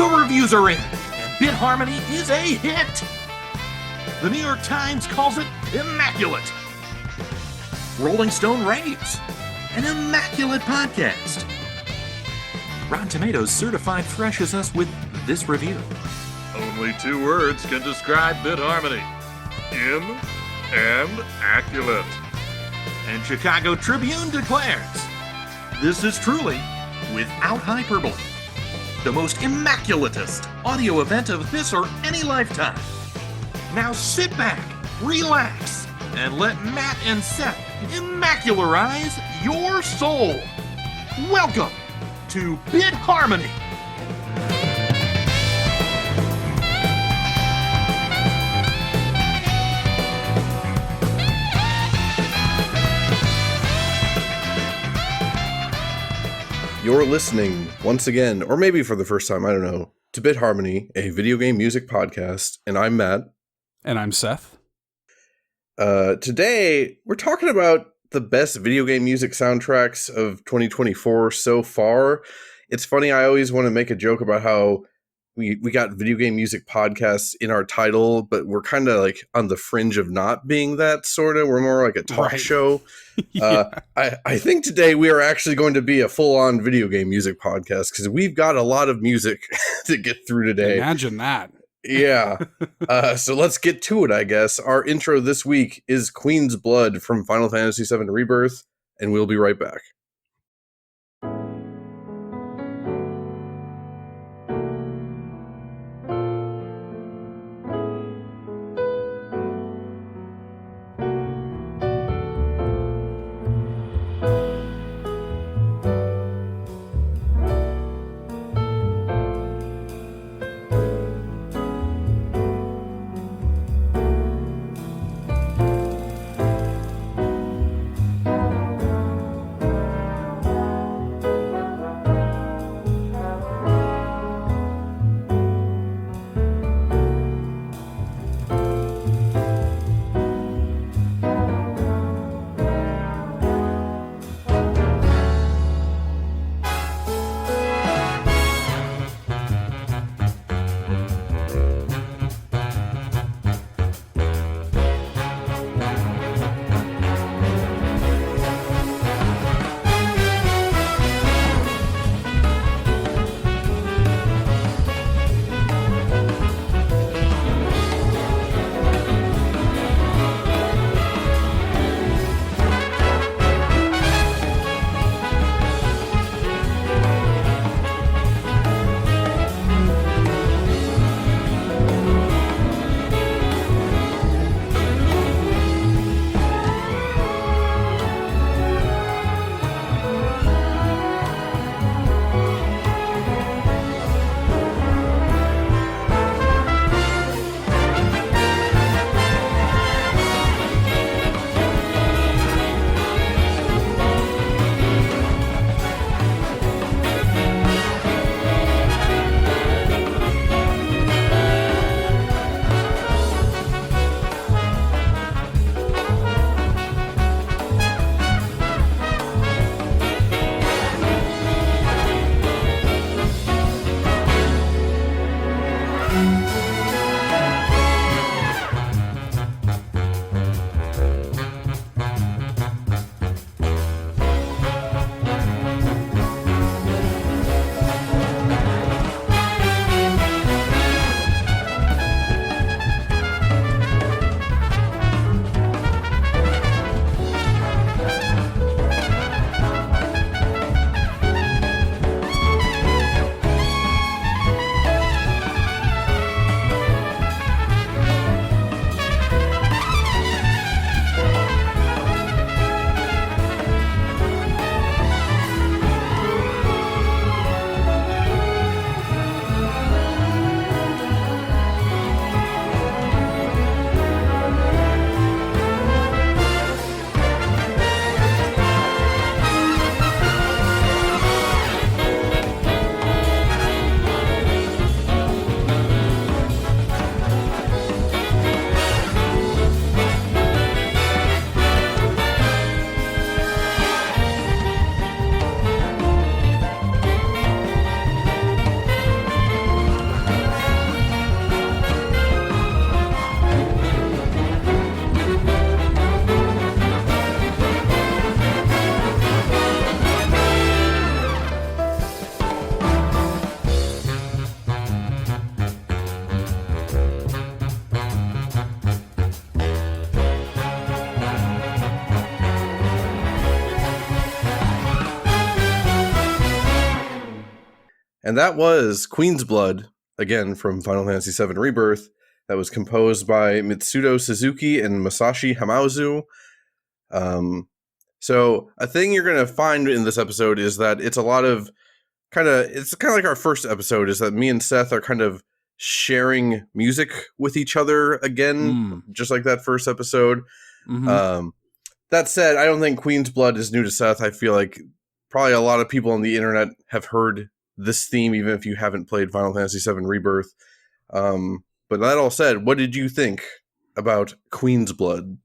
The reviews are in, and Bit Harmony is a hit. The New York Times calls it immaculate. Rolling Stone raves, an immaculate podcast. Rotten Tomatoes certified freshes us with this review. Only 2 words can describe Bit Harmony. M and Acculate. And Chicago Tribune declares, this is truly, without hyperbole, the most immaculatest audio event of this or any lifetime. Now sit back, relax, and let Matt and Seth immacularize your soul. Welcome to Bit Harmony. You're listening, once again, or maybe for the first time, I don't know, to Bit Harmony, a video game music podcast, and I'm Matt. And I'm Seth. Today, we're talking about the best video game music soundtracks of 2024 so far. It's funny, I always want to make a joke about how we got video game music podcasts in our title, but we're kind of like on the fringe of not being that, sort of. We're more like a talk show. Yeah. I think today we are actually going to be a full-on video game music podcast because we've got a lot of music to get through today. Imagine that. Yeah. So let's get to it, I guess. Our intro this week is Queen's Blood from Final Fantasy VII Rebirth, and we'll be right back. And that was Queen's Blood, again from Final Fantasy VII Rebirth, that was composed by Mitsuto Suzuki and Masashi Hamauzu. So a thing you're going to find in this episode is that it's a lot of it's kind of like our first episode, is that me and Seth are kind of sharing music with each other again, just like that first episode. That said, I don't think Queen's Blood is new to Seth. I feel like probably a lot of people on the internet have heard this theme, even if you haven't played Final Fantasy VII Rebirth. But that all said, what did you think about Queen's Blood?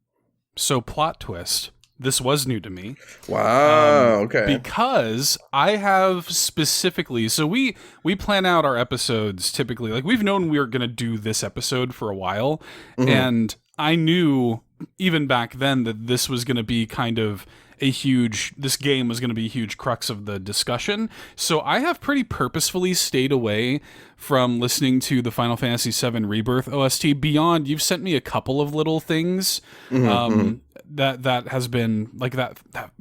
So, plot twist. This was new to me. Wow, okay. Because I have specifically... So we plan out our episodes typically. Like, we've known we were going to do this episode for a while. And I knew, even back then, that this was going to be kind of this game was going to be a huge crux of the discussion. So I have pretty purposefully stayed away from listening to the Final Fantasy VII Rebirth OST beyond, you've sent me a couple of little things that has been like that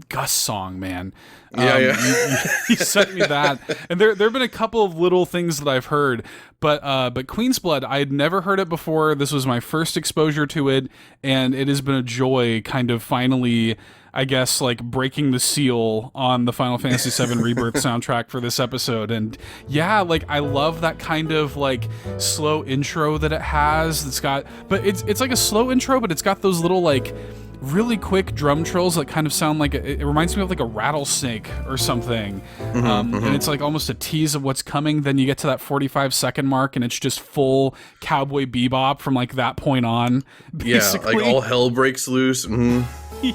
Gus song, man. You sent me that, and there have been a couple of little things that I've heard, but Queen's Blood, I had never heard it before. This was my first exposure to it, and it has been a joy kind of finally, I guess, like breaking the seal on the Final Fantasy VII Rebirth soundtrack for this episode. And yeah, like I love that kind of like slow intro that it has. But it's like a slow intro, but it's got those little like really quick drum trills that kind of sound like it reminds me of like a rattlesnake or something. And it's like almost a tease of what's coming. Then you get to that 45-second mark and it's just full Cowboy Bebop from like that point on. Basically. Yeah, like all hell breaks loose.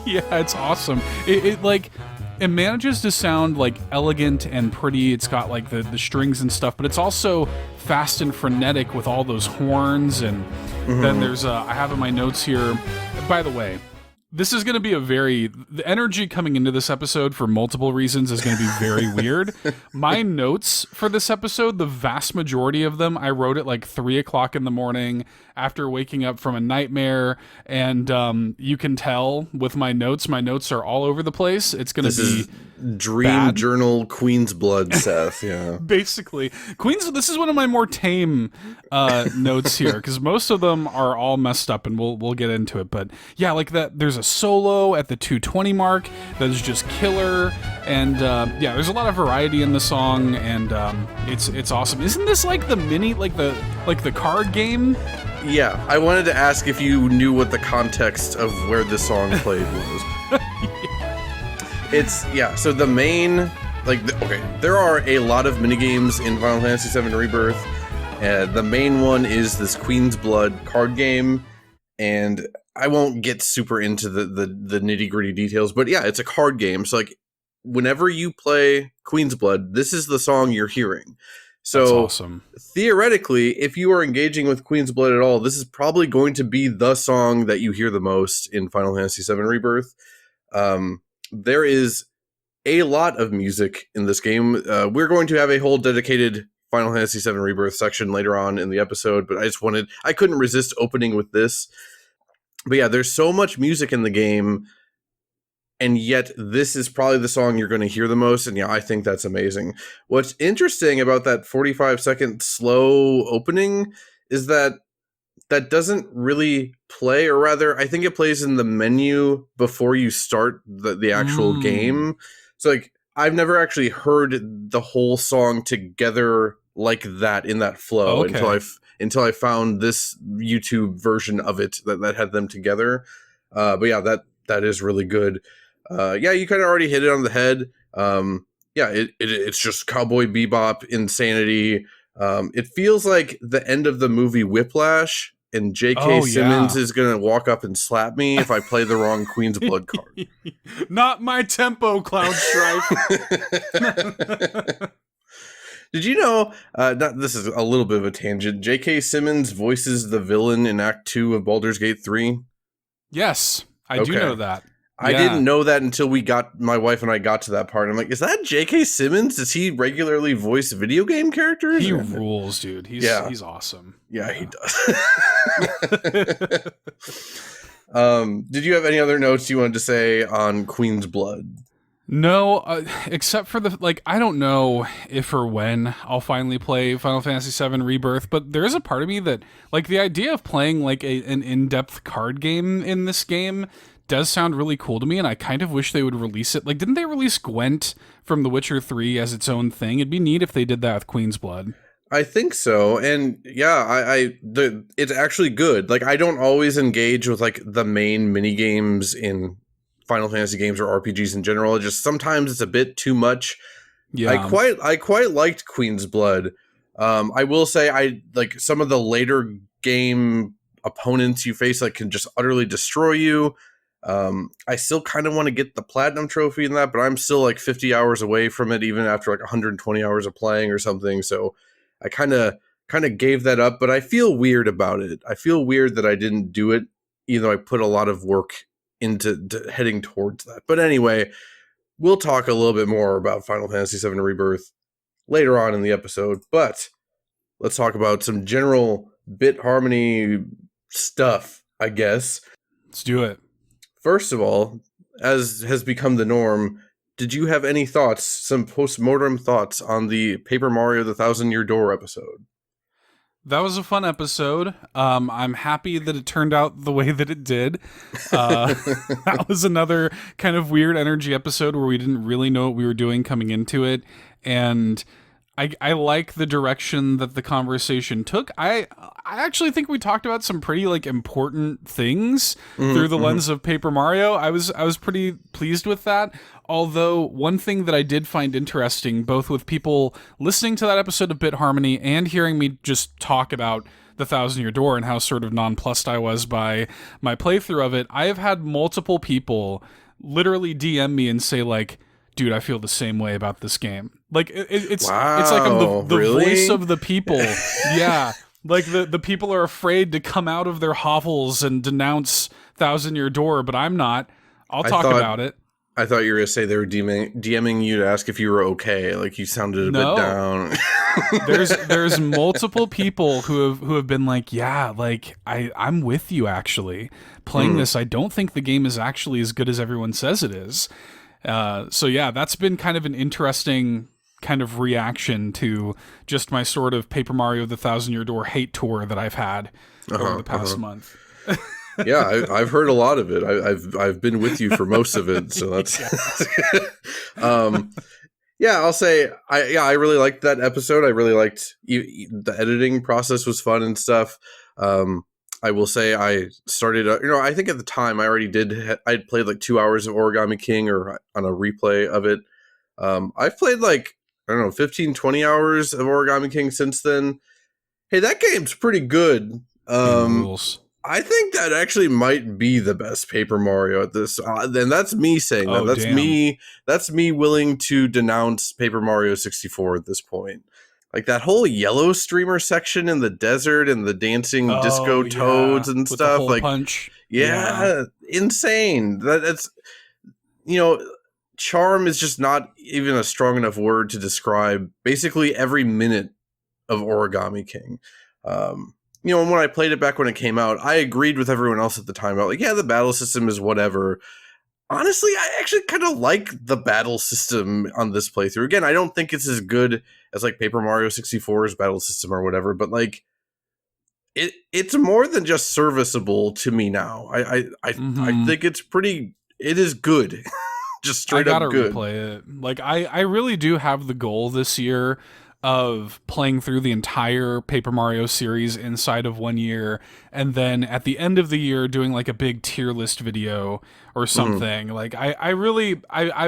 Yeah, it's awesome. It manages to sound like elegant and pretty. It's got like the strings and stuff, but it's also fast and frenetic with all those horns. And then there's I have in my notes here, by the way, this is going to be the energy coming into this episode for multiple reasons is going to be very weird. My notes for this episode, the vast majority of them, I wrote at like 3:00 in the morning after waking up from a nightmare. And you can tell with my notes are all over the place. It's going to be Dream bad. Journal Queen's Blood, Seth. Yeah. Basically. This is one of my more tame notes here, because most of them are all messed up, and we'll get into it. But yeah, like that, there's a solo at the 2:20 mark that is just killer, and yeah, there's a lot of variety in the song, and it's awesome. Isn't this like the mini, like the card game? Yeah, I wanted to ask if you knew what the context of where this song played was. So the main, there are a lot of minigames in Final Fantasy VII Rebirth. The main one is this Queen's Blood card game, and I won't get super into the nitty-gritty details, but yeah, it's a card game. So like, whenever you play Queen's Blood, this is the song you're hearing. So that's awesome. Theoretically, if you are engaging with Queen's Blood at all, this is probably going to be the song that you hear the most in Final Fantasy VII Rebirth. There is a lot of music in this game. We're going to have a whole dedicated Final Fantasy VII Rebirth section later on in the episode, but I couldn't resist opening with this. But yeah, there's so much music in the game, and yet this is probably the song you're going to hear the most, and yeah, I think that's amazing. What's interesting about that 45-second slow opening is that doesn't really play, or rather, I think it plays in the menu before you start the actual game. So like, I've never actually heard the whole song together like that in that flow until I found this YouTube version of it that had them together. But yeah, that is really good. Yeah, you kind of already hit it on the head. Yeah, it's just Cowboy Bebop insanity. It feels like the end of the movie Whiplash, and J.K. Simmons is going to walk up and slap me if I play the wrong Queen's Blood card. Not my tempo, Cloud Strife. Did you know, this is a little bit of a tangent, J.K. Simmons voices the villain in Act 2 of Baldur's Gate 3? Yes, I do know that. I didn't know that until my wife and I got to that part. I'm like, is that J.K. Simmons? Does he regularly voice video game characters? He rules, dude. He's awesome. Yeah, he does. Did you have any other notes you wanted to say on Queen's Blood? No, except for I don't know if or when I'll finally play Final Fantasy VII Rebirth, but there is a part of me that, the idea of playing, an in-depth card game in this game does sound really cool to me, and I kind of wish they would release it. Didn't they release Gwent from The Witcher 3 as its own thing? It'd be neat if they did that with Queen's Blood. I think so, and yeah, it's actually good. I don't always engage with the main mini games in Final Fantasy games or RPGs in general. It just sometimes it's a bit too much. Yeah, I quite liked Queen's Blood. I will say I some of the later game opponents you face can just utterly destroy you. I still kind of want to get the platinum trophy in that, but I'm still 50 hours away from it, even after 120 hours of playing or something. So I kind of gave that up, but I feel weird about it. I feel weird that I didn't do it, even though I put a lot of work into heading towards that. But anyway, we'll talk a little bit more about Final Fantasy VII Rebirth later on in the episode, but let's talk about some general bit harmony stuff, I guess. Let's do it. First of all, as has become the norm, did you have any thoughts, some post-mortem thoughts on the Paper Mario the Thousand Year Door episode? That was a fun episode. I'm happy that it turned out the way that it did. That was another kind of weird energy episode where we didn't really know what we were doing coming into it. And I like the direction that the conversation took. I actually think we talked about some pretty important things through the lens of Paper Mario. I was pretty pleased with that. Although one thing that I did find interesting, both with people listening to that episode of Bit Harmony and hearing me just talk about the Thousand Year Door and how sort of nonplussed I was by my playthrough of it, I have had multiple people literally DM me and say dude, I feel the same way about this game. It's I'm the really? voice of the people. Yeah. The people are afraid to come out of their hovels and denounce Thousand Year Door, but I'm not. I'll talk about it. I thought you were going to say they were DMing you to ask if you were okay. You sounded a bit down. There's multiple people who have been I'm with you actually. Playing this, I don't think the game is actually as good as everyone says it is. So yeah, that's been kind of an interesting kind of reaction to just my sort of Paper Mario the Thousand Year Door hate tour that I've had over the past month. Yeah, I've heard a lot of it. I've been with you for most of it, so that's yeah. I'll say I really liked that episode. I really liked the editing process was fun and stuff. I will say I started, I think at the time I already I'd played 2 hours of Origami King or on a replay of it. I've played 15, 20 hours of Origami King since then. Hey, that game's pretty good. I think that actually might be the best Paper Mario at this. And that's me saying that. That's me willing to denounce Paper Mario 64 at this point. That whole yellow streamer section in the desert and the dancing disco toads and with stuff. The hole punch. Yeah, insane. That's charm is just not even a strong enough word to describe basically every minute of Origami King. When I played it back when it came out, I agreed with everyone else at the time about the battle system is whatever. Honestly, I actually kind of like the battle system on this playthrough. Again, I don't think it's as good as Paper Mario 64's battle system or whatever, but it's more than just serviceable to me now. I think it is good. Just straight up good. I gotta replay it. I really do have the goal this year of playing through the entire Paper Mario series inside of 1 year, and then at the end of the year doing a big tier list video or something. I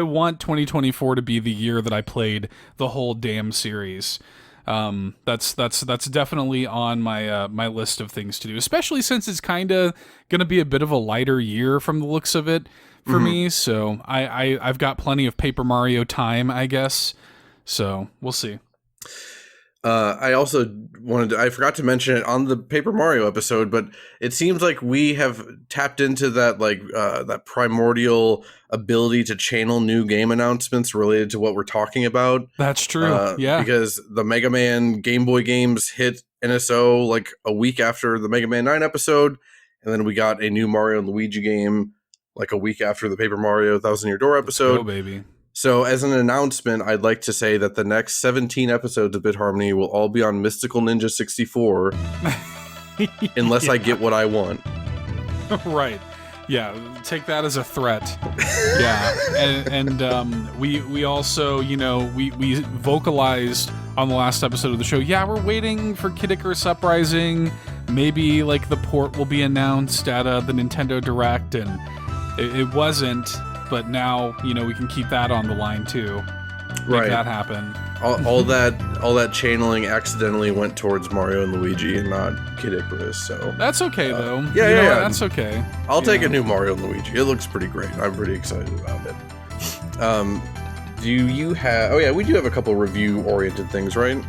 want 2024 to be the year that I played the whole damn series. That's definitely on my my list of things to do, especially since it's kind of gonna be a bit of a lighter year from the looks of it for me. So I've got plenty of Paper Mario time, I guess. So we'll see. I also I forgot to mention it on the Paper Mario episode, but it seems like we have tapped into that that primordial ability to channel new game announcements related to what we're talking about. That's true. Yeah. Because the Mega Man Game Boy games hit NSO a week after the Mega Man 9 episode, and then we got a new Mario and Luigi game a week after the Paper Mario Thousand Year Door episode. Let's go, baby. So, as an announcement, I'd like to say that the next 17 episodes of Bit Harmony will all be on Mystical Ninja 64, unless I get what I want. Right. Yeah, take that as a threat. Yeah, and we also, we vocalized on the last episode of the show, yeah, we're waiting for Kid Icarus Uprising. Maybe, like, the port will be announced at the Nintendo Direct, and it wasn't, but now, we can keep that on the line, too. Make that happen. All that channeling accidentally went towards Mario and Luigi and not Kid Icarus, so... That's okay, though. Yeah. That's okay. I'll take a new Mario and Luigi. It looks pretty great. I'm pretty excited about it. Do you have... Oh, yeah, we do have a couple review-oriented things, right?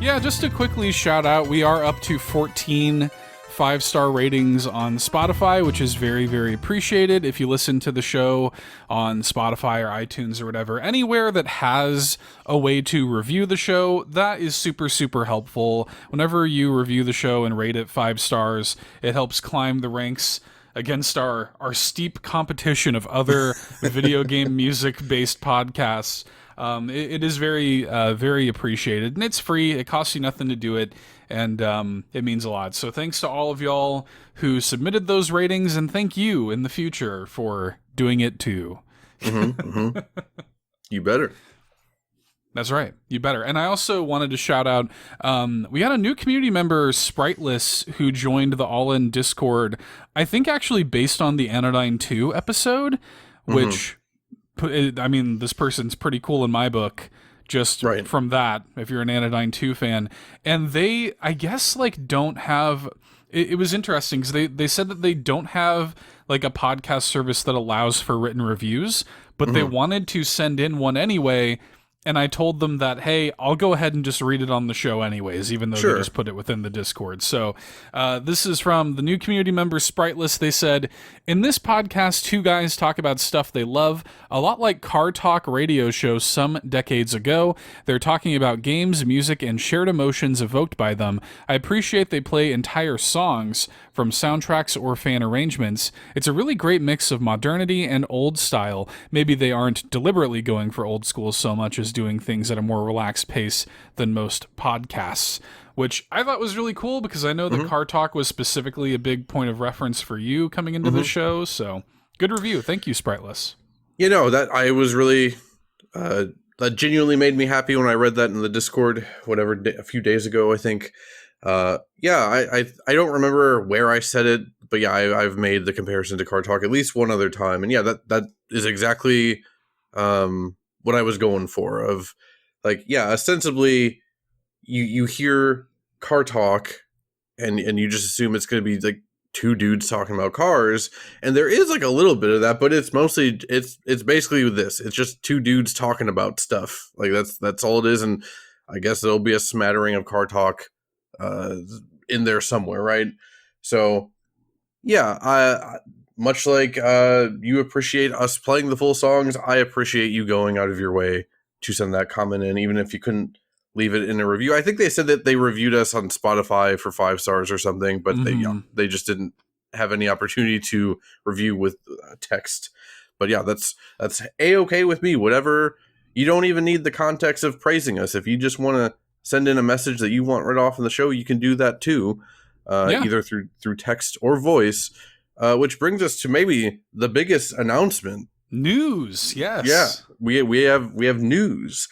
Yeah, just to quickly shout out, we are up to 14 5-star ratings on Spotify, which is very, very appreciated. If you listen to the show on Spotify or iTunes or whatever, anywhere that has a way to review the show, that is super, super helpful. Whenever you review the show and rate it 5 stars, it helps climb the ranks against our steep competition of other video game music-based podcasts. It is very, very appreciated, and it's free. It costs you nothing to do it, and it means a lot. So thanks to all of y'all who submitted those ratings, and thank you in the future for doing it too. You better. That's right. You better. And I also wanted to shout out, we had a new community member, Spriteless, who joined the All-In Discord, I think actually based on the Anodyne 2 episode, which... I mean, this person's pretty cool in my book, just from that, if you're an Anodyne 2 fan. And they, I guess, like, don't have... It was interesting, because they said that they don't have, like, a podcast service that allows for written reviews, but they wanted to send in one anyway, and I told them that, hey, I'll go ahead and just read it on the show anyways, even though they just put it within the Discord. So this is from the new community member, Spriteless. They said, in this podcast, two guys talk about stuff they love, a lot like Car Talk radio shows some decades ago. They're talking about games, music, and shared emotions evoked by them. I appreciate they play entire songs from soundtracks or fan arrangements. It's a really great mix of modernity and old style. Maybe they aren't deliberately going for old school so much as doing things at a more relaxed pace than most podcasts, which I thought was really cool, because I know that Car Talk was specifically a big point of reference for you coming into the show. So good review. Thank you, Spriteless. That I was really that genuinely made me happy when I read that in the Discord, a few days ago, I think. I don't remember where I said it, but yeah, I've made the comparison to Car Talk at least one other time, and yeah, that is exactly what I was going for. Of like, yeah, ostensibly you hear Car Talk, and you just assume it's going to be like two dudes talking about cars, and there is like a little bit of that, but it's mostly it's basically this. It's just two dudes talking about stuff. Like that's all it is, and I guess there'll be a smattering of Car Talk in there somewhere, right? So yeah, I much like you appreciate us playing the full songs, I appreciate you going out of your way to send that comment in, even if you couldn't leave it in a review. I think they said that they reviewed us on Spotify for 5 stars or something, but they just didn't have any opportunity to review with text. But yeah, that's a-okay with me. Whatever, you don't even need the context of praising us. If you just want to send in a message that you want read off in the show, you can do that too, either through text or voice, which brings us to maybe the biggest announcement. News, yes. Yeah, we have news.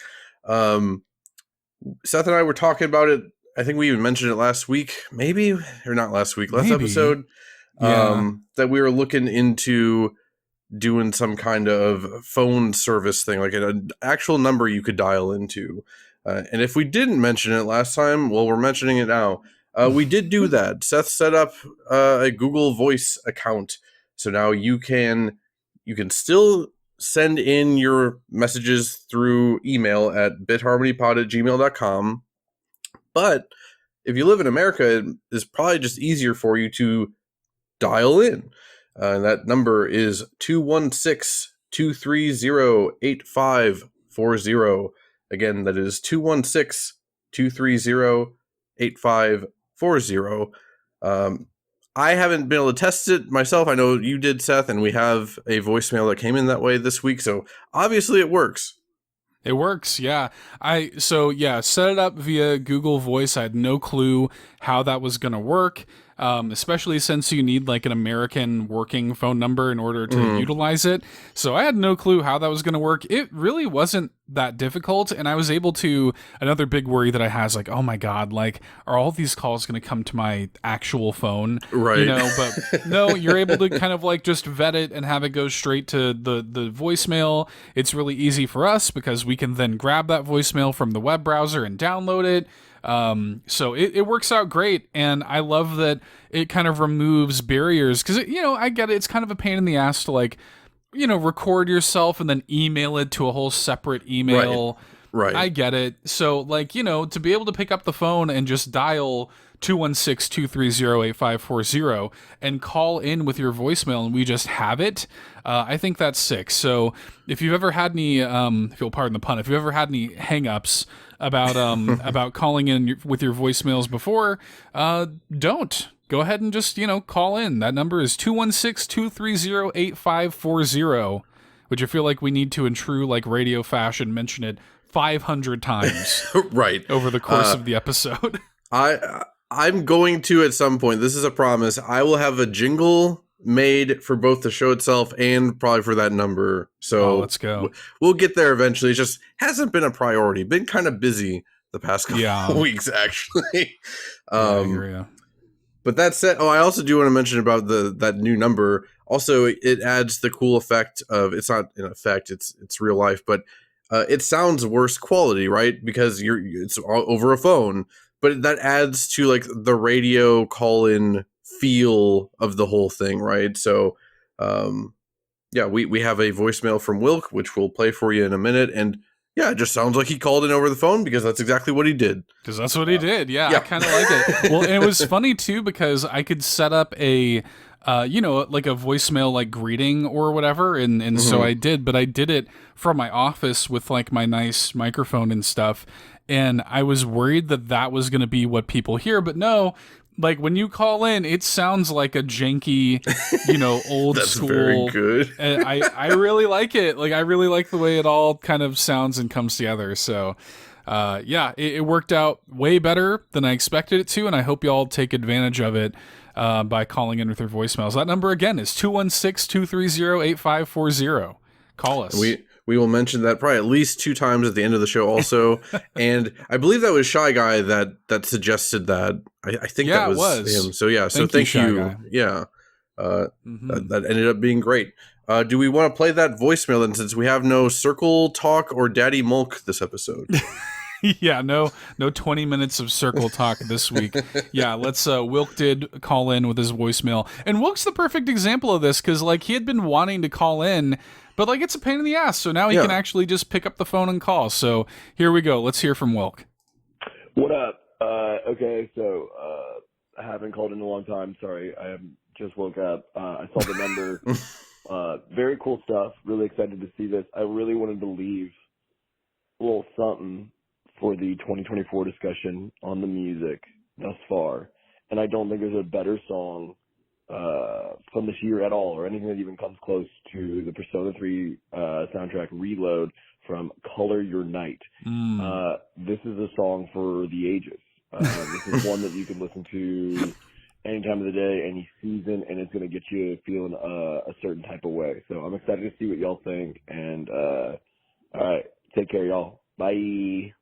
Seth and I were talking about it. I think we even mentioned it last week, maybe, or not last week, last episode, that we were looking into doing some kind of phone service thing, like an actual number you could dial into. And if we didn't mention it last time, well, we're mentioning it now. We did do that. Seth set up a Google Voice account. So now you can still send in your messages through email at bitharmonypod@gmail.com. But if you live in America, it is probably just easier for you to dial in. And that number is 216-230-8540. Again, that is 216-230-8540. I haven't been able to test it myself. I know you did, Seth, and we have a voicemail that came in that way this week. So obviously it works. It works, yeah. Set it up via Google Voice. I had no clue how that was going to work, especially since you need like an American working phone number in order to utilize it. So I had no clue how that was going to work. It really wasn't that difficult, and I was able to. Another big worry that I had is like, oh my god, like, are all these calls going to come to my actual phone? Right. You know, but no, you're able to kind of like just vet it and have it go straight to the voicemail. It's really easy for us because we can then grab that voicemail from the web browser and download it. So it works out great, and I love that it kind of removes barriers because, I get it. It's kind of a pain in the ass to like, record yourself and then email it to a whole separate email. Right. I get it. So like, to be able to pick up the phone and just dial 216-230-8540 and call in with your voicemail and we just have it. I think that's sick. So if you've ever had any, if you'll pardon the pun, if you've ever had any hang-ups about about calling in with your voicemails before, don't. Go ahead and just, call in. That number is 216-230-8540, which I feel like we need to, in true like radio fashion, mention it 500 times right over the course of the episode. I'm going to, at some point, this is a promise, I will have a jingle made for both the show itself and probably for that number. So let's go. We'll get there eventually. It just hasn't been a priority. Been kind of busy the past couple weeks, actually. I hear ya. But that said, I also do want to mention about that new number. Also, it adds the cool effect of, it's not an effect, it's real life, but it sounds worse quality, right? Because it's over a phone, but that adds to like the radio call-in feel of the whole thing, right? So, we have a voicemail from Wilk, which we'll play for you in a minute, and it just sounds like he called in over the phone because that's exactly what he did. Because that's what he did. Yeah, I kind of like it. Well, and it was funny too because I could set up a, like a voicemail like greeting or whatever, and so I did. But I did it from my office with like my nice microphone and stuff, and I was worried that was going to be what people hear, but no. Like when you call in, it sounds like a janky, old That's school. Very good. And I really like it. Like I really like the way it all kind of sounds and comes together. So, it worked out way better than I expected it to, and I hope y'all take advantage of it by calling in with your voicemails. That number again is 216-230-8540. Call us. We will mention that probably at least 2 times at the end of the show also. And I believe that was Shy Guy that suggested that. I think that was him. So thank you. Yeah. That ended up being great. Do we want to play that voicemail then, since we have no Circle Talk or Daddy Mulk this episode? Yeah, no 20 minutes of circle talk this week. Yeah, let's Wilk did call in with his voicemail. And Wilk's the perfect example of this because like he had been wanting to call in, but like it's a pain in the ass. So now he can actually just pick up the phone and call. So here we go. Let's hear from Wilk. What up? Okay, so I haven't called in a long time. Sorry, I just woke up. I saw the number. Very cool stuff. Really excited to see this. I really wanted to leave a little something for the 2024 discussion on the music thus far. And I don't think there's a better song from this year at all, or anything that even comes close to the Persona 3 soundtrack Reload from Color Your Night. This is a song for the ages. This is one that you can listen to any time of the day, any season, and it's going to get you feeling a certain type of way. So I'm excited to see what y'all think. And all right, take care, y'all. Bye.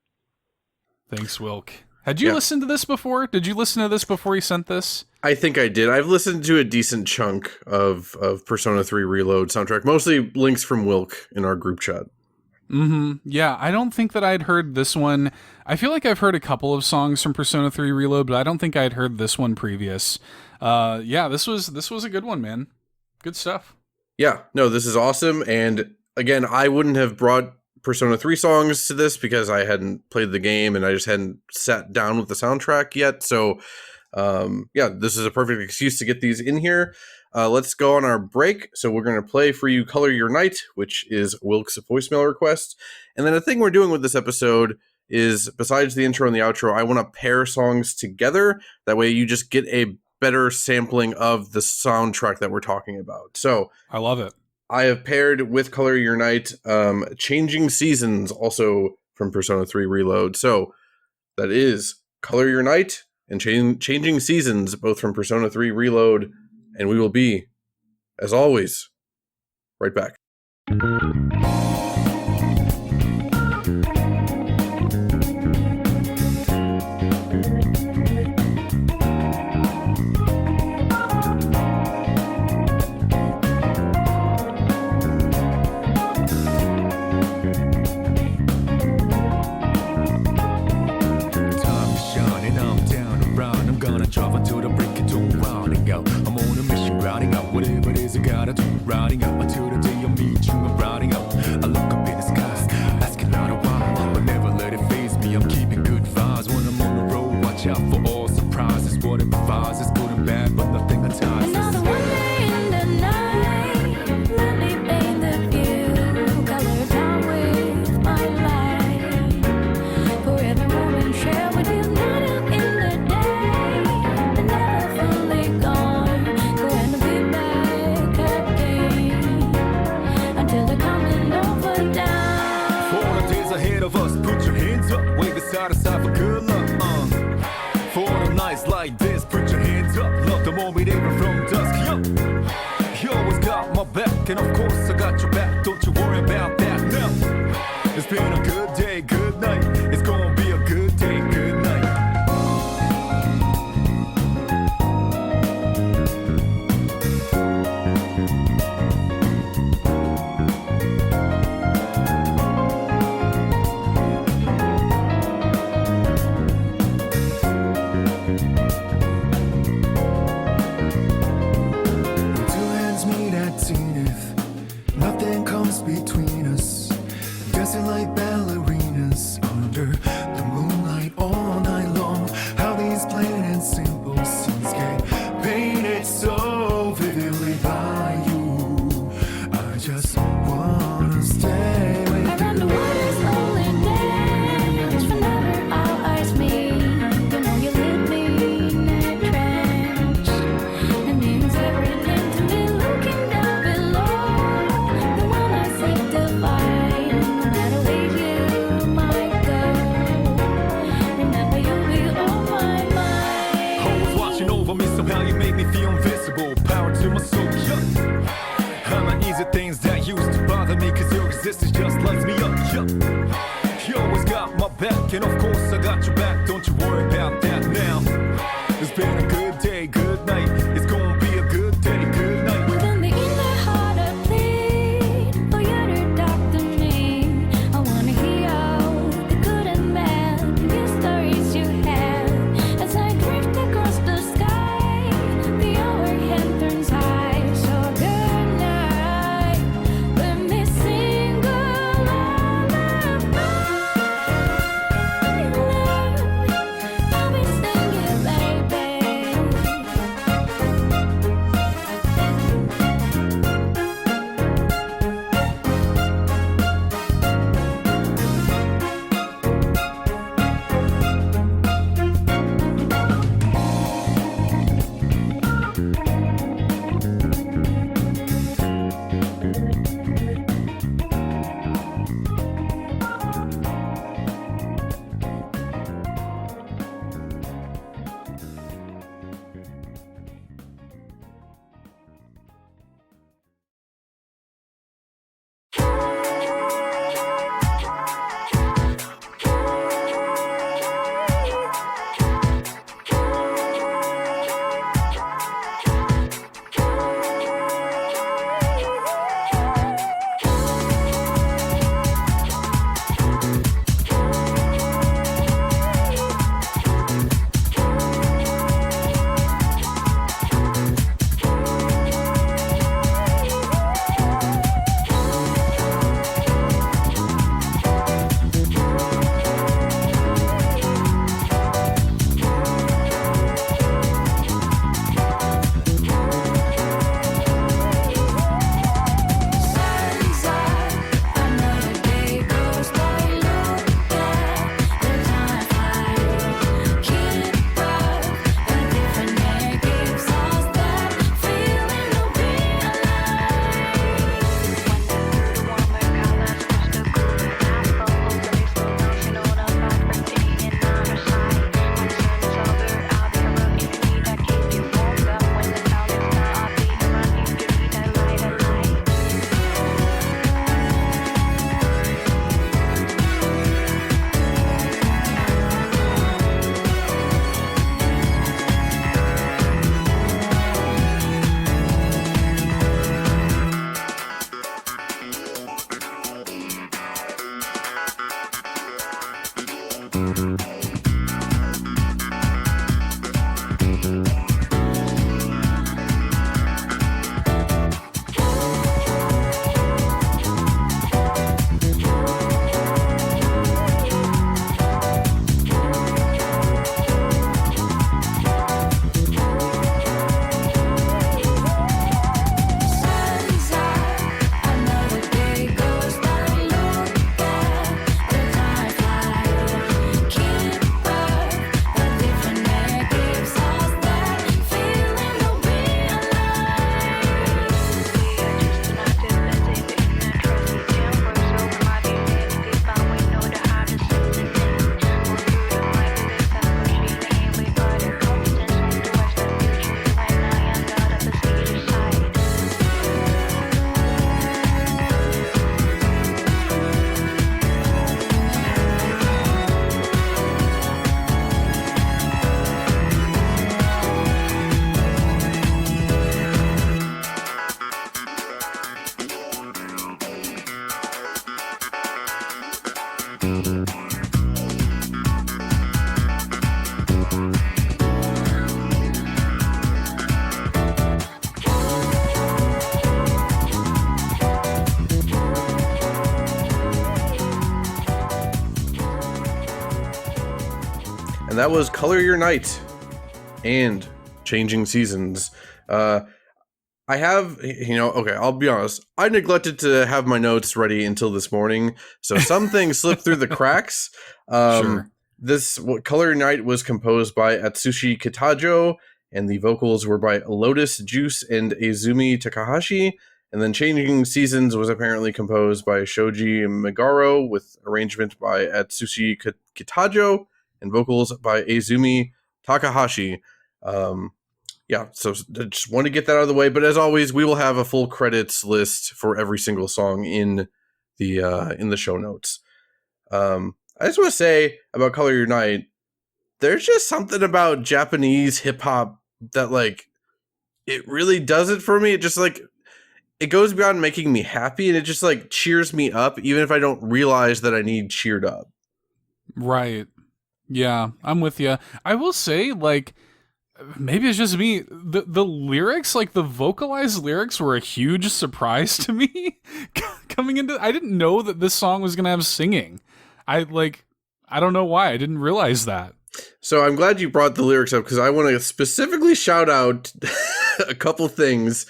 Thanks, Wilk. Had you listened to this before? Did you listen to this before you sent this? I think I did. I've listened to a decent chunk of Persona 3 Reload soundtrack, mostly links from Wilk in our group chat. Yeah, I don't think that I'd heard this one. I feel like I've heard a couple of songs from Persona 3 Reload, but I don't think I'd heard this one previous. This was a good one, man. Good stuff. Yeah, no, this is awesome. And again, I wouldn't have brought Persona 3 songs to this because I hadn't played the game and I just hadn't sat down with the soundtrack yet. So, this is a perfect excuse to get these in here. Let's go on our break. So we're going to play for you Color Your Night, which is Wilk's voicemail request. And then the thing we're doing with this episode is, besides the intro and the outro, I want to pair songs together. That way you just get a better sampling of the soundtrack that we're talking about. So I love it. I have paired with Color Your Night, Changing Seasons, also from Persona 3 Reload. So that is Color Your Night and Changing Seasons, both from Persona 3 Reload. And we will be, as always, right back. Drop until the break of dawn, rounding out. I'm on a mission, rounding out whatever it is I gotta do. Rounding out until the day I meet you. I'm rounding out. I look up in the skies, asking out a while, but never let it faze me. I'm keeping good vibes when I'm on the road. Watch out for all surprises. What it provides is good and bad, but nothing entices. Another one day in the night, let me paint the view. Color down with my light. For every moment share with you, not out in the day. Side to side for good luck, For the nights like this, put your hands up. Love the moment even from dusk, yo. You always got my back, and of course I got your back. Don't you worry about that, no. It's been a good day, good night. It's gonna be a good day, good night. Between us, dancing like ballerinas under the moonlight all night long. How these plain and simple scenes get painted so vividly by you. I just wanna stay with you. Around the world is only dance. Whenever our eyes meet, you know you leave me in a trance. It means everything to me looking down below. Somehow you make me feel invisible. Power to my soul, yeah. I'm not easy things that used to bother me, cause your existence just lights me up, yeah. You always got my back, and of course I got your back. Don't you worry about that now. It's been a good day, good night. It's gonna be a good day, good night. Within the inner heart I plead for you to talk to me. I wanna hear the good and bad, the stories you have. As I drift across the sky, the overhead turns high. So good night, let me sing a lullaby. I'll be singing, baby. And that was Color Your Night and Changing Seasons. I have, okay, I'll be honest. I neglected to have my notes ready until this morning, so some things slipped through the cracks. Sure. Color Your Night was composed by Atsushi Kitajo, and the vocals were by Lotus Juice and Izumi Takahashi. And then Changing Seasons was apparently composed by Shoji Megaro, with arrangement by Atsushi Kitajo and vocals by Izumi Takahashi. So I just want to get that out of the way. But as always, we will have a full credits list for every single song in the show notes. I just want to say about Color Your Night, there's just something about Japanese hip hop that it really does it for me. It just it goes beyond making me happy, and it just cheers me up, even if I don't realize that I need cheered up. Right. Yeah, I'm with you. I will say, maybe it's just me. The lyrics, the vocalized lyrics, were a huge surprise to me coming into. I didn't know that this song was gonna have singing. I don't know why. I didn't realize that. So I'm glad you brought the lyrics up, because I want to specifically shout out a couple things.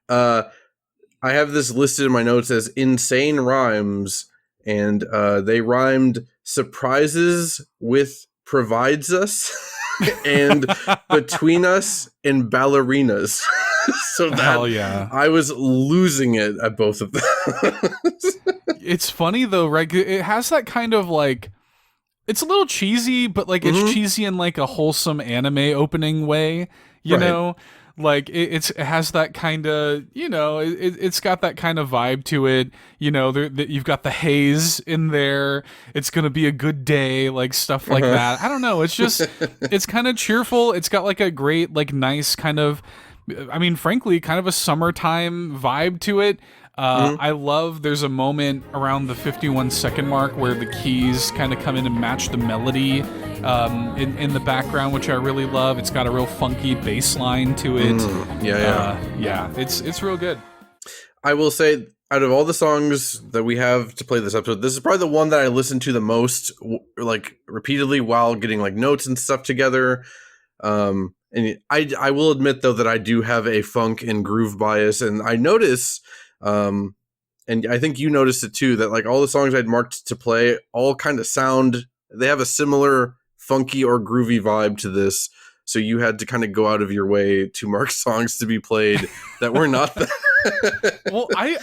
I have this listed in my notes as insane rhymes, and they rhymed surprises with provides us and between us and ballerinas. So that, hell yeah. I was losing it at both of them. It's funny though, right? It has that kind of it's a little cheesy, but it's cheesy in a wholesome anime opening way, you know? It has that kind of, it's got that kind of vibe to it. You've got the haze in there. It's going to be a good day, stuff like that. I don't know. It's just, it's kind of cheerful. It's got a great, nice kind of, frankly, kind of a summertime vibe to it. I love, there's a moment around the 51-second mark where the keys kind of come in and match the melody in the background, which I really love. It's got a real funky bass line to it. It's real good. I will say, out of all the songs that we have to play this episode, this is probably the one that I listen to the most, repeatedly while getting notes and stuff together. And I will admit though that I do have a funk and groove bias, and I notice, and I think you noticed it too, that all the songs I'd marked to play all kind of they have a similar funky or groovy vibe to this. So you had to kind of go out of your way to mark songs to be played that were not that. Well, I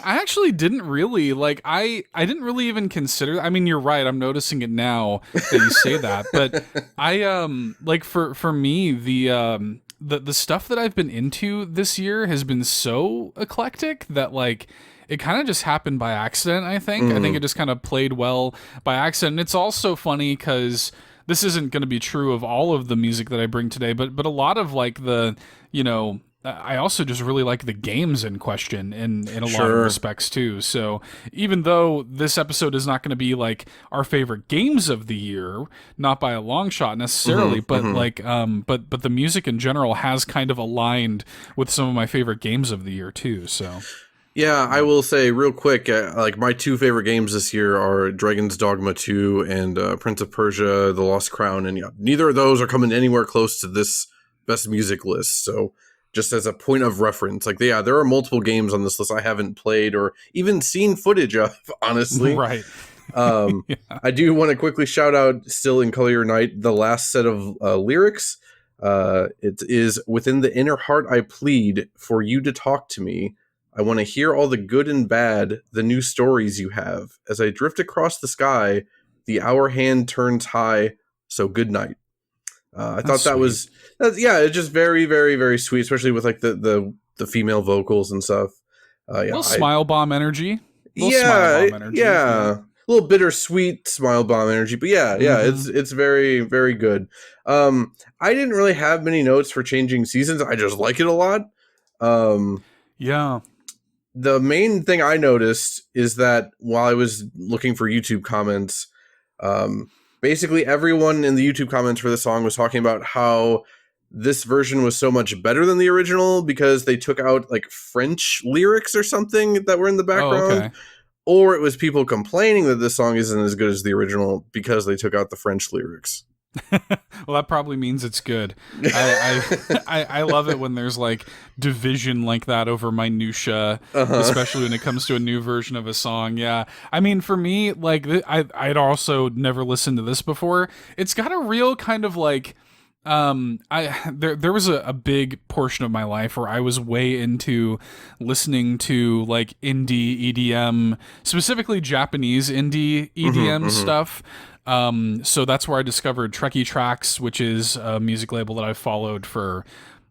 actually didn't really I didn't really even consider. You're right. I'm noticing it now that you say that, but I for me, the stuff that I've been into this year has been so eclectic that it kind of just happened by accident, I think. I think it just kind of played well by accident. And it's also funny because this isn't going to be true of all of the music that I bring today, but a lot of the, I also just really like the games in question in a lot Sure. of respects too. So even though this episode is not going to be like our favorite games of the year, not by a long shot necessarily, but like but the music in general has kind of aligned with some of my favorite games of the year too. So Yeah, I will say real quick, like my two favorite games this year are Dragon's Dogma 2 and Prince of Persia: The Lost Crown, and yeah, neither of those are coming anywhere close to this best music list. So just as a point of reference, like yeah, there are multiple games on this list I haven't played or even seen footage of, honestly. right. I do want to quickly shout out, still in Color Your Night, the last set of lyrics. It is "Within the inner heart I plead for you to talk to me. I want to hear all the good and bad, the new stories you have. As I drift across the sky, the hour hand turns high, so good night." I thought that was, it's just very, very, very sweet, especially with like the female vocals and stuff. Little smile bomb energy. Yeah. A little bittersweet smile bomb energy, but it's very, very good. I didn't really have many notes for Changing Seasons. I just like it a lot. Yeah. The main thing I noticed is that while I was looking for YouTube comments, basically everyone in the YouTube comments for this song was talking about how this version was so much better than the original because they took out like French lyrics or something that were in the background. okay. Or it was people complaining that this song isn't as good as the original because they took out the French lyrics. Well, that probably means it's good. I love it when there's like division like that over minutia, especially when it comes to a new version of a song. Yeah, I mean, for me, like I'd also never listened to this before. It's got a real kind of like there was a big portion of my life where I was way into listening to like indie EDM, specifically Japanese indie EDM stuff. So that's where I discovered Trekkie Tracks, which is a music label that I've followed for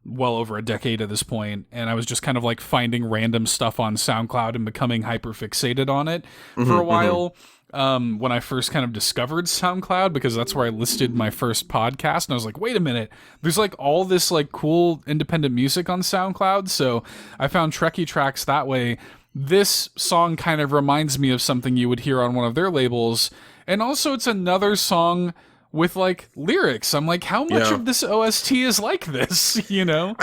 well over a decade at this point. And I was just kind of like finding random stuff on SoundCloud and becoming hyper fixated on it for a while. When I first kind of discovered SoundCloud, because that's where I listed my first podcast, and I was like, wait a minute, there's like all this like cool independent music on SoundCloud. So I found Trekkie Tracks that way. This song kind of reminds me of something you would hear on one of their labels. And also it's another song with like lyrics. I'm like, how much of this OST is like this? You know?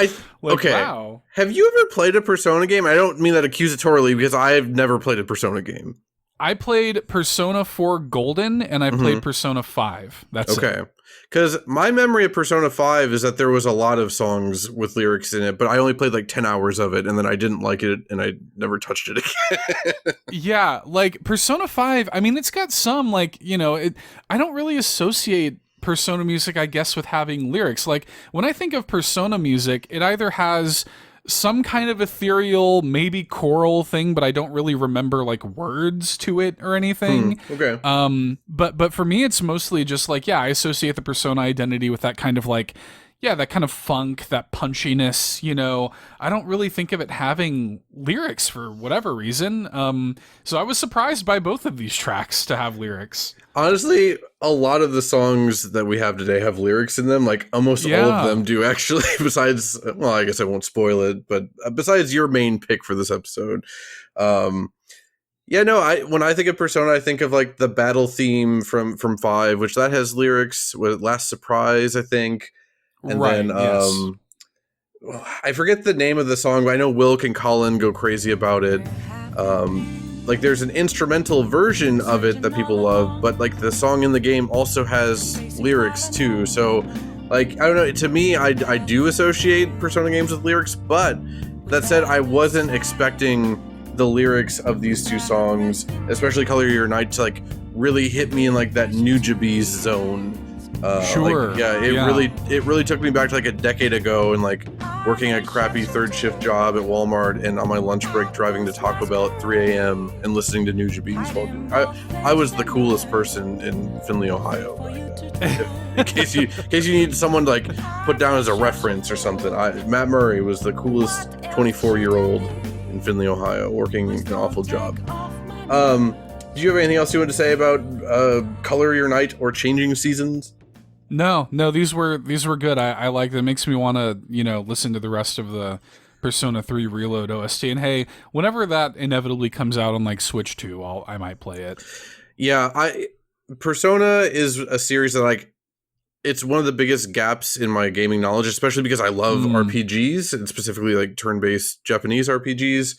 Wow. Have you ever played a Persona game? I don't mean that accusatorily because I've never played a Persona game. I played Persona 4 Golden and I played Persona 5. That's okay. Because my memory of Persona 5 is that there was a lot of songs with lyrics in it, but I only played like 10 hours of it and then I didn't like it and I never touched it again. Yeah, like Persona 5, I mean, it's got some like, you know, I don't really associate Persona music, I guess, with having lyrics. Like when I think of Persona music, it either has some kind of ethereal, maybe choral thing, but I don't really remember like words to it or anything. Okay. But for me, it's mostly just like, I associate the Persona identity with that kind of like, that kind of funk, that punchiness, you know. I don't really think of it having lyrics for whatever reason. So I was surprised by both of these tracks to have lyrics. Honestly, a lot of the songs that we have today have lyrics in them. Like almost all of them do, actually, besides, well, I guess I won't spoil it, but besides your main pick for this episode. When I think of Persona, I think of like the battle theme from 5, which that has lyrics with Last Surprise, I think. And then I forget the name of the song, but I know Wilk and Colin go crazy about it. Like there's an instrumental version of it that people love, but like the song in the game also has lyrics too. So like, I don't know, to me, I do associate Persona games with lyrics, but that said, I wasn't expecting the lyrics of these two songs, especially Color Your Night, to like really hit me in like that Nujabes zone. It really took me back to like a decade ago and like working a crappy third shift job at Walmart and on my lunch break driving to Taco Bell at 3 a.m. and listening to Nujabes while I was the coolest person in Findlay, Ohio. In case you need someone to like put down as a reference or something, Matt Murray was the coolest 24-year-old in Findlay, Ohio, working an awful job. Do you have anything else you want to say about Color Your Night or Changing Seasons? No, these were good. I like them. It makes me want to, listen to the rest of the Persona 3 Reload OST. And hey, whenever that inevitably comes out on like Switch 2, I might play it. Yeah, Persona is a series that like it's one of the biggest gaps in my gaming knowledge, especially because I love RPGs and specifically like turn-based Japanese RPGs.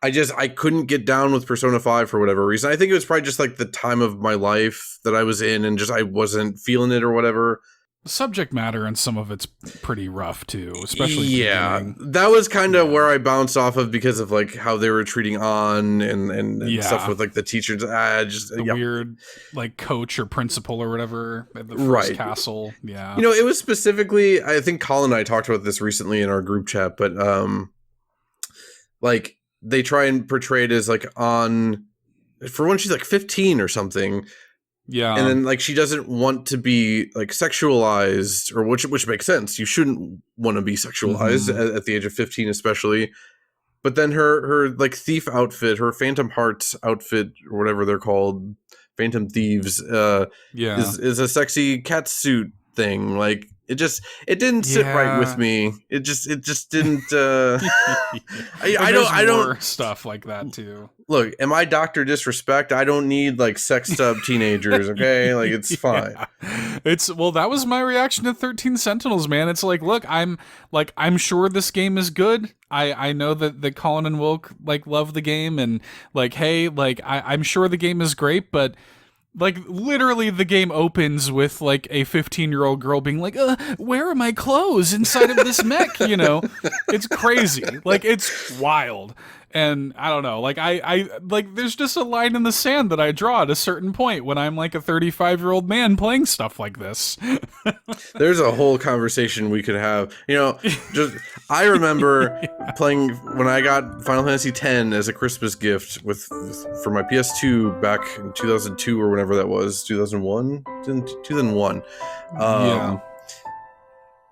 I couldn't get down with Persona 5 for whatever reason. I think it was probably just like the time of my life that I was in and just I wasn't feeling it or whatever. The subject matter and some of it's pretty rough too, especially that was kind of where I bounced off of because of like how they were treating On and stuff with like the teachers. Weird like coach or principal or whatever at the first castle. Yeah, it was specifically. I think Colin and I talked about this recently in our group chat, but like they try and portray it as like On for when she's like 15 or something. Yeah. And then like she doesn't want to be like sexualized, or which makes sense. You shouldn't want to be sexualized at the age of 15 especially. But then her like thief outfit, her Phantom Hearts outfit or whatever they're called, Phantom Thieves, is a sexy cat suit thing. Like it didn't sit right with me. It just didn't I don't stuff like that too. Look, am I Dr. Disrespect? I don't need like sexed up teenagers, okay? Like it's fine. That was my reaction to 13 Sentinels, man. It's like, look, I'm sure this game is good. I know that Colin and Wilk like love the game and like, hey, like I'm sure the game is great, but like literally the game opens with like a 15-year-old girl being like, where are my clothes inside of this mech? It's crazy. Like it's wild. And I don't know, like I like there's just a line in the sand that I draw at a certain point when I'm like a 35-year-old man playing stuff like this. There's a whole conversation we could have. I remember playing when I got Final Fantasy X as a Christmas gift for my PS2 back in 2002 or whenever that was, 2001.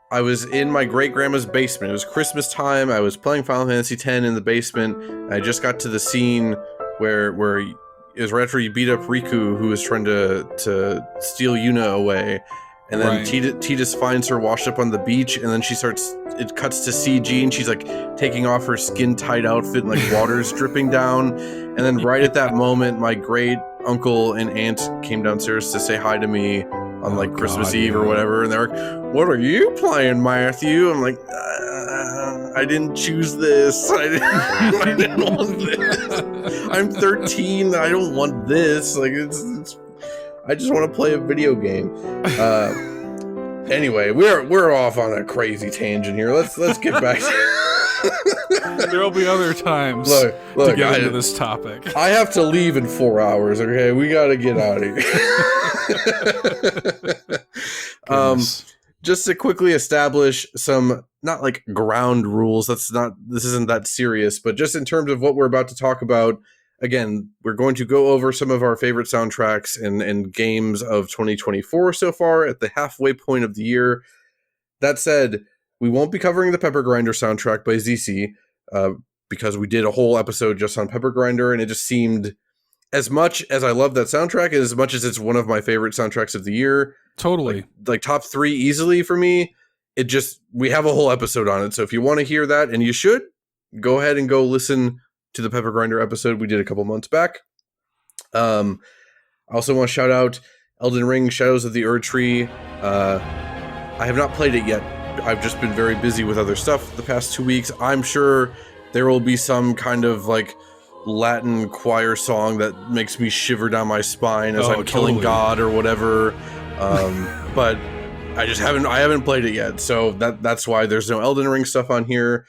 I was in my great-grandma's basement. It was Christmas time. I was playing Final Fantasy X in the basement. I just got to the scene where it was right after you beat up Riku, who was trying to steal Yuna away. And then Tidus finds her washed up on the beach, and then it cuts to CG, and she's like taking off her skin-tight outfit, and like water's dripping down. And then right at that moment, my great uncle and aunt came downstairs to say hi to me on like Christmas Eve or whatever, and they're like, "What are you playing, Matthew?" I'm like, I didn't choose this. I didn't want this. I'm 13. I don't want this. Like it's I just want to play a video game. Anyway, we're off on a crazy tangent here. Let's get back to There'll be other times to get into this topic. I have to leave in 4 hours, okay? We gotta get out of here. Just to quickly establish some, not like ground rules, this isn't that serious, but just in terms of what we're about to talk about, again, we're going to go over some of our favorite soundtracks and games of 2024 so far at the halfway point of the year. That said, we won't be covering the Pepper Grinder soundtrack by ZC because we did a whole episode just on Pepper Grinder, and it just seemed, as much as I love that soundtrack, and as much as it's one of my favorite soundtracks of the year, totally, like top 3 easily for me, we have a whole episode on it. So if you want to hear that, and you should, go ahead and go listen to the Pepper Grinder episode we did a couple months back. I also want to shout out Elden Ring Shadows of the Erd Tree. I have not played it yet. I've just been very busy with other stuff the past 2 weeks. I'm sure there will be some kind of like Latin choir song that makes me shiver down my spine as I'm killing God or whatever. But I haven't played it yet. So that's why there's no Elden Ring stuff on here.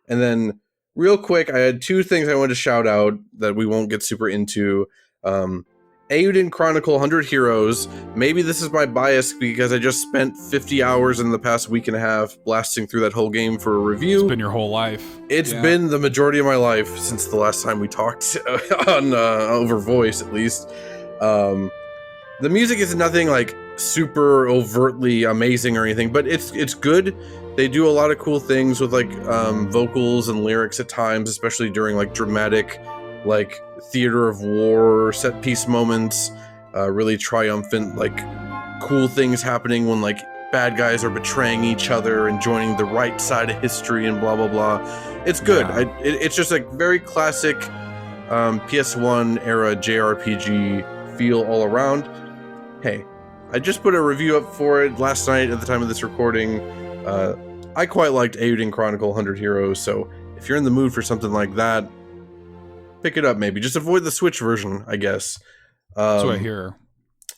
And then real quick, I had 2 things I wanted to shout out that we won't get super into. Eiyuden Chronicle 100 Heroes. Maybe this is my bias because I just spent 50 hours in the past week and a half blasting through that whole game for a review. It's been your whole life. It's been the majority of my life since the last time we talked on over voice, at least. The music is nothing like super overtly amazing or anything, but it's good. They do a lot of cool things with like vocals and lyrics at times, especially during like dramatic, like theater of war set piece moments, really triumphant, like cool things happening when like bad guys are betraying each other and joining the right side of history and blah blah blah. It's good. Yeah. It's just like very classic PS1 era JRPG feel all around. Hey, I just put a review up for it last night at the time of this recording. I quite liked Eiyuden Chronicle 100 Heroes, so if you're in the mood for something like that, pick it up maybe. Just avoid the Switch version, I guess. That's what I hear.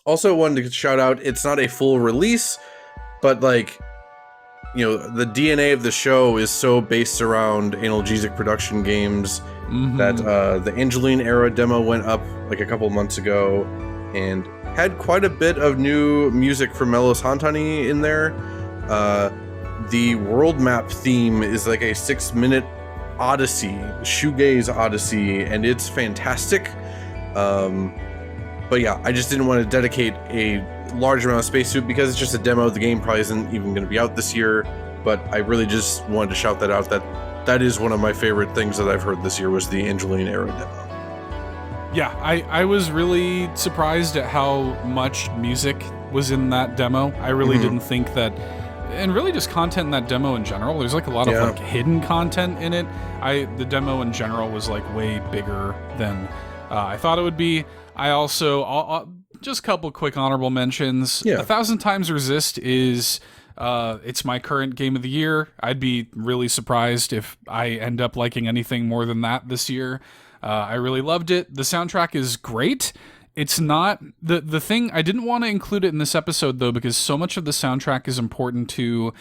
Also wanted to shout out, it's not a full release, but like, you know, the DNA of the show is so based around Analgesic Production games that the Angeline era demo went up like a couple months ago and had quite a bit of new music from Melos Hantani in there. The world map theme is like a 6-minute odyssey, shoegaze odyssey, and it's fantastic. But yeah, I just didn't want to dedicate a large amount of space to it because it's just a demo. The game probably isn't even going to be out this year, but I really just wanted to shout that out. That is one of my favorite things that I've heard this year was the Angeline era demo. Yeah, I was really surprised at how much music was in that demo. I really didn't think that, and really just content in that demo in general. There's like a lot of like hidden content in it. The demo in general was like way bigger than I thought it would be. I also, just a couple quick honorable mentions. Yeah. 1,000 Times Resist is, it's my current game of the year. I'd be really surprised if I end up liking anything more than that this year. I really loved it. The soundtrack is great. It's not the thing. I didn't want to include it in this episode though, because so much of the soundtrack is important to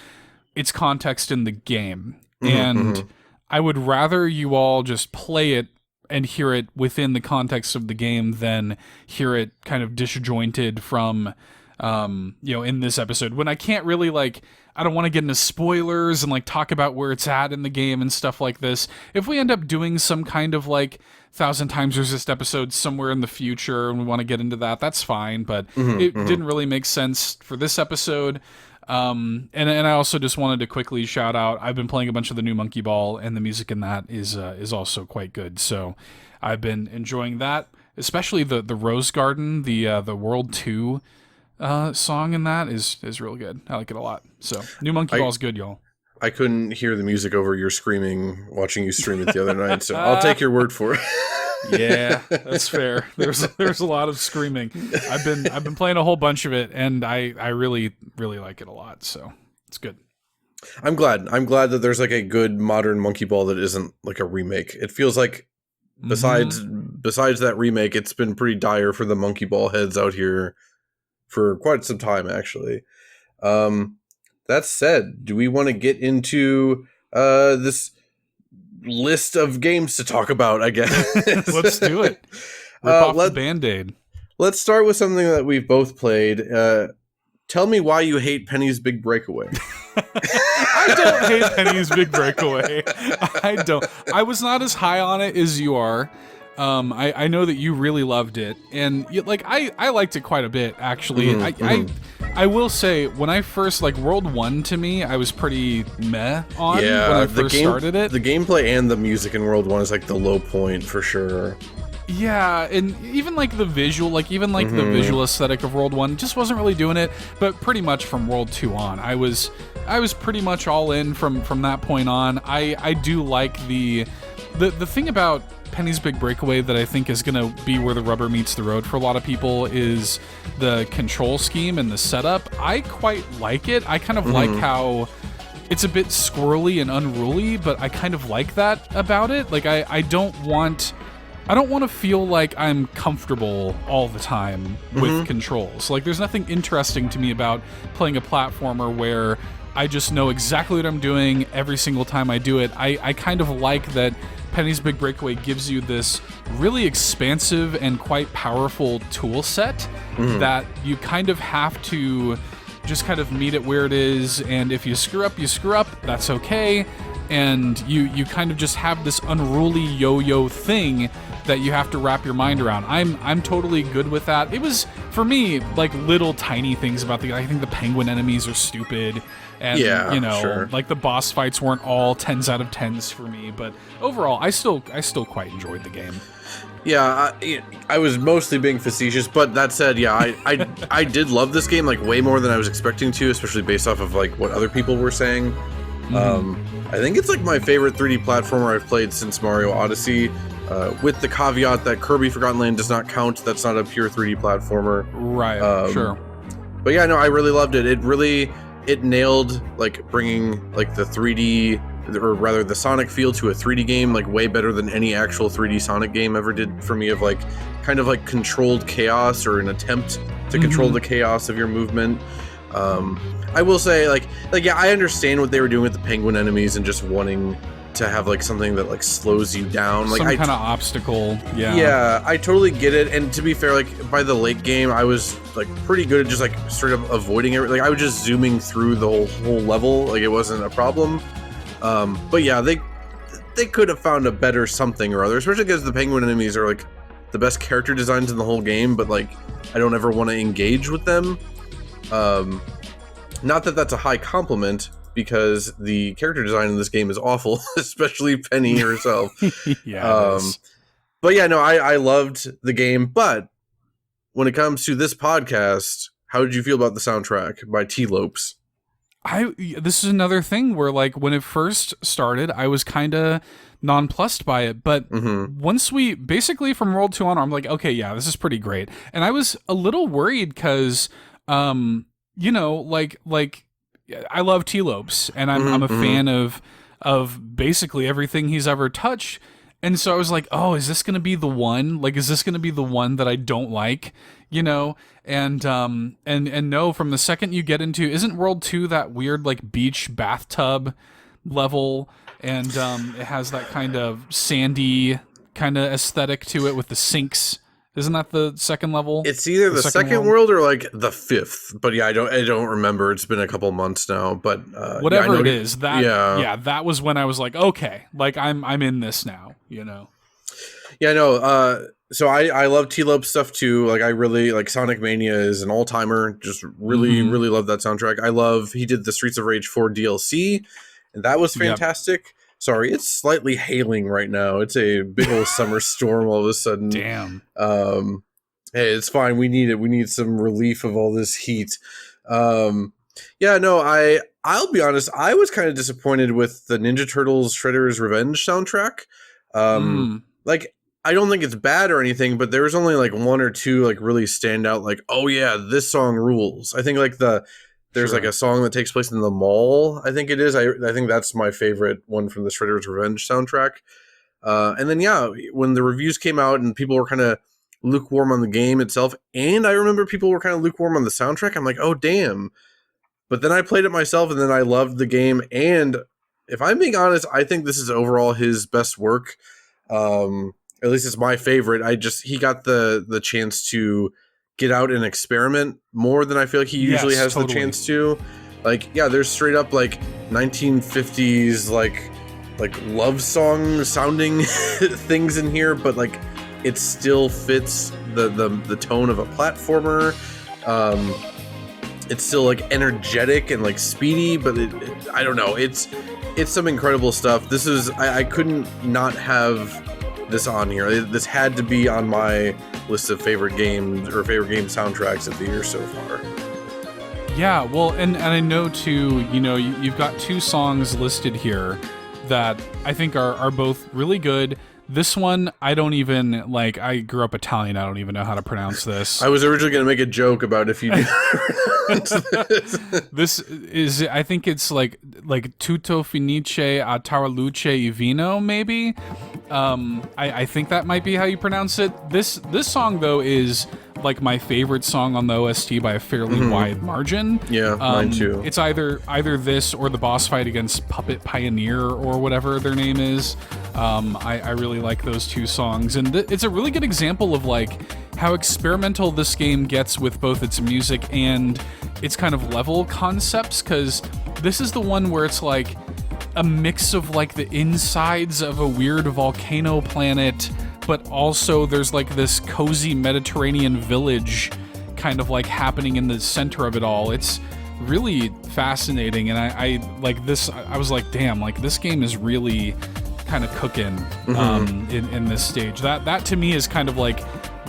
its context in the game. And I would rather you all just play it and hear it within the context of the game than hear it kind of disjointed from, in this episode when I can't really I don't want to get into spoilers and like talk about where it's at in the game and stuff like this. If we end up doing some kind of like 1,000 Times Resist episode somewhere in the future and we want to get into that, that's fine. But it didn't really make sense for this episode. And I also just wanted to quickly shout out, I've been playing a bunch of the new Monkey Ball, and the music in that is also quite good. So I've been enjoying that, especially the Rose Garden, the World 2 song in that is real good. I like it a lot. So new Monkey Ball is good, y'all. I couldn't hear the music over your screaming watching you stream it the other night, so I'll take your word for it. Yeah, that's fair. There's a lot of screaming. I've been playing a whole bunch of it, and I really like it a lot. So it's good. I'm glad that there's like a good modern Monkey Ball that isn't like a remake. It feels like besides that remake, it's been pretty dire for the Monkey Ball heads out here for quite some time, actually. That said, do we want to get into this list of games to talk about, I guess? Let's do it. Rip off the Band-Aid. Let's start with something that we've both played. Tell me why you hate Penny's Big Breakaway. I don't hate Penny's Big Breakaway. I don't. I was not as high on it as you are. I know that you really loved it, and I liked it quite a bit, actually. I will say, when I first, World 1 to me, I was pretty meh on when I first started it. The gameplay and the music in World 1 is the low point for sure. Yeah, and even the visual, the visual aesthetic of World 1 just wasn't really doing it, but pretty much from World 2 on. I was pretty much all in from that point on. I do like the thing about Penny's Big Breakaway that I think is going to be where the rubber meets the road for a lot of people is the control scheme and the setup. I quite like it. I kind of like how it's a bit squirrely and unruly, but I kind of like that about it. I don't want to feel like I'm comfortable all the time with controls. There's nothing interesting to me about playing a platformer where I just know exactly what I'm doing every single time I do it. I kind of like that Penny's Big Breakaway gives you this really expansive and quite powerful tool set that you kind of have to just kind of meet it where it is, and if you screw up, that's okay, and you kind of just have this unruly yo-yo thing that you have to wrap your mind around. I'm totally good with that. It was, for me, little tiny things about I think the penguin enemies are stupid, and sure. The boss fights weren't all 10s out of 10s for me, but overall I still quite enjoyed the game. Yeah, I was mostly being facetious, but that said, yeah, I did love this game like way more than I was expecting to, especially based off of like what other people were saying. I think it's like my favorite 3D platformer I've played since Mario Odyssey, with the caveat that Kirby Forgotten Land does not count. That's not a pure 3D platformer. Right, sure. But yeah, no, I really loved it. It nailed like bringing like the 3D, or rather the Sonic feel to a 3D game like way better than any actual 3D Sonic game ever did for me, of like kind of like controlled chaos, or an attempt to control the chaos of your movement. I will say like yeah, I understand what they were doing with the penguin enemies and just wanting to have like something that like slows you down, like some kind of obstacle. Yeah, I totally get it. And to be fair, like by the late game, I was like pretty good at just like straight up avoiding it. Like I was just zooming through the whole level, like it wasn't a problem. But yeah, they could have found a better something or other, especially because the penguin enemies are like the best character designs in the whole game, but like I don't ever want to engage with them. Not that that's a high compliment, because the character design in this game is awful, especially Penny herself. Yeah. But yeah, no, I loved the game. But when it comes to this podcast, how did you feel about the soundtrack by T-Lopes? This is another thing where like when it first started, I was kind of nonplussed by it, but once we basically from World 2 on, I'm like, okay, yeah, this is pretty great. And I was a little worried because, you know, like I love T-Lopes, and I'm a fan of basically everything he's ever touched. And so I was like, oh, is this going to be the one? Like, is this going to be the one that I don't like? You know? And no, from the second you get into, isn't World 2 that weird, like, beach bathtub level? And it has that kind of sandy kind of aesthetic to it with the sinks. Isn't that the second level? It's either the second world or like the fifth, but yeah, I don't remember. It's been a couple months now, but whatever it is, that was when I was like, okay, like I'm in this now, you know. Yeah, no. So I love T-Lope stuff too. Like I really like Sonic Mania is an all timer. Just really love that soundtrack. He did the Streets of Rage 4 DLC, and that was fantastic. Yep. Sorry, it's slightly hailing right now. It's a big old summer storm all of a sudden. Damn. Hey, it's fine. We need it. We need some relief of all this heat. Yeah, no, I'll be honest. I was kind of disappointed with the Ninja Turtles Shredder's Revenge soundtrack. Like, I don't think it's bad or anything, but there was only like one or two like really stand out. Like, oh yeah, this song rules. I think like there's like a song that takes place in the mall, I think it is. I think that's my favorite one from the Shredder's Revenge soundtrack. And then, yeah, when the reviews came out and people were kind of lukewarm on the game itself, and I remember people were kind of lukewarm on the soundtrack, I'm like, oh, damn. But then I played it myself, and then I loved the game. And if I'm being honest, I think this is overall his best work. At least it's my favorite. He got the chance to get out and experiment more than I feel like he usually has the chance to. Like, yeah, there's straight up like 1950s like love song sounding things in here, but like it still fits the tone of a platformer. It's still like energetic and like speedy, but I don't know. It's some incredible stuff. This is I couldn't not have this on here. This had to be on my list of favorite games or favorite game soundtracks of the year so far. Yeah, well, and I know too, you know, you've got two songs listed here that I think are both really good. This one, I don't even, like, I grew up Italian, I don't even know how to pronounce this. I was originally going to make a joke about if you did. This is, I think it's like Tutto Finice a Taraluce e Vino, maybe? I think that might be how you pronounce it. This song, though, is like my favorite song on the OST by a fairly wide margin. Yeah, mine too. It's either this or the boss fight against Puppet Pioneer or whatever their name is. I really like those two songs, and it's a really good example of like how experimental this game gets with both its music and its kind of level concepts, because this is the one where it's like a mix of like the insides of a weird volcano planet, but also there's like this cozy Mediterranean village kind of like happening in the center of it all. It's really fascinating, and I like this. I was like, damn, like this game is really kind of cooking in this stage. That to me is kind of like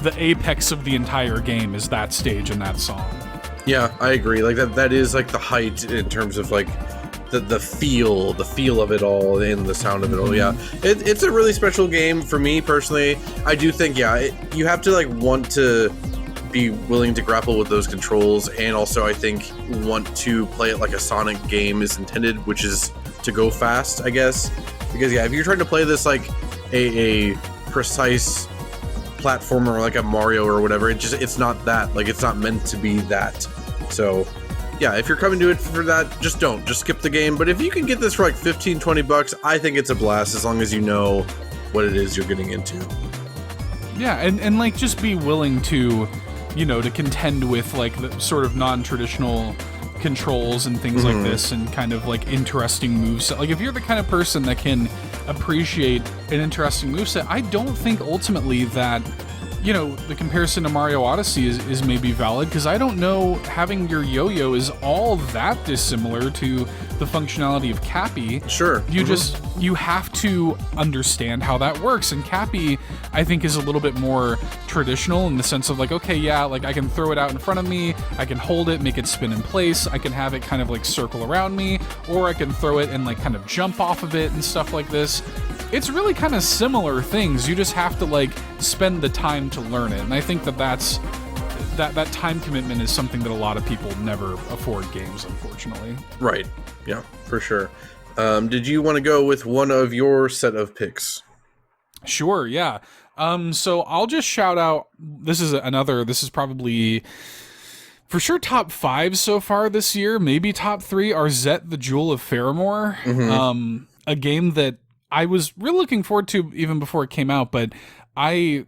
the apex of the entire game, is that stage and that song. Yeah, I agree. Like that is like the height in terms of like the feel of it all and the sound of it all. Yeah, it's a really special game for me personally. I do think you have to like want to be willing to grapple with those controls, and also I think want to play it like a Sonic game is intended, which is to go fast, I guess. Because if you're trying to play this like a precise platformer or like a Mario or whatever, it's not that. Like it's not meant to be that. So yeah, if you're coming to it for that, just skip the game. But if you can get this for like $15-20, I think it's a blast, as long as you know what it is you're getting into. Yeah, and like just be willing to, to contend with like the sort of non-traditional controls and things like this, and kind of like interesting moveset. Like if you're the kind of person that can appreciate an interesting moveset, I don't think ultimately that the comparison to Mario Odyssey is maybe valid, because I don't know having your yo-yo is all that dissimilar to the functionality of Cappy. Sure. You have to understand how that works, and Cappy I think is a little bit more traditional in the sense of like, okay, yeah, like I can throw it out in front of me, I can hold it, make it spin in place, I can have it kind of like circle around me, or I can throw it and like kind of jump off of it and stuff like this. It's really kind of similar things. You just have to like spend the time to learn it. And I think that time commitment is something that a lot of people never afford games, unfortunately. Right. Yeah, for sure. Did you want to go with one of your set of picks? Sure, yeah. So I'll just shout out, this is probably for sure top 5 so far this year, maybe top 3, Arzette the Jewel of Faramore. A game that I was really looking forward to even before it came out, but I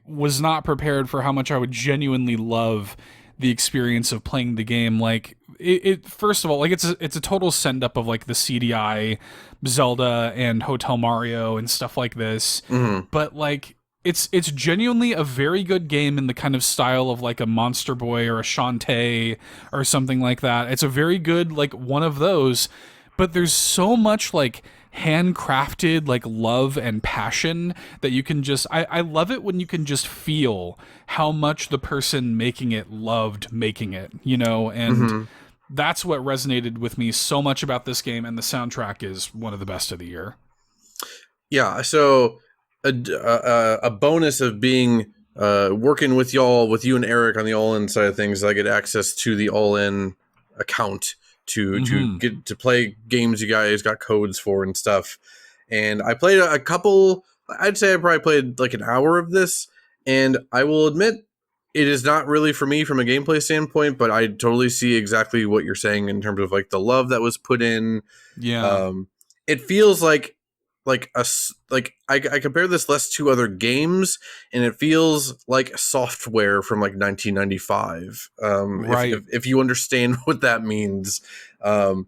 was not prepared for how much I would genuinely love the experience of playing the game. Like it first of all, like it's a total send up of like the CDI, Zelda and Hotel Mario and stuff like this. But like it's genuinely a very good game in the kind of style of like a Monster Boy or a Shantae or something like that. It's a very good like one of those, but there's so much like handcrafted like love and passion that you can just I love it when you can just feel how much the person making it loved making it, and that's what resonated with me so much about this game, and the soundtrack is one of the best of the year. Yeah, so a bonus of being working with you and Eric on the All-In side of things, I get access to the All-In account to get to play games you guys got codes for and stuff. And I played a couple, I'd say I probably played like an hour of this, and I will admit it is not really for me from a gameplay standpoint, but I totally see exactly what you're saying in terms of like the love that was put in. Yeah. It feels like I compare this less to other games, and it feels like software from like 1995. Right. If you understand what that means, it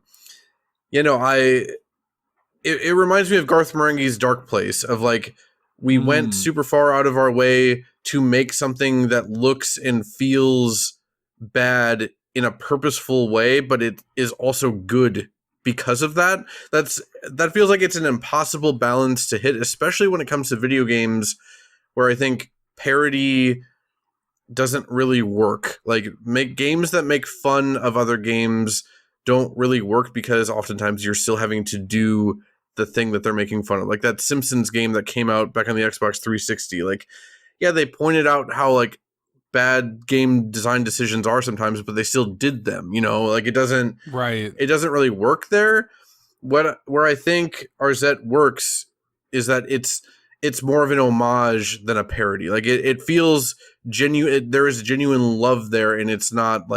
reminds me of Garth Marenghi's Dark Place, of like we went super far out of our way to make something that looks and feels bad in a purposeful way, but it is also good because of that. That feels like it's an impossible balance to hit, especially when it comes to video games, where I think parody doesn't really work. Like make games that make fun of other games don't really work, because oftentimes you're still having to do the thing that they're making fun of. Like that Simpsons game that came out back on the Xbox 360. Like, yeah, they pointed out how like bad game design decisions are sometimes, but they still did them, like it doesn't really work there. Where I think Arzette works is that it's more of an homage than a parody. Like it feels genuine. There is genuine love there, and it's not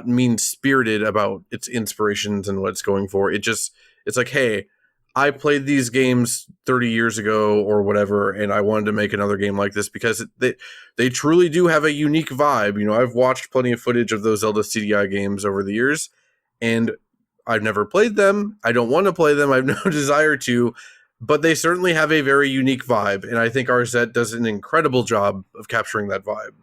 mean spirited about its inspirations and what it's going for. It's like, hey, I played these games 30 years ago or whatever, and I wanted to make another game like this because they truly do have a unique vibe. I've watched plenty of footage of those Zelda CDI games over the years, and I've never played them. I don't want to play them. I have no desire to, but they certainly have a very unique vibe, and I think Arzette does an incredible job of capturing that vibe.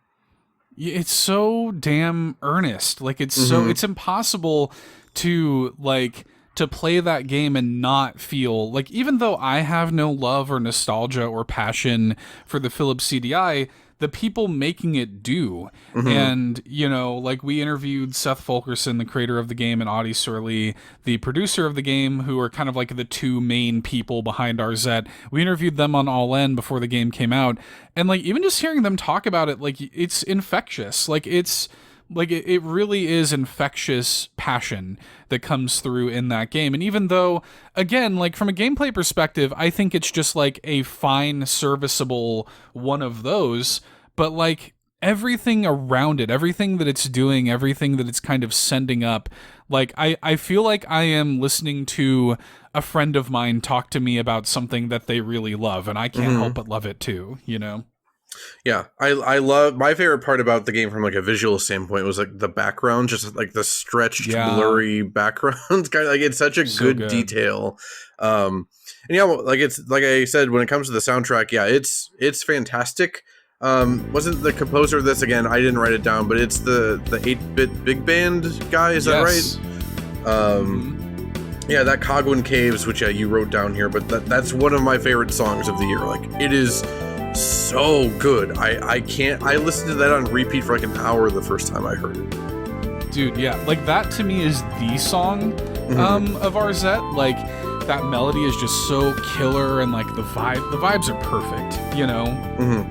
It's so damn earnest. Like it's so it's impossible to like to play that game and not feel like, even though I have no love or nostalgia or passion for the Philips CDI, the people making it do. And, you know, like we interviewed Seth Fulkerson, the creator of the game, and Audie Surley, the producer of the game, who are kind of like the two main people behind RZ. We interviewed them on All In before the game came out. And like, even just hearing them talk about it, like it's infectious. Like it's like, it really is infectious passion that comes through in that game. And even though, again, like from a gameplay perspective, I think it's just like a fine, serviceable one of those, but like everything around it, everything that it's doing, everything that it's kind of sending up, like I feel like I am listening to a friend of mine talk to me about something that they really love, and I can't help but love it too, you know? Yeah, I love, my favorite part about the game from like a visual standpoint was like the background, just like the stretched, blurry backgrounds. Kind of like, it's such a good detail. And yeah, like it's like I said, when it comes to the soundtrack, yeah, it's fantastic. Wasn't the composer of this, again, I didn't write it down, but it's the 8-bit big band guy, is that right? Yeah, that Cogwin Caves, which you wrote down here, but that's one of my favorite songs of the year. Like, it is so good. I listened to that on repeat for like an hour the first time I heard it. Dude, yeah, like that to me is the song of RZ. Like, that melody is just so killer, and like the vibes are perfect, you know?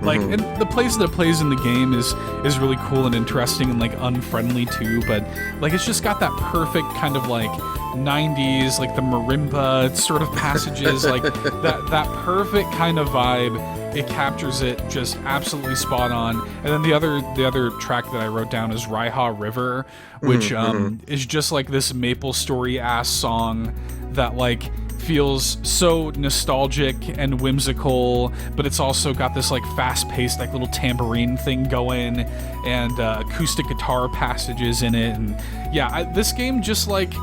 Like, and the place that it plays in the game is really cool and interesting and like unfriendly too, but like it's just got that perfect kind of like 90s, like the marimba sort of passages, like that perfect kind of vibe. It captures it just absolutely spot on. And then the other track that I wrote down is Raiha River, which is just like this Maple Story ass song that like feels so nostalgic and whimsical, but it's also got this like fast-paced like little tambourine thing going, and acoustic guitar passages in it. And yeah, this game just like,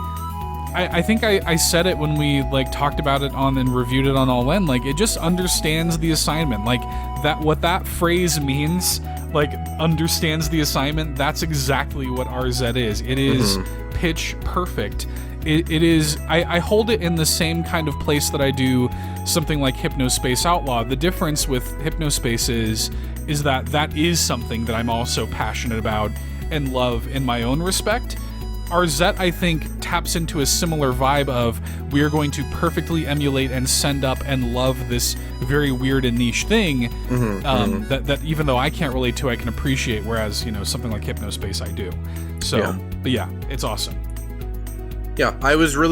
I think I said it when we like talked about it on and reviewed it on All In, like it just understands the assignment. Like that, what that phrase means, like understands the assignment, that's exactly what RZ is. It is pitch perfect. It is, I hold it in the same kind of place that I do something like Hypnospace Outlaw. The difference with Hypnospace is that is something that I'm also passionate about and love in my own respect. RZ, I think, taps into a similar vibe of, we are going to perfectly emulate and send up and love this very weird and niche thing that even though I can't relate to, I can appreciate, whereas, you know, something like Hypnospace I do. So, but yeah, it's awesome. Yeah, I wasn't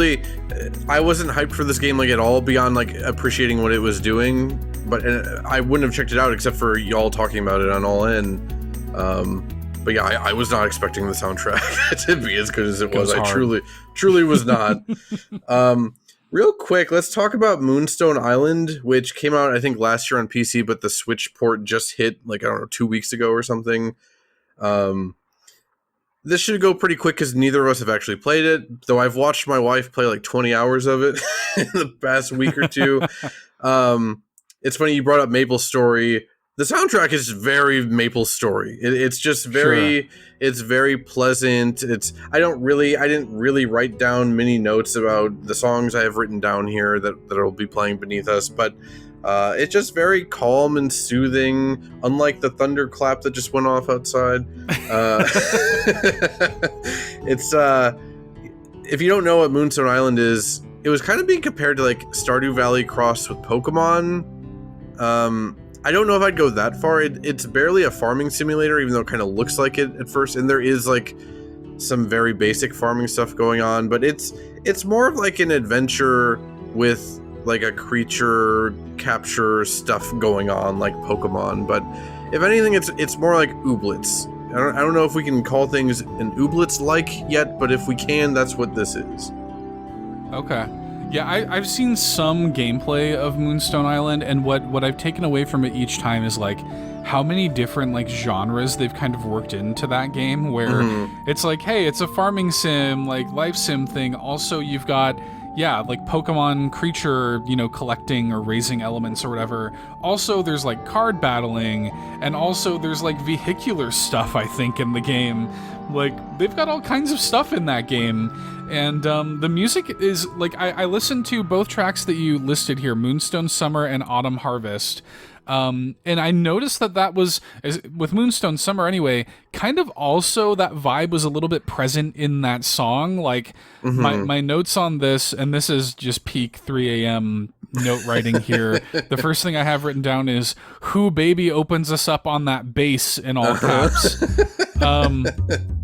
hyped for this game like at all, beyond like appreciating what it was doing, but I wouldn't have checked it out except for y'all talking about it on All In. But yeah, I was not expecting the soundtrack to be as good as it was. I truly was not. Real quick, let's talk about Moonstone Island, which came out, I think, last year on PC, but the Switch port just hit, like, I don't know, 2 weeks ago or something. This should go pretty quick because neither of us have actually played it, though I've watched my wife play like 20 hours of it in the past week or two. It's funny you brought up Maple Story. The soundtrack is very Maple Story. It's just very, it's very pleasant. I didn't really write down many notes about the songs I have written down here that will be playing beneath us, but it's just very calm and soothing, unlike the thunderclap that just went off outside. It's if you don't know what Moonstone Island is, it was kind of being compared to like Stardew Valley crossed with Pokemon. I don't know if I'd go that far. It's barely a farming simulator, even though it kind of looks like it at first, and there is like some very basic farming stuff going on, but it's more of like an adventure with like a creature capture stuff going on like Pokemon. But if anything, it's more like Ooblets. I don't know if we can call things an Ooblets like yet, but if we can, that's what this is. Okay. Yeah, I've seen some gameplay of Moonstone Island, and what I've taken away from it each time is like how many different like genres they've kind of worked into that game, where it's like, hey, it's a farming sim, like life sim thing. Also, you've got, yeah, like Pokemon creature, collecting or raising elements or whatever. Also, there's like card battling, and also there's like vehicular stuff, I think, in the game. Like, they've got all kinds of stuff in that game. And the music is, like, I listened to both tracks that you listed here, Moonstone Summer and Autumn Harvest. And I noticed that was, with Moonstone Summer anyway, kind of also that vibe was a little bit present in that song. Like, my notes on this, and this is just peak 3 a.m. note writing here. The first thing I have written down is, "Who baby opens us up on that bass," in all caps.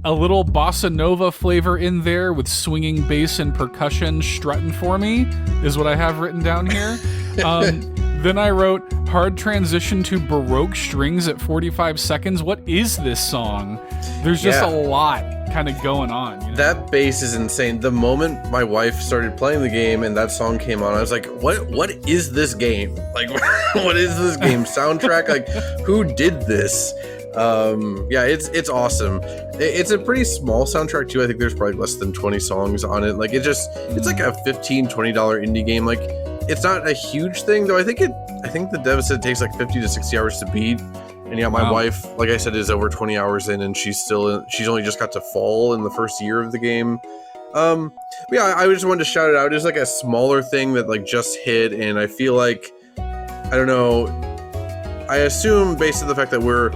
A little bossa nova flavor in there with swinging bass and percussion strutting for me is what I have written down here. Then I wrote, "Hard transition to Baroque strings at 45 seconds. What is this song?" There's just a lot kind of going on. That bass is insane. The moment my wife started playing the game and that song came on, I was like, what is this game? Like, what is this game soundtrack? Like, who did this? It's awesome. It's a pretty small soundtrack too. I think there's probably less than 20 songs on it. Like, it's like a $15-20 indie game. Like, it's not a huge thing though. I think the dev said it takes like 50 to 60 hours to beat. And yeah, my wife, like I said, is over 20 hours in, and she's only just got to fall in the first year of the game. I just wanted to shout it out. It's like a smaller thing that like just hit, and I feel like, I don't know, I assume based on the fact that we're,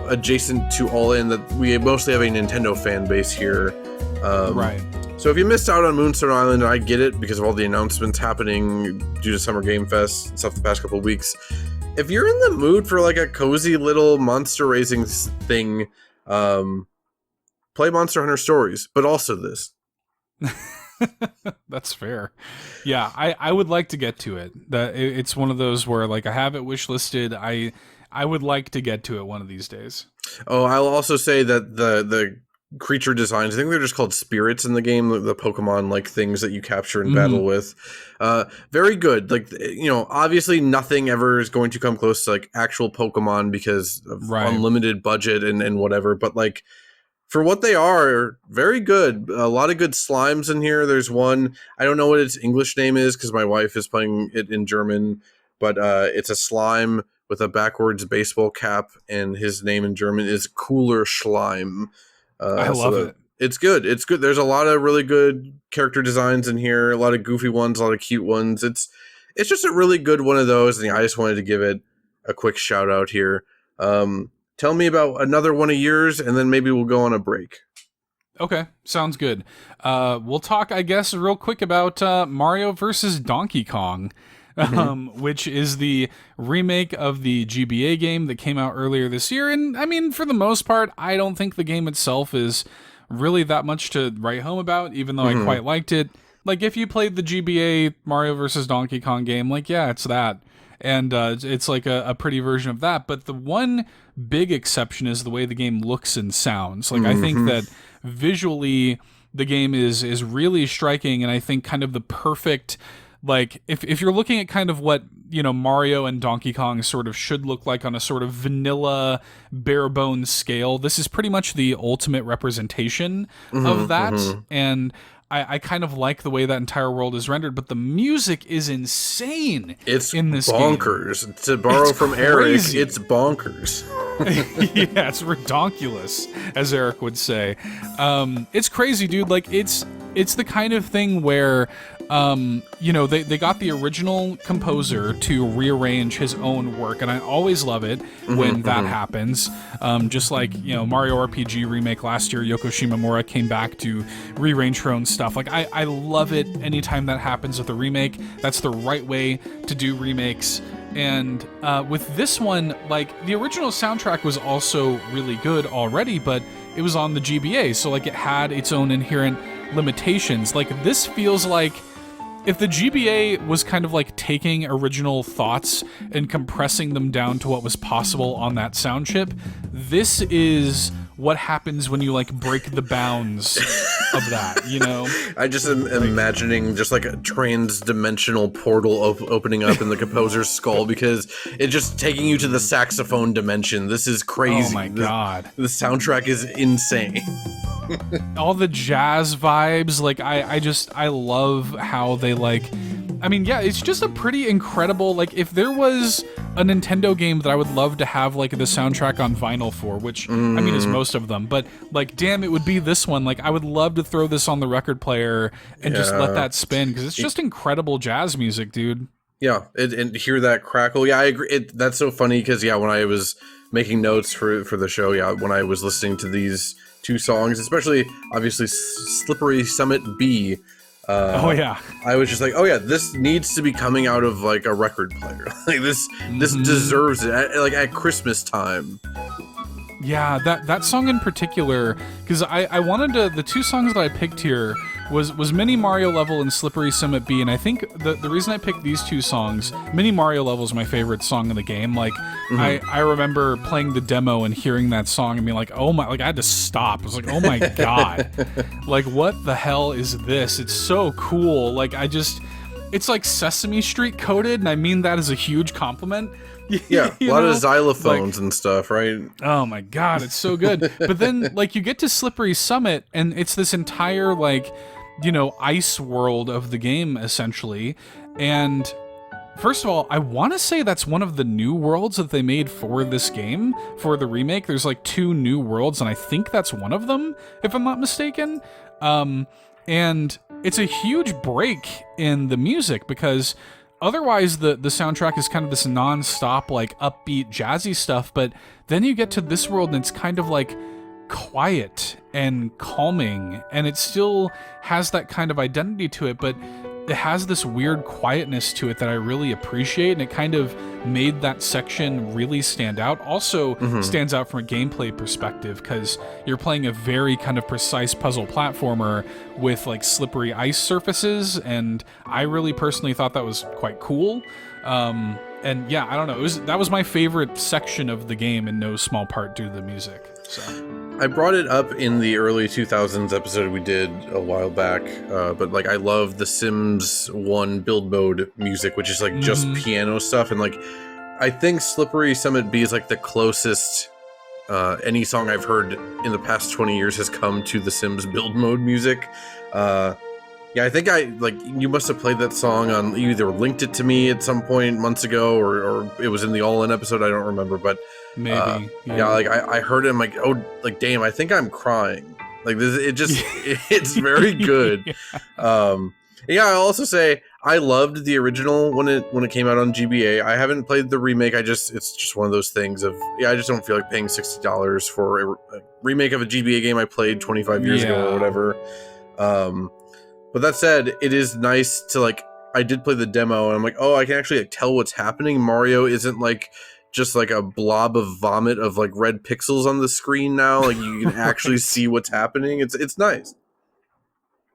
adjacent to All In, that we mostly have a Nintendo fan base here. Right. So if you missed out on Moonstone Island, I get it because of all the announcements happening due to Summer Game Fest and stuff the past couple of weeks. If you're in the mood for like a cozy little monster raising thing, play Monster Hunter Stories, but also this. That's fair. Yeah, I would like to get to it. It's one of those where like I have it wishlisted. I would like to get to it one of these days. Oh, I'll also say that the creature designs, I think they're just called spirits in the game, the Pokemon like things that you capture and battle with. Very good. Like, obviously nothing ever is going to come close to like actual Pokemon because of unlimited budget and whatever, but like for what they are, very good. A lot of good slimes in here. There's one, I don't know what its English name is because my wife is playing it in German, but it's a slime with a backwards baseball cap, and his name in German is Cooler Schleim. I love it. It's good. It's good. There's a lot of really good character designs in here. A lot of goofy ones, a lot of cute ones. It's just a really good one of those. And I just wanted to give it a quick shout out here. Tell me about another one of yours, and then maybe we'll go on a break. Okay, sounds good. We'll talk, I guess, real quick about Mario vs. Donkey Kong. Which is the remake of the GBA game that came out earlier this year. And I mean, for the most part, I don't think the game itself is really that much to write home about, even though I quite liked it. Like, if you played the GBA Mario vs. Donkey Kong game, like, yeah, it's that. And it's like a pretty version of that. But the one big exception is the way the game looks and sounds. Like, I think that visually the game is really striking, and I think kind of the perfect... Like, if you're looking at kind of what, Mario and Donkey Kong sort of should look like on a sort of vanilla, bare-bones scale, this is pretty much the ultimate representation of that. And I kind of like the way that entire world is rendered, but the music is insane in this bonkers. game. To borrow from crazy. Eric, it's bonkers. Yeah, it's redonkulous, as Eric would say. It's crazy, dude. Like, it's the kind of thing where... they got the original composer to rearrange his own work, and I always love it when that happens. Just like, Mario RPG remake last year, Yoko Shimomura came back to rearrange her own stuff. Like, I love it anytime that happens with a remake. That's the right way to do remakes. And with this one, like, the original soundtrack was also really good already, but it was on the GBA, so like it had its own inherent limitations. Like, this feels like if the GBA was kind of like taking original thoughts and compressing them down to what was possible on that sound chip, this is what happens when you like break the bounds of that, you know? I just am imagining just like a trans-dimensional portal opening up in the composer's skull because it's just taking you to the saxophone dimension. This is crazy. Oh my God. The soundtrack is insane. All the jazz vibes, like I love how they like, I mean, yeah, it's just a pretty incredible, like if there was a Nintendo game that I would love to have like the soundtrack on vinyl for, which I mean is most of them, but like damn, it would be this one. Like I would love to throw this on the record player and just let that spin because it's just incredible jazz music, dude. Yeah, and hear that crackle. Yeah, I agree. That's so funny because when I was making notes for the show, when I was listening to these two songs, especially obviously Slippery Summit B. I was just like, oh yeah, this needs to be coming out of like a record player. Like this deserves it. At Christmas time. Yeah, that song in particular, because I wanted to, the two songs that I picked here was Mini Mario Level and Slippery Summit B, and I think the reason I picked these two songs, Mini Mario Level is my favorite song in the game. Like, I remember playing the demo and hearing that song and being like, oh my, like I had to stop. I was like, oh my God, like what the hell is this? It's so cool. Like it's like Sesame Street coded, and I mean that as a huge compliment. Yeah, a lot of xylophones and stuff, right? Oh my God, it's so good. But then, like, you get to Slippery Summit, and it's this entire, like, you know, ice world of the game, essentially. And first of all, I want to say that's one of the new worlds that they made for this game, for the remake. There's, like, 2 new worlds, and I think that's one of them, if I'm not mistaken. And it's a huge break in the music, because otherwise, the soundtrack is kind of this non-stop, like, upbeat, jazzy stuff, but then you get to this world and it's kind of, like, quiet and calming, and it still has that kind of identity to it, but it has this weird quietness to it that I really appreciate, and it kind of made that section really stand out. Also stands out from a gameplay perspective, because you're playing a very kind of precise puzzle platformer with like slippery ice surfaces, and I really personally thought that was quite cool. And yeah, I don't know, that was my favorite section of the game in no small part due to the music. So I brought it up in the early 2000s episode we did a while back, but like I love the Sims 1 build mode music, which is like just piano stuff, and like I think Slippery Summit B is like the closest any song I've heard in the past 20 years has come to the Sims build mode music. Yeah, I think you must have played that song on, you either linked it to me at some point months ago, or it was in the All In episode, I don't remember, but maybe. Yeah, like I heard it, I'm like, oh, like damn, I think I'm crying. Like this, it's very good. Yeah, I'll also say I loved the original when it came out on GBA. I haven't played the remake. It's just one of those things of, I just don't feel like paying $60 for a remake of a GBA game I played 25 years ago or whatever. But that said, it is nice to like, I did play the demo and I'm like, oh, I can actually like tell what's happening. Mario isn't like just like a blob of vomit of like red pixels on the screen now. Like you can actually see what's happening. It's nice.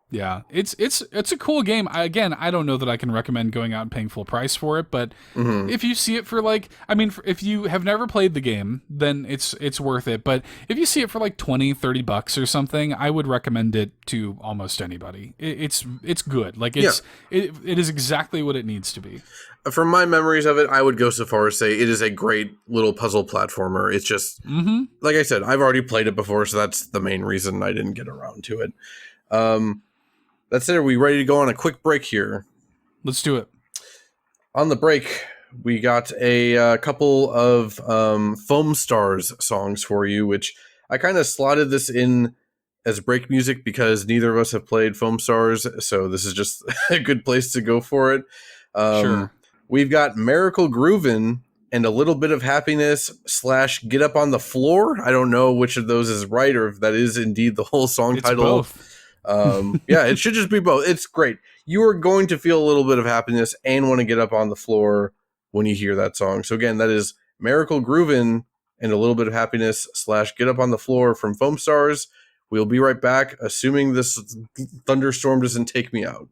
Yeah, it's a cool game. I don't know that I can recommend going out and paying full price for it, but if you see it for like, I mean, if you have never played the game, then it's worth it. But if you see it for like $20-$30 or something, I would recommend it to almost anybody. It's good. Like it is exactly what it needs to be. From my memories of it, I would go so far as say it is a great little puzzle platformer. It's just, like I said, I've already played it before, so that's the main reason I didn't get around to it. That's it. Are we ready to go on a quick break here? Let's do it. On the break, we got a couple of Foam Stars songs for you, which I kind of slotted this in as break music because neither of us have played Foam Stars, so this is just a good place to go for it. Sure. We've got Miracle Groovin' and A Little Bit of Happiness / Get Up on the Floor. I don't know which of those is right or if that is indeed the whole song title. Both. Yeah, it should just be both. It's great. You are going to feel a little bit of happiness and want to get up on the floor when you hear that song. So again, that is Miracle Groovin' and A Little Bit of Happiness / Get Up on the Floor from Foam Stars. We'll be right back, assuming this thunderstorm doesn't take me out.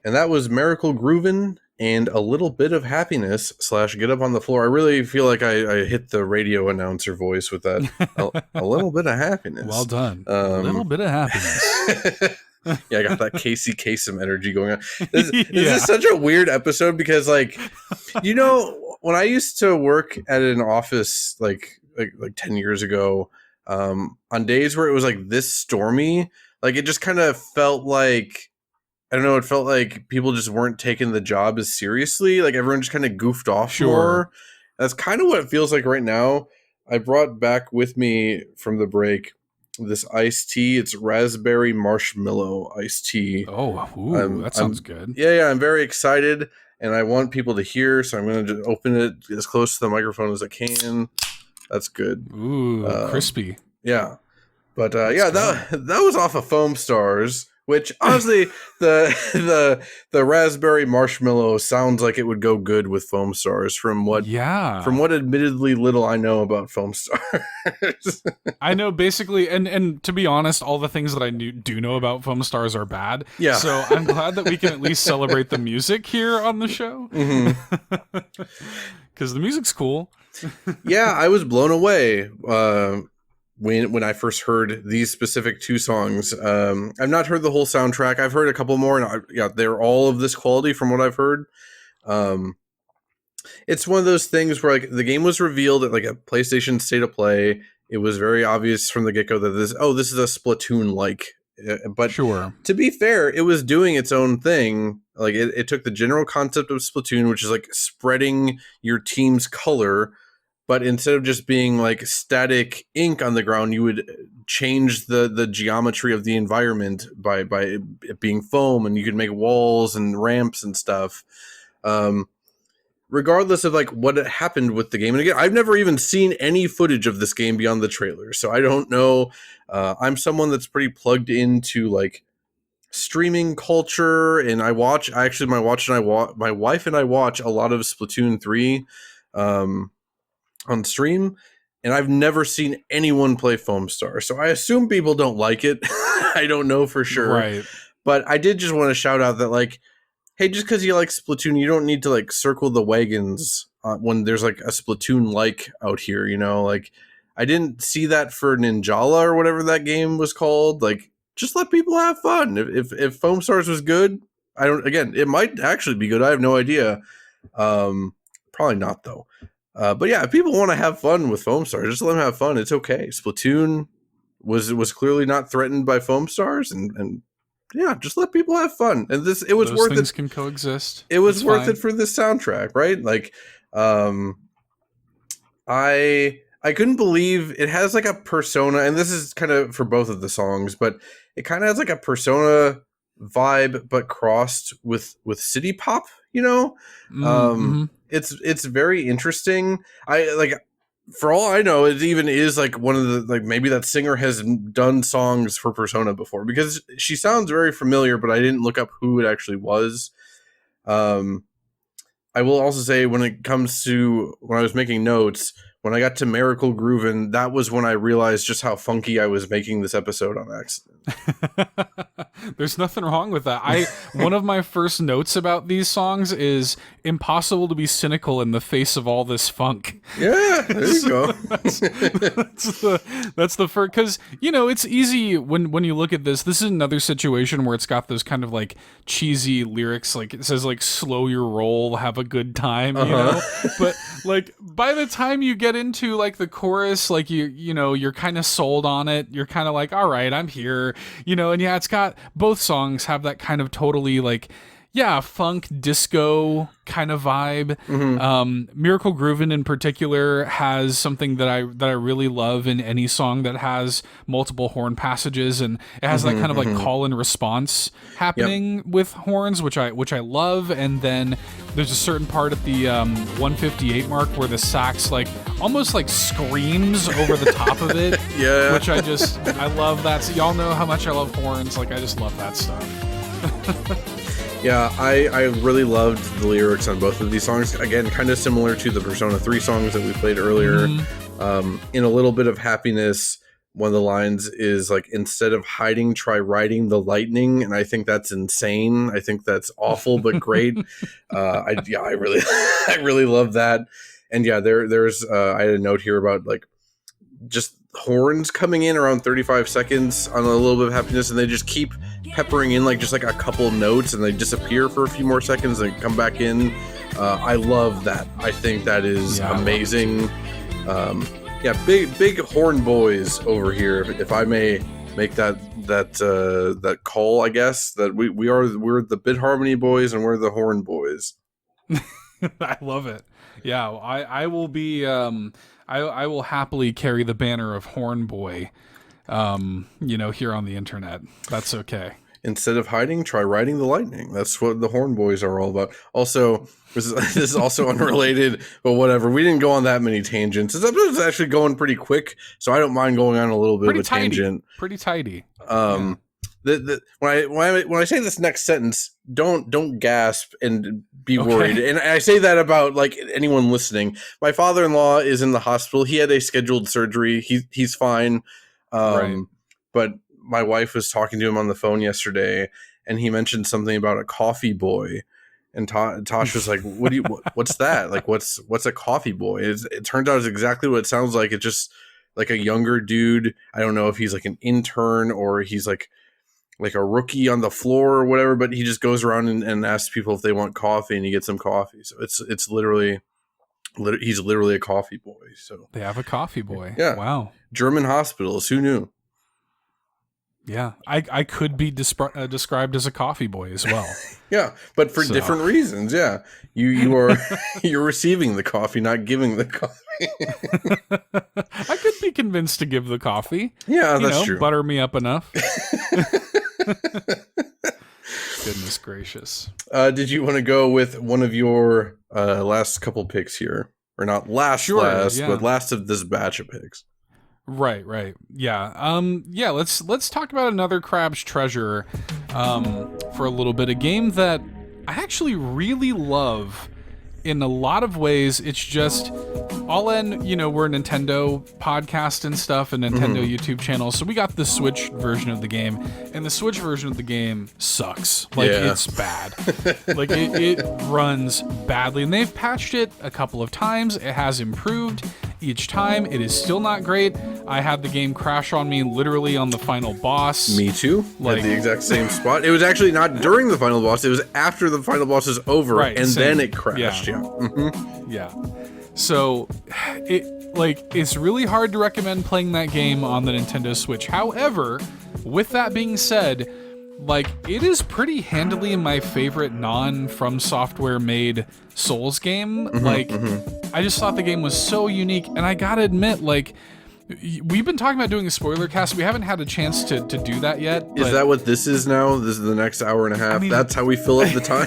And that was Miracle Groovin' and A Little Bit of Happiness / Get Up on the Floor. I really feel like I hit the radio announcer voice with that. A little bit of happiness. Well done. A little bit of happiness. Yeah, I got that Casey Kasem energy going on. This is such a weird episode because, like, you know, when I used to work at an office like 10 years ago, on days where it was like this stormy, like it just kind of felt like, I don't know, it felt like people just weren't taking the job as seriously. Like everyone just kind of goofed off more. That's kind of what it feels like right now. I brought back with me from the break this iced tea. It's raspberry marshmallow iced tea. Oh, ooh, that sounds good. Yeah, I'm very excited, and I want people to hear, so I'm going to just open it as close to the microphone as I can. That's good. Ooh, crispy. Yeah. But that was off of Foam Stars, which honestly the raspberry marshmallow sounds like it would go good with Foam Stars from what admittedly little I know about Foam Stars. I know basically, and to be honest, all the things that I do know about Foam Stars are bad. Yeah. So I'm glad that we can at least celebrate the music here on the show. Because the music's cool. Yeah, I was blown away when I first heard these specific two songs. I've not heard the whole soundtrack. I've heard a couple more, and they're all of this quality from what I've heard. It's one of those things where like the game was revealed at like a PlayStation State of Play. It was very obvious from the get-go that this is a Splatoon-like. But to be fair, it was doing its own thing. Like it took the general concept of Splatoon, which is like spreading your team's color, but instead of just being like static ink on the ground, you would change the geometry of the environment by it being foam, and you could make walls and ramps and stuff. Regardless of like what happened with the game. And again, I've never even seen any footage of this game beyond the trailer, so I don't know. I'm someone that's pretty plugged into like streaming culture, and my wife and I watch a lot of Splatoon 3 on stream, and I've never seen anyone play Foam Star, so I assume people don't like it. I don't know for sure, right? But I did just want to shout out that like, hey, just because you like Splatoon, you don't need to like circle the wagons when there's like a Splatoon like out here, you know. Like I didn't see that for Ninjala or whatever that game was called. Like just let people have fun. If Foam Stars was good, it might actually be good. I have no idea. Probably not though. But yeah, if people want to have fun with Foam Stars, just let them have fun. It's okay. Splatoon was clearly not threatened by Foam Stars, and yeah, just let people have fun. And those worth things it. Can coexist. It was worth it for this soundtrack, right? Like, I couldn't believe it has like a Persona, and this is kind of for both of the songs, but it kind of has like a Persona vibe, but crossed with city pop. You know, it's very interesting. For all I know, it even is like one of the, like maybe that singer has done songs for Persona before, because she sounds very familiar, but I didn't look up who it actually was. I will also say when it comes to when I was making notes, when I got to Miracle Groovin', that was when I realized just how funky I was making this episode on accident. There's nothing wrong with that. One of my first notes about these songs is impossible to be cynical in the face of all this funk. Yeah, there you go. That's the first, because you know it's easy when you look at this. This is another situation where it's got those kind of like cheesy lyrics, like it says like slow your roll, have a good time, you know. But like by the time you get into like the chorus, like you know you're kind of sold on it. You're kind of like, all right, I'm here, you know. And yeah, it's got, both songs have that kind of totally like, yeah, funk disco kind of vibe. Miracle Groovin' in particular has something that I really love in any song that has multiple horn passages, and it has that kind of like call and response happening with horns, which I love. And then there's a certain part at the 158 mark where the sax like almost like screams over the top of it. Yeah, which I love that. So y'all know how much I love horns. Like I just love that stuff. Yeah, I really loved the lyrics on both of these songs. Again, kind of similar to the Persona 3 songs that we played earlier. In A Little Bit of Happiness, one of the lines is like, instead of hiding, try riding the lightning. And I think that's insane. I think that's awful, but great. I really, I really love that. And yeah, there's, I had a note here about like just horns coming in around 35 seconds on a little bit of happiness. And they just keep peppering in like just like a couple notes, and they disappear for a few more seconds and come back in. I love that. I think that is amazing. Yeah, big horn boys over here. If I may make that call, I guess that we're the Bit Harmony boys and we're the horn boys. I love it. Yeah, I will be. I will happily carry the banner of horn boy. Here on the internet. That's okay. Instead of hiding, try riding the lightning. That's what the horn boys are all about. Also, this is also unrelated, but whatever. We didn't go on that many tangents. This episode is actually going pretty quick, so I don't mind going on a little bit of a tangent. Pretty tidy. When I say this next sentence, don't gasp and be worried. And I say that about like anyone listening. My father-in-law is in the hospital. He had a scheduled surgery. He's fine. Right. But my wife was talking to him on the phone yesterday, and he mentioned something about a coffee boy. And Tosh was like, what's that? Like, what's a coffee boy? It turns out it's exactly what it sounds like. It's just like a younger dude. I don't know if he's like an intern or he's like a rookie on the floor or whatever, but he just goes around and asks people if they want coffee, and he gets them coffee. So it's literally he's literally a coffee boy. So they have a coffee boy. Yeah. Wow. German hospitals. Who knew? Yeah. I could be described as a coffee boy as well. Yeah, but for different reasons. Yeah, you are you're receiving the coffee, not giving the coffee. I could be convinced to give the coffee. Yeah, that's true. Butter me up enough. Goodness gracious. Did you want to go with one of your last couple picks here, or not last, but last of this batch of picks? Right. Yeah. Let's talk about another Crab's Treasure for a little bit. A game that I actually really love in a lot of ways. It's just we're a Nintendo podcast and stuff, and Nintendo YouTube channel. So we got the Switch version of the game, and the Switch version of the game sucks. It's bad. Like it runs badly, and they've patched it a couple of times. It has improved each time. It is still not great. I had the game crash on me literally on the final boss. Me too. At the exact same spot. It was actually not during the final boss. It was after the final boss is over, then it crashed. Yeah. Mm-hmm. Yeah. So it's really hard to recommend playing that game on the Nintendo Switch. However, with that being said, it is pretty handily my favorite non-From Software made Souls game. I just thought the game was so unique, and I gotta admit, we've been talking about doing a spoiler cast. We haven't had a chance to do that yet. Is that what this is now? This is the next hour and a half. That's how we fill up the time.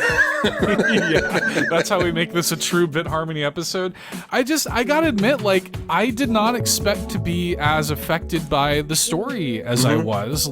Yeah, that's how we make this a true Bit Harmony episode. I gotta admit, I did not expect to be as affected by the story as I was.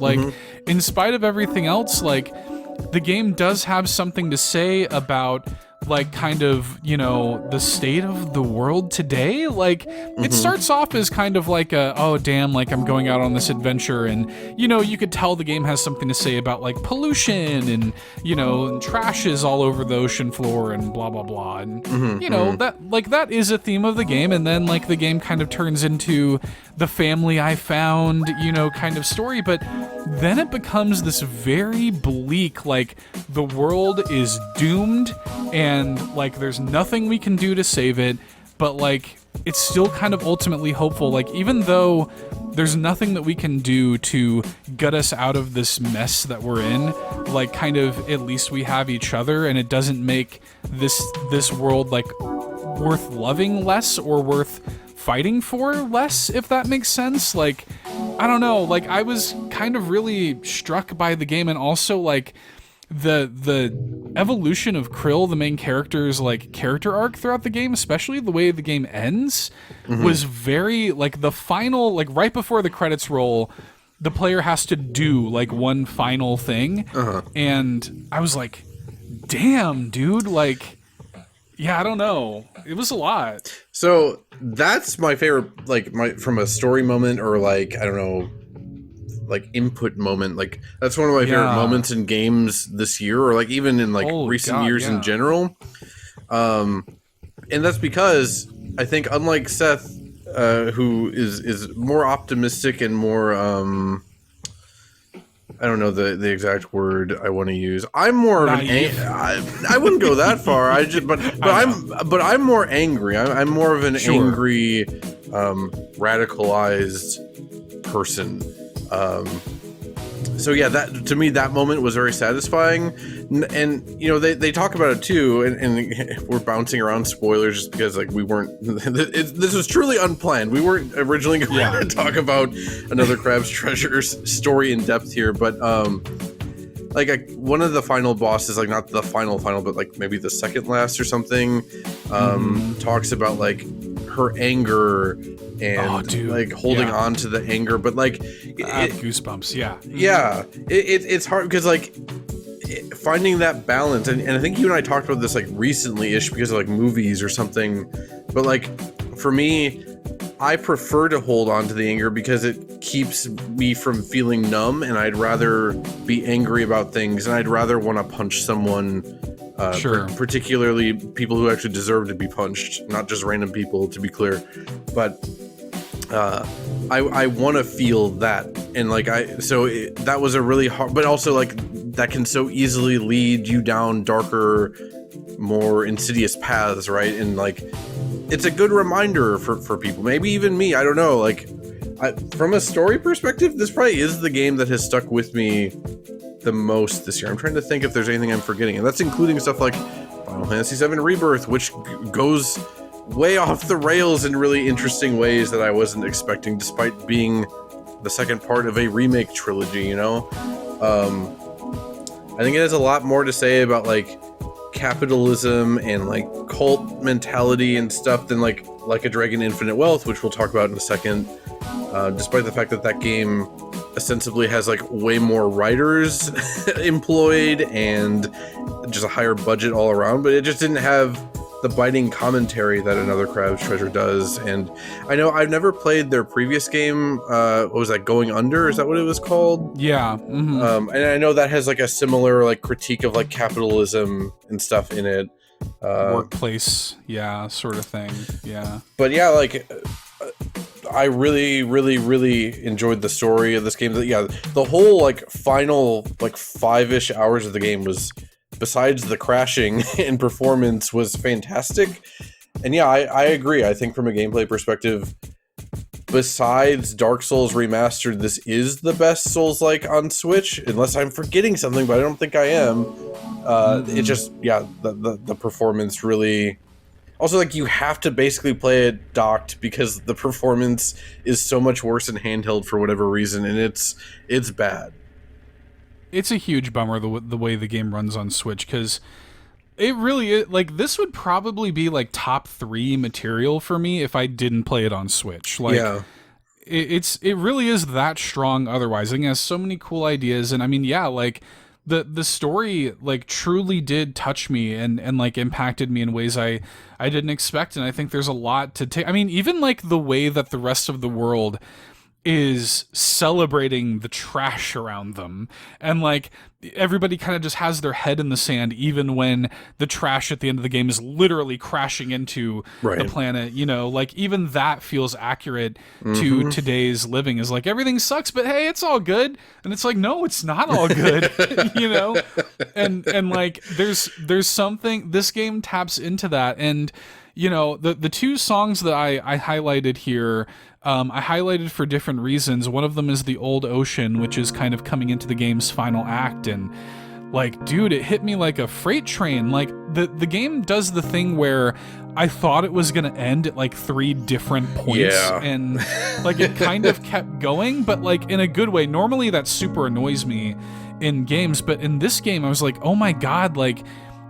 In spite of everything else, the game does have something to say about the state of the world today. It starts off as kind of I'm going out on this adventure, and you could tell the game has something to say about pollution and and trash is all over the ocean floor and blah blah blah, and that is a theme of the game. And then the game kind of turns into the family I found kind of story, but then it becomes this very bleak, the world is doomed, and there's nothing we can do to save it, but it's still kind of ultimately hopeful. Even though there's nothing that we can do to get us out of this mess that we're in, at least we have each other, and it doesn't make this world worth loving less or worth fighting for less, if that makes sense. I don't know, I was kind of really struck by the game, and also the evolution of Krill, the main character's character arc throughout the game, especially the way the game ends, was very the final, right before the credits roll, the player has to do one final thing, and I was damn, dude, Yeah, I don't know. It was a lot. So that's my favorite, like from a story moment or like, I don't know, like input moment. Like that's one of my favorite moments in games this year, or like even in like recent years in general. And that's because I think unlike Seth, who is more optimistic and more, I don't know the exact word I want to use. I'm more of I wouldn't go that far. But I'm more angry. I'm more of an angry, radicalized person. So yeah, that to me that moment was very satisfying, and you know they talk about it too, and we're bouncing around spoilers just because like we weren't. This was truly unplanned. We weren't originally going to talk about another Crab's Treasures story in depth here, but one of the final bosses, like not the final, but like maybe the second last or something, talks about like her anger and like holding on to the anger, but like goosebumps. It's hard because like finding that balance, and I think you and I talked about this like recently-ish because of like movies or something, but like for me, I prefer to hold on to the anger because it keeps me from feeling numb, and I'd rather be angry about things, and I'd rather want to punch someone, particularly people who actually deserve to be punched, not just random people, to be clear. But I want to feel that, and like that was a really hard, but also like that can so easily lead you down darker, more insidious paths, right? And like it's a good reminder for people, maybe even me, I don't know, like from a story perspective, this probably is the game that has stuck with me the most this year. I'm trying to think if there's anything I'm forgetting, and that's including stuff like Final Fantasy VII Rebirth, which goes way off the rails in really interesting ways that I wasn't expecting, despite being the second part of a remake trilogy, you know? I think it has a lot more to say about like capitalism and like cult mentality and stuff than like a Dragon Infinite Wealth, which we'll talk about in a second, despite the fact that that game ostensibly has like way more writers employed and just a higher budget all around, but it just didn't have the biting commentary that another Crab's Treasure does. And I know I've never played their previous game. What was that, Going Under? Is that what it was called? Yeah. Mm-hmm. And I know that has like a similar like critique of like capitalism and stuff in it. Workplace, sort of thing. Yeah. But yeah, like I really, really, really enjoyed the story of this game. The whole like final like 5-ish hours of the game was, besides the crashing and performance, was fantastic. And yeah, I agree. I think from a gameplay perspective, besides Dark Souls Remastered, this is the best Souls-like on Switch, unless I'm forgetting something, but I don't think I am. It just, the performance really... Also, like, you have to basically play it docked because the performance is so much worse in handheld for whatever reason, and it's bad. It's a huge bummer the way the game runs on Switch, because it really is, like, this would probably be like top 3 material for me if I didn't play it on Switch. Like, it really is that strong otherwise. I think it has so many cool ideas, and I mean, like the story like truly did touch me and like impacted me in ways I didn't expect, and I think there's a lot to take. I mean, even like the way that the rest of the world is celebrating the trash around them, and like everybody kind of just has their head in the sand even when the trash at the end of the game is literally crashing into the planet, you know, like even that feels accurate to today's living, is like everything sucks but hey, it's all good, and it's like no, it's not all good. You know, and like there's something, this game taps into that. And you know, the 2 songs that I highlighted here, I highlighted for different reasons. One of them is The Old Ocean, which is kind of coming into the game's final act, and like, dude, it hit me like a freight train. Like the game does the thing where I thought it was gonna end at like 3 different points, and like it kind of kept going, but like in a good way. Normally that super annoys me in games, but in this game I was like, oh my god, like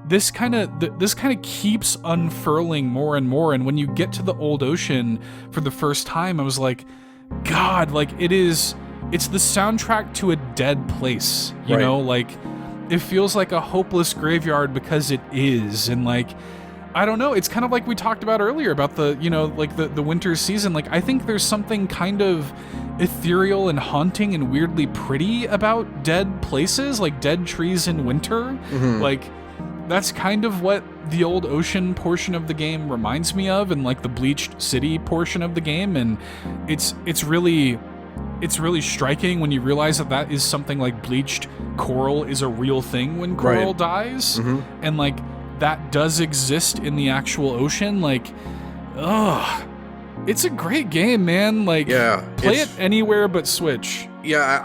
this kind of keeps unfurling more and more. And when you get to the Old Ocean for the first time, I was like, God, like it's the soundtrack to a dead place, you know, like it feels like a hopeless graveyard because it is. And like, I don't know. It's kind of like we talked about earlier about the, like the winter season. Like, I think there's something kind of ethereal and haunting and weirdly pretty about dead places, like dead trees in winter. Like, that's kind of what the old ocean portion of the game reminds me of, and like the bleached city portion of the game. And it's really striking when you realize that is something like bleached coral is a real thing when coral dies. And like, that does exist in the actual ocean. Like, it's a great game, man. Like, play it anywhere but Switch. Yeah,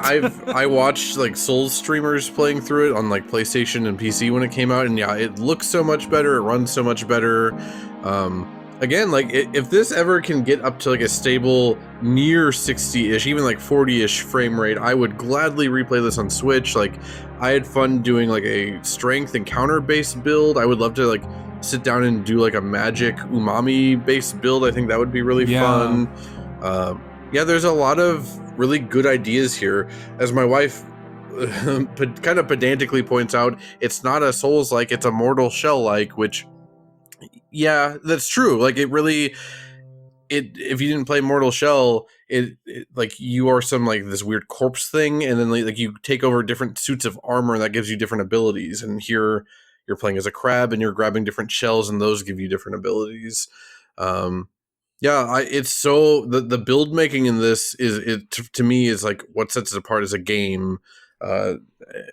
I watched like Souls streamers playing through it on like PlayStation and PC when it came out, and yeah, it looks so much better, it runs so much better. Again, like if this ever can get up to like a stable near 60-ish, even like 40-ish frame rate, I would gladly replay this on Switch. Like, I had fun doing like a strength and counter based build. I would love to like sit down and do like a magic umami based build. I think that would be really fun. There's a lot of really good ideas here. As my wife kind of pedantically points out, it's not a Souls-like, it's a Mortal Shell-like, which, yeah, that's true. Like, it really, if you didn't play Mortal Shell, it like you are some like this weird corpse thing, and then like you take over different suits of armor that gives you different abilities. And here you're playing as a crab and you're grabbing different shells, and those give you different abilities. It's so the build making in this to me is like what sets it apart as a game.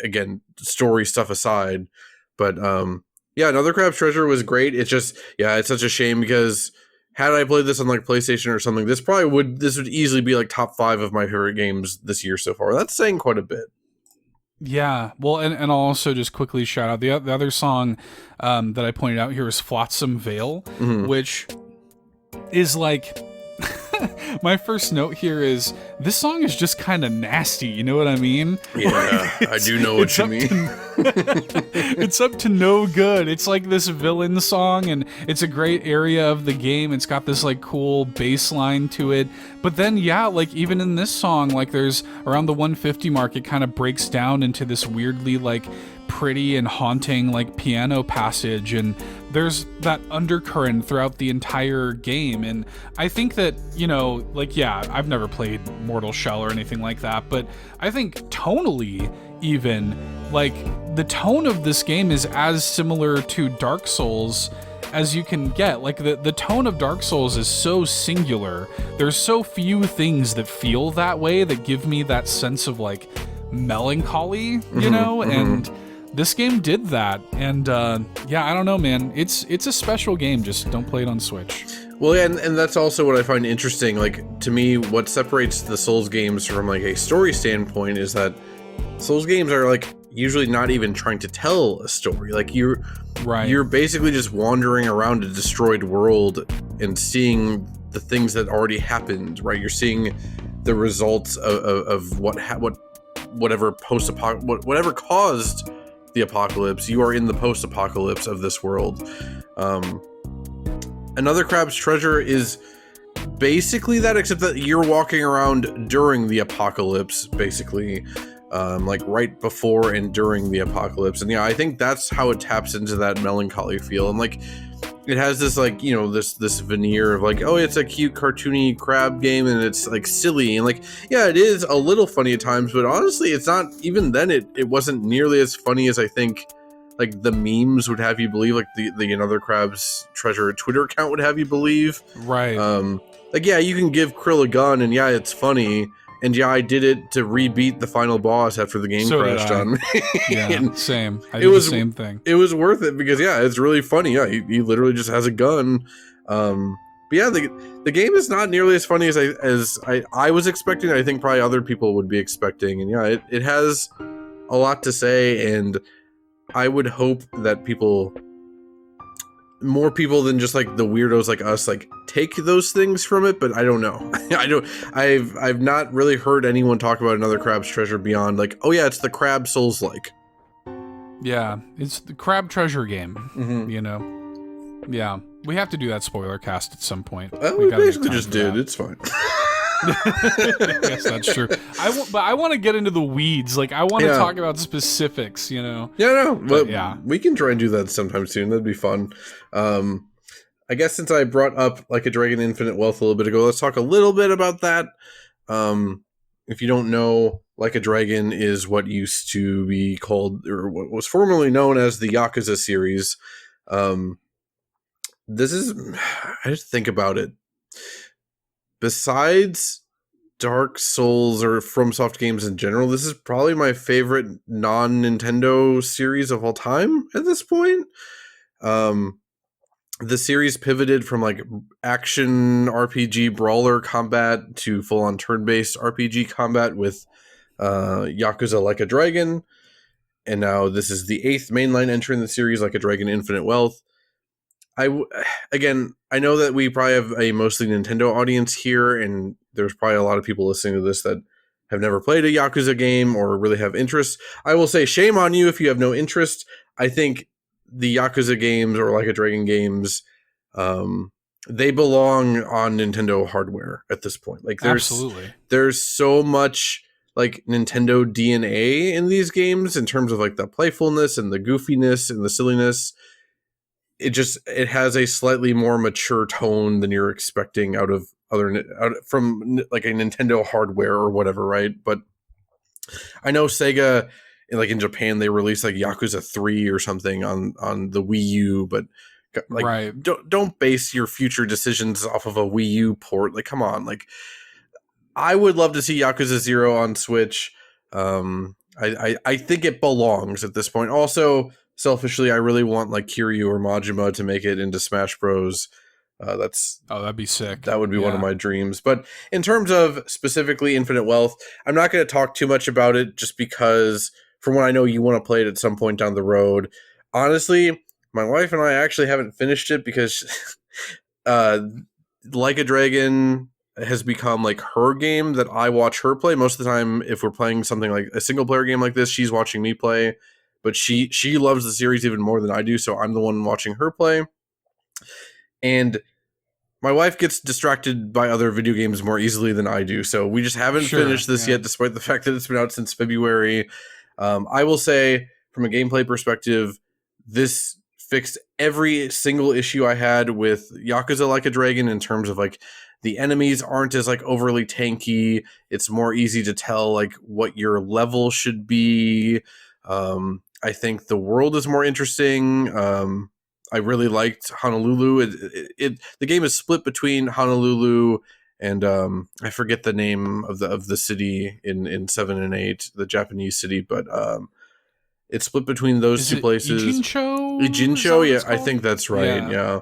Again, story stuff aside, but Another Crab's Treasure was great. It's just, it's such a shame because had I played this on like PlayStation or something, this would easily be like top 5 of my favorite games this year so far. That's saying quite a bit. Yeah, well, and I'll also just quickly shout out the other song that I pointed out here is Flotsam Vale, which is like my first note here is this song is just kind of nasty. You know what I mean? Yeah, I do know what you mean. It's up to no good. It's like this villain song, and it's a great area of the game. It's got this like cool bass line to it. But then, like even in this song, like there's around the 150 mark, it kind of breaks down into this weirdly like pretty and haunting like piano passage, and there's that undercurrent throughout the entire game. And I think that, I've never played Mortal Shell or anything like that, but I think tonally even, like, the tone of this game is as similar to Dark Souls as you can get. Like, the tone of Dark Souls is so singular. There's so few things that feel that way, that give me that sense of, like, melancholy, and this game did that. And I don't know, man. It's a special game. Just don't play it on Switch. Well, and that's also what I find interesting. Like, to me, what separates the Souls games from like a story standpoint is that Souls games are like usually not even trying to tell a story. Like, you're basically just wandering around a destroyed world and seeing the things that already happened. Right, you're seeing the results of whatever whatever caused the apocalypse. You are in the post-apocalypse of this world. Another Crab's Treasure is basically that, except that you're walking around during the apocalypse, basically, like right before and during the apocalypse. And I think that's how it taps into that melancholy feel. And like, it has this like, this veneer of like, oh, it's a cute cartoony crab game, and it's like silly, and like, it is a little funny at times, but honestly, it's not. Even then, it wasn't nearly as funny as I think like the memes would have you believe, like the Another Crab's Treasure Twitter account would have you believe. Right. Like, you can give Krill a gun, and it's funny. And I did it to re-beat the final boss after the game crashed on me. Yeah, same. I did the same thing. It was worth it because, it's really funny. He literally just has a gun. But the game is not nearly as funny as I was expecting. I think probably other people would be expecting. And it has a lot to say. And I would hope that more people than just like the weirdos like us like take those things from it, but I don't know. I've not really heard anyone talk about Another Crab's Treasure beyond like, it's the Crab Souls like. Yeah, it's the Crab Treasure game. Yeah, we have to do that spoiler cast at some point. We basically just did. It's fine. Yes, that's true. But I want to get into the weeds. Like, I want to talk about specifics, you know? Yeah, no, but yeah. we can try and do that sometime soon. That'd be fun. I guess since I brought up Like a Dragon Infinite Wealth a little bit ago, let's talk a little bit about that. If you don't know, Like a Dragon is what used to be called, or what was formerly known as the Yakuza series. This is, I just think about it. Besides Dark Souls or FromSoft games in general, this is probably my favorite non-Nintendo series of all time at this point. The series pivoted from like action RPG brawler combat to full-on turn-based RPG combat with Yakuza Like a Dragon. And now this is the 8th mainline entry in the series, Like a Dragon Infinite Wealth. I know that we probably have a mostly Nintendo audience here, and there's probably a lot of people listening to this that have never played a Yakuza game or really have interest. I will say shame on you if you have no interest. I think the Yakuza games or Like a Dragon games, they belong on Nintendo hardware at this point. Like there's so much like Nintendo DNA in these games in terms of like the playfulness and the goofiness and the silliness. It has a slightly more mature tone than you're expecting out from like a Nintendo hardware or whatever, right? But I know Sega, like in Japan, they released like Yakuza 3 or something on the Wii U, but like right. don't base your future decisions off of a Wii U port. Like, come on, like I would love to see Yakuza 0 on Switch. I think it belongs at this point. Also, selfishly, I really want like Kiryu or Majima to make it into Smash Bros. That'd be sick. That would be one of my dreams. But in terms of specifically Infinite Wealth, I'm not going to talk too much about it just because from what I know, you want to play it at some point down the road. Honestly, my wife and I actually haven't finished it because Like a Dragon has become like her game that I watch her play. Most of the time, if we're playing something like a single player game like this, she's watching me play. But she loves the series even more than I do, so I'm the one watching her play. And my wife gets distracted by other video games more easily than I do, so we just haven't finished this yet, despite the fact that it's been out since February. I will say, from a gameplay perspective, this fixed every single issue I had with Yakuza Like a Dragon in terms of like the enemies aren't as like overly tanky. It's more easy to tell like what your level should be. I think the world is more interesting. I really liked Honolulu. The game is split between Honolulu and I forget the name of the city in 7 and 8, the Japanese city, but it's split between those two places. Ijincho, yeah, I think that's right. Yeah.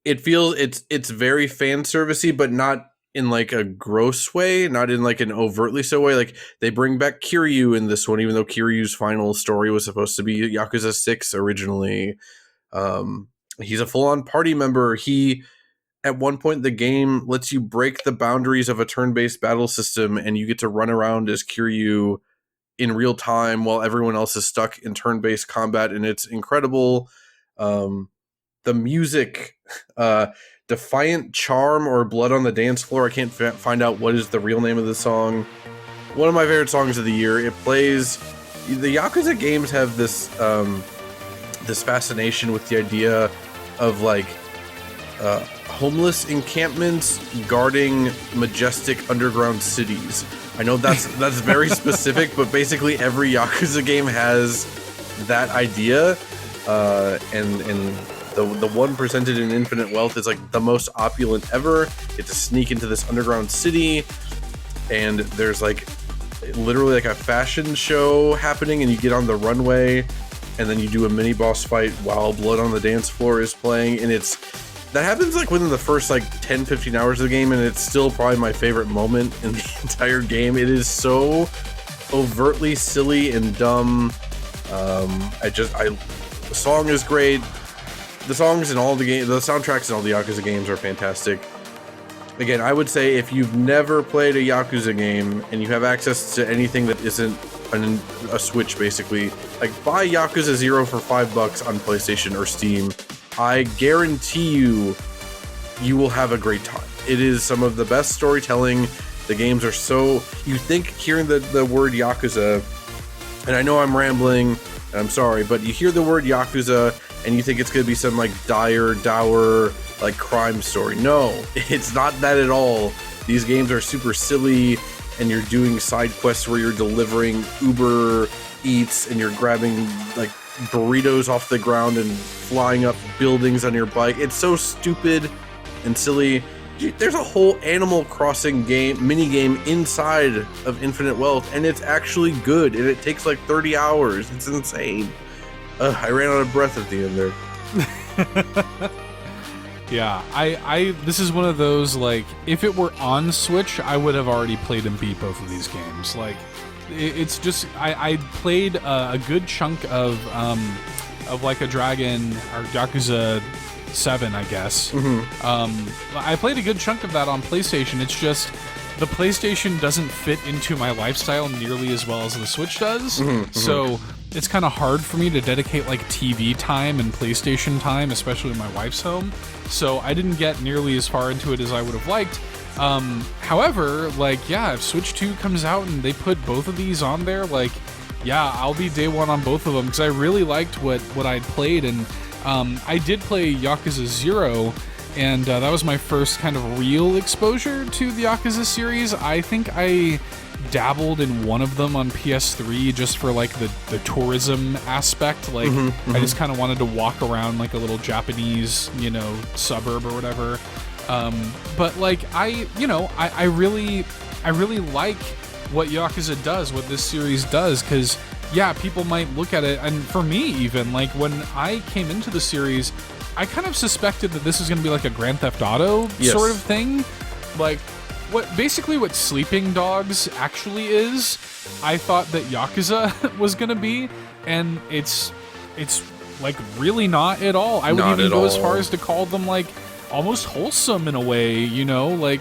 It feels it's very fan servicey, but not in like a gross way, not in like an overtly so way. Like they bring back Kiryu in this one, even though Kiryu's final story was supposed to be Yakuza 6 originally. He's a full-on party member. He, at one point, the game lets you break the boundaries of a turn-based battle system, and you get to run around as Kiryu in real time while everyone else is stuck in turn-based combat, and it's incredible. The music, Defiant Charm or Blood on the Dance Floor. I can't find out what is the real name of the song. One of my favorite songs of the year. It plays. The Yakuza games have this this fascination with the idea of like homeless encampments guarding majestic underground cities. I know that's very specific, but basically every Yakuza game has that idea, and the one presented in Infinite Wealth is like the most opulent ever. You get to sneak into this underground city, and there's like literally like a fashion show happening, and you get on the runway, and then you do a mini boss fight while Blood on the Dance Floor is playing, and that happens like within the first like 10-15 hours of the game, and it's still probably my favorite moment in the entire game. It is so overtly silly and dumb. The song is great. The songs in all the games, the soundtracks in all the Yakuza games are fantastic. Again, I would say if you've never played a Yakuza game and you have access to anything that isn't a Switch, basically, like buy Yakuza 0 for $5 on PlayStation or Steam. I guarantee you will have a great time. It is some of the best storytelling. The games are so... You think hearing the word Yakuza, and I know I'm rambling, and I'm sorry, but you hear the word Yakuza, and you think it's going to be some, like, dour, like, crime story. No, it's not that at all. These games are super silly, and you're doing side quests where you're delivering Uber Eats, and you're grabbing, like, burritos off the ground and flying up buildings on your bike. It's so stupid and silly. There's a whole Animal Crossing mini game inside of Infinite Wealth, and it's actually good, and it takes like 30 hours. It's insane. I ran out of breath at the end there. Yeah, I this is one of those, like, if it were on Switch, I would have already played and beat both of these games. Like, it's just, I played a good chunk of Like a Dragon, or Yakuza 7, I guess. I played a good chunk of that on PlayStation. It's just the PlayStation doesn't fit into my lifestyle nearly as well as the Switch does. So it's kind of hard for me to dedicate like TV time and PlayStation time, especially when my wife's home. So I didn't get nearly as far into it as I would have liked. However, like, yeah, if Switch 2 comes out and they put both of these on there, like, yeah, I'll be day one on both of them, because I really liked what I'd played. And I did play Yakuza 0, and that was my first kind of real exposure to the Yakuza series. I think I dabbled in one of them on PS3 just for like the tourism aspect. Like, I just kind of wanted to walk around like a little Japanese, you know, suburb or whatever. But like, I really like what Yakuza does, what this series does, because yeah, people might look at it, and for me even, like, when I came into the series, I kind of suspected that this was going to be like a Grand Theft Auto sort of thing. Like, what Sleeping Dogs actually is, I thought that Yakuza was going to be, and it's like really not at all. I would even go as far as to call them like almost wholesome in a way, you know, like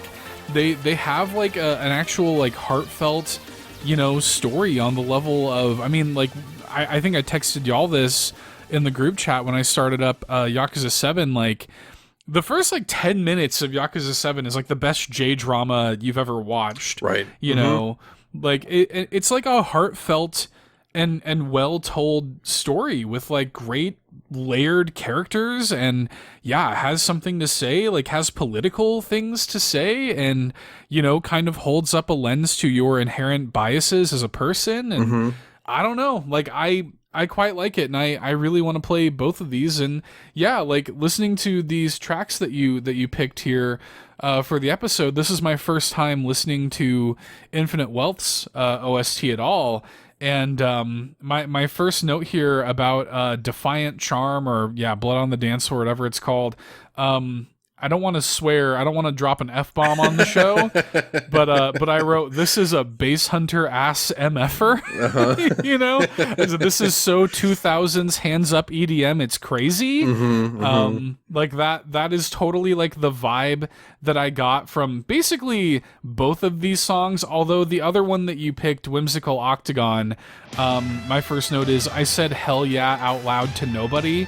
they have like an actual like heartfelt, you know, story on the level of, I mean, like, I think I texted y'all this in the group chat when I started up Yakuza 7, like, the first like 10 minutes of Yakuza 7 is like the best J-drama you've ever watched. Right. You know, like it's like a heartfelt and well-told story with like great layered characters, and yeah, has something to say, like has political things to say, and, you know, kind of holds up a lens to your inherent biases as a person. And I don't know, like I quite like it, and I really want to play both of these. And yeah, like listening to these tracks that you picked here for the episode, this is my first time listening to Infinite Wealth's OST at all. And my first note here about Defiant Charm, or yeah, Blood on the Dance Floor, whatever it's called. I don't want to swear. I don't want to drop an F-bomb on the show, but I wrote, this is a bass hunter ass MFer. You know, this is so 2000s hands up EDM. It's crazy. Like that is totally like the vibe that I got from basically both of these songs. Although the other one that you picked, Whimsical Octagon, my first note is I said hell yeah out loud to nobody.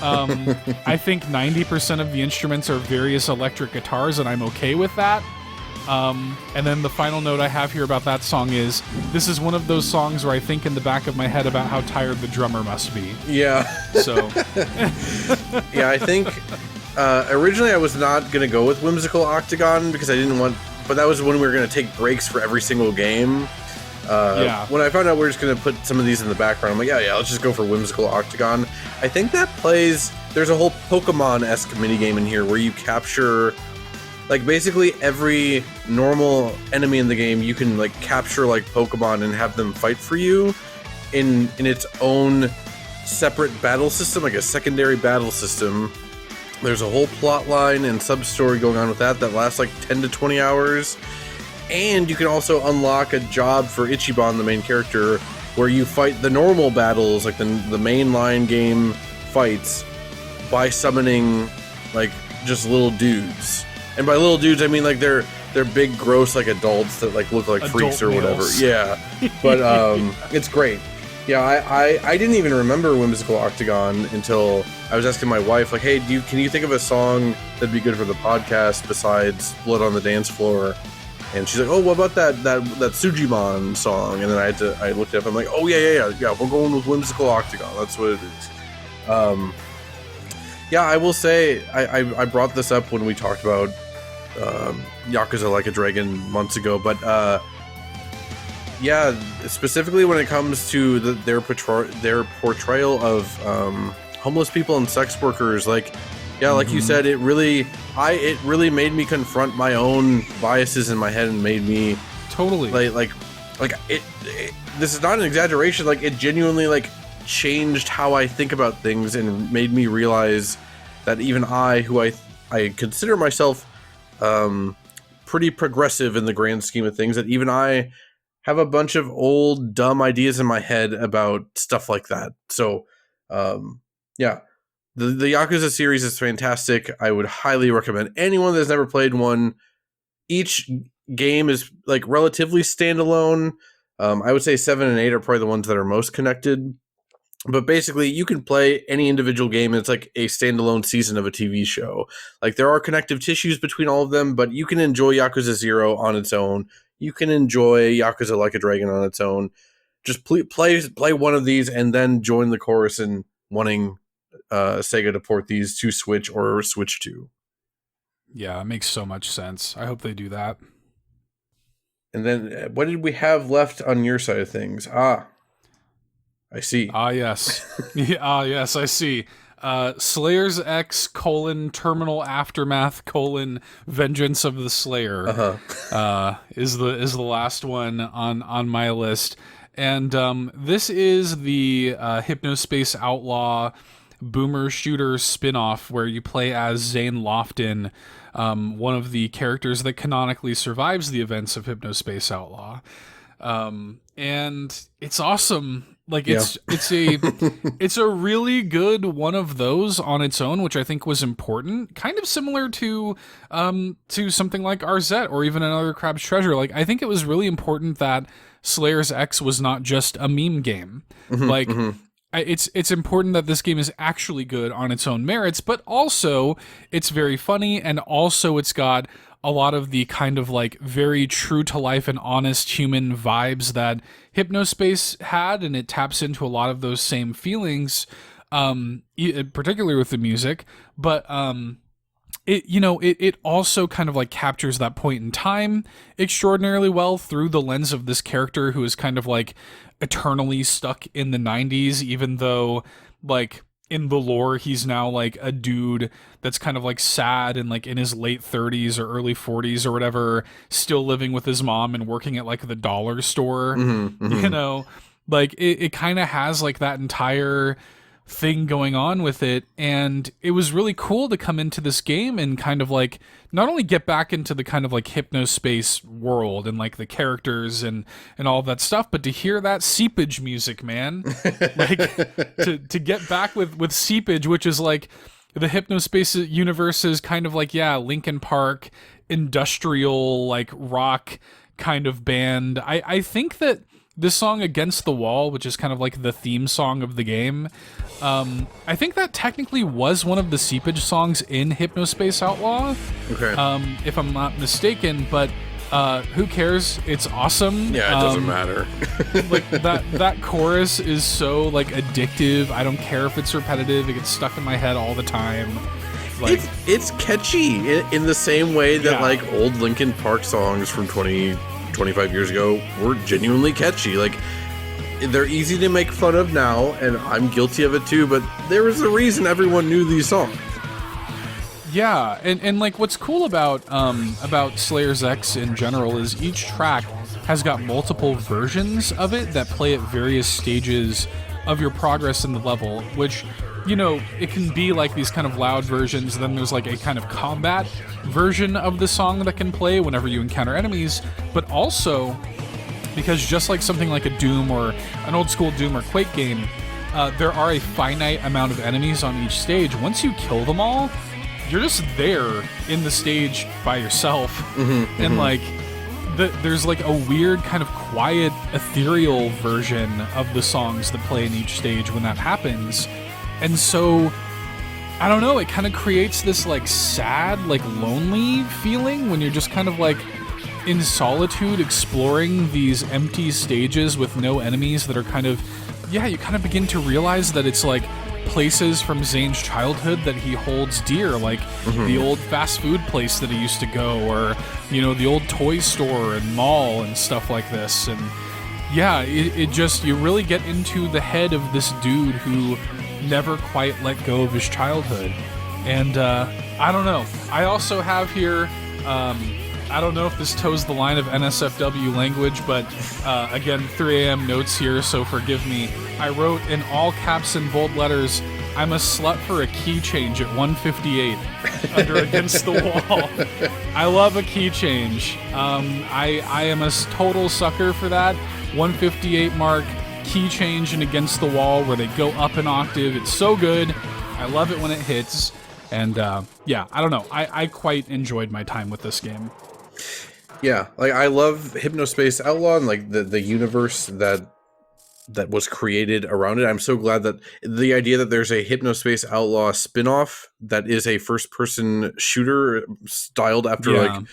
I think 90% of the instruments are various electric guitars, and I'm okay with that. And then the final note I have here about that song is, this is one of those songs where I think in the back of my head about how tired the drummer must be. Yeah. So. Yeah, I think originally I was not going to go with Whimsical Octagon because I didn't want, but that was when we were going to take breaks for every single game. When I found out we were just going to put some of these in the background, I'm like, yeah, let's just go for Whimsical Octagon. I think that plays, there's a whole Pokemon-esque minigame in here where you capture, like, basically every normal enemy in the game, you can, like, capture, like, Pokemon and have them fight for you in its own separate battle system, like a secondary battle system. There's a whole plot line and sub-story going on with that lasts, like, 10 to 20 hours. And you can also unlock a job for Ichiban, the main character, where you fight the normal battles, like the mainline game fights, by summoning, like, just little dudes. And by little dudes, I mean, like, they're big, gross, like, adults that, like, look like freaks or whatever. males. Yeah. But it's great. Yeah, I didn't even remember Whimsical Octagon until I was asking my wife, like, hey, can you think of a song that'd be good for the podcast besides Blood on the Dance Floor? And she's like, oh, what about that Sujimon song? And then I looked it up. I'm like, oh yeah, we're going with Whimsical Octagon. That's what it is. Yeah, I will say I brought this up when we talked about Yakuza Like a Dragon months ago, but yeah, specifically when it comes to their portrayal of homeless people and sex workers, like, yeah, like you said, it really made me confront my own biases in my head and made me totally like this is not an exaggeration. Like, it genuinely like changed how I think about things and made me realize that even who I consider myself pretty progressive in the grand scheme of things, that even I have a bunch of old dumb ideas in my head about stuff like that. So yeah, the Yakuza series is fantastic. I would highly recommend anyone that's never played one. Each game is like relatively standalone. I would say 7 and 8 are probably the ones that are most connected. But basically, you can play any individual game. It's like a standalone season of a TV show. Like, there are connective tissues between all of them, but you can enjoy Yakuza 0 on its own. You can enjoy Yakuza Like a Dragon on its own. Just play one of these and then join the chorus in wanting Sega to port these to Switch or Switch 2. Yeah, it makes so much sense. I hope they do that. And then, what did we have left on your side of things? I see. Yes. Yes, I see. Slayers X : Terminal Aftermath : Vengeance of the Slayer is the last one on my list. And this is the Hypnospace Outlaw boomer shooter spin-off where you play as Zane Lofton, one of the characters that canonically survives the events of Hypnospace Outlaw. And it's awesome. Like, it's a really good one of those on its own, which I think was important. Kind of similar to something like RZ or even another Crab's Treasure. Like, I think it was really important that Slayers X was not just a meme game. It's important that this game is actually good on its own merits, but also it's very funny, and also it's got a lot of the kind of like very true to life and honest human vibes that Hypnospace had, and it taps into a lot of those same feelings, particularly with the music. But it also kind of like captures that point in time extraordinarily well through the lens of this character who is kind of like eternally stuck in the 90s, even though like in the lore he's now like a dude that's kind of like sad and like in his late 30s or early 40s or whatever, still living with his mom and working at like the dollar store. You know, like it kind of has like that entire thing going on with it, and it was really cool to come into this game and kind of like not only get back into the kind of like Hypnospace world and like the characters and all of that stuff, but to hear that seepage music, man. Like to get back with seepage, which is like the Hypnospace universe is kind of like, yeah, Linkin Park industrial like rock kind of band. I think that this song Against the Wall, which is kind of like the theme song of the game, I think that technically was one of the seepage songs in Hypnospace Outlaw. Okay. If I'm not mistaken, but who cares? It's awesome. Yeah, it doesn't matter. Like that chorus is so like addictive. I don't care if it's repetitive. It gets stuck in my head all the time. Like, it's catchy in the same way that like old Linkin Park songs from 25 years ago were genuinely catchy. Like, they're easy to make fun of now, and I'm guilty of it too, but there was a reason everyone knew these songs. Yeah, and like what's cool about Slayers X in general is each track has got multiple versions of it that play at various stages of your progress in the level, which, you know, it can be like these kind of loud versions, then there's like a kind of combat version of the song that can play whenever you encounter enemies, but also, because just like something like a Doom or an old school Doom or Quake game, there are a finite amount of enemies on each stage. Once you kill them all, you're just there in the stage by yourself. And like, there's like a weird kind of quiet, ethereal version of the songs that play in each stage when that happens. And so, I don't know, it kind of creates this like sad, like lonely feeling when you're just kind of like in solitude exploring these empty stages with no enemies that are kind of, yeah, you kind of begin to realize that it's like places from Zane's childhood that he holds dear, like the old fast food place that he used to go, or, you know, the old toy store and mall and stuff like this. And yeah, it just, you really get into the head of this dude who never quite let go of his childhood. And I don't know. I also have here, I don't know if this toes the line of NSFW language, but again, 3 a.m. notes here, so forgive me. I wrote in all caps and bold letters, "I'm a slut for a key change at 158 under Against the Wall." I love a key change. I am a total sucker for that. 158 mark, key change and Against the Wall where they go up an octave. It's so good. I love it when it hits. And yeah, I don't know. I quite enjoyed my time with this game. Yeah, like I love Hypnospace Outlaw and like the universe that was created around it. I'm so glad that the idea that there's a Hypnospace Outlaw spin-off that is a first-person shooter styled after like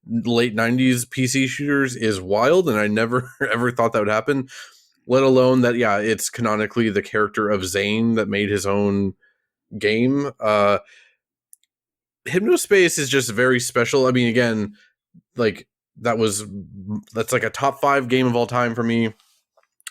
late 90s PC shooters is wild, and I never ever thought that would happen. Let alone that, yeah, it's canonically the character of Zane that made his own game. Hypnospace is just very special. I mean, again, like that's like a top 5 game of all time for me.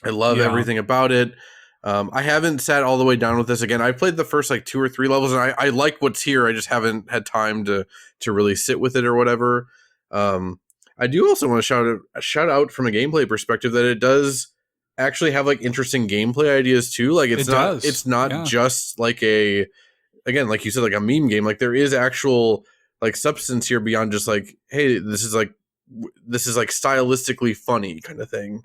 I love everything about it. I haven't sat all the way down with this again. I played the first like 2 or 3 levels, and I like what's here. I just haven't had time to really sit with it or whatever. I do also want to shout out from a gameplay perspective that it does actually have like interesting gameplay ideas too. Like it's not just like again, like you said, like a meme game. Like there is actual like substance here beyond just like, hey, this is like stylistically funny kind of thing.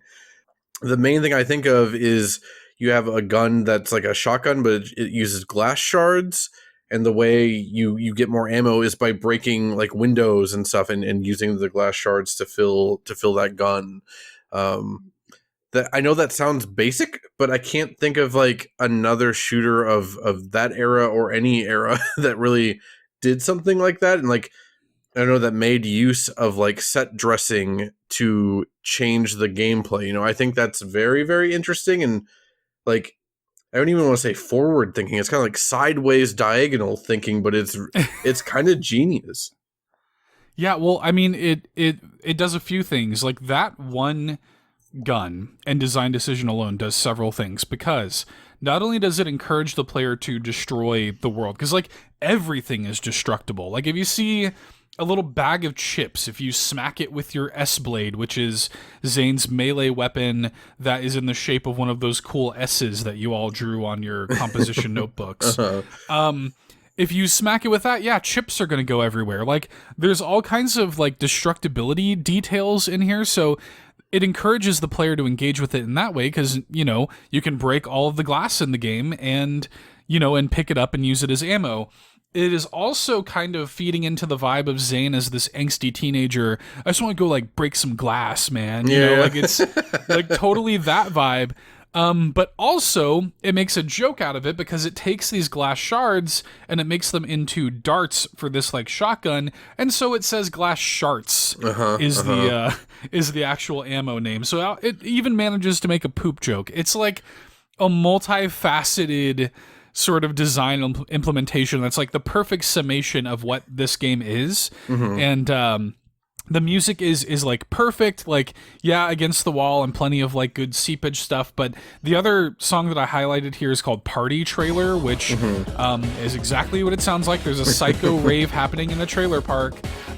The main thing I think of is you have a gun that's like a shotgun, but it uses glass shards, and the way you get more ammo is by breaking like windows and stuff and using the glass shards to fill that gun. That I know that sounds basic, but I can't think of like another shooter of that era or any era that really did something like that. And like, I know that made use of like set dressing to change the gameplay. You know, I think that's very, very interesting. And like, I don't even want to say forward thinking. It's kind of like sideways diagonal thinking, but it's kind of genius. Yeah. Well, I mean, it does a few things. Like that one gun and design decision alone does several things, because not only does it encourage the player to destroy the world, because like everything is destructible. Like if you see a little bag of chips, if you smack it with your S-blade, which is Zane's melee weapon that is in the shape of one of those cool S's that you all drew on your composition notebooks. If you smack it with that, yeah, chips are going to go everywhere. Like there's all kinds of like destructibility details in here, so it encourages the player to engage with it in that way, because, you know, you can break all of the glass in the game and, you know, and pick it up and use it as ammo. It is also kind of feeding into the vibe of Zane as this angsty teenager. I just want to go like break some glass, man. You know, like it's like totally that vibe. But also it makes a joke out of it, because it takes these glass shards and it makes them into darts for this like shotgun. And so it says glass sharts is the actual ammo name. So it even manages to make a poop joke. It's like a multifaceted sort of design implementation that's like the perfect summation of what this game is. And the music is like perfect, like, yeah, Against the Wall and plenty of like good seepage stuff. But the other song that I highlighted here is called Party Trailer, which is exactly what it sounds like. There's a psycho rave happening in the trailer park.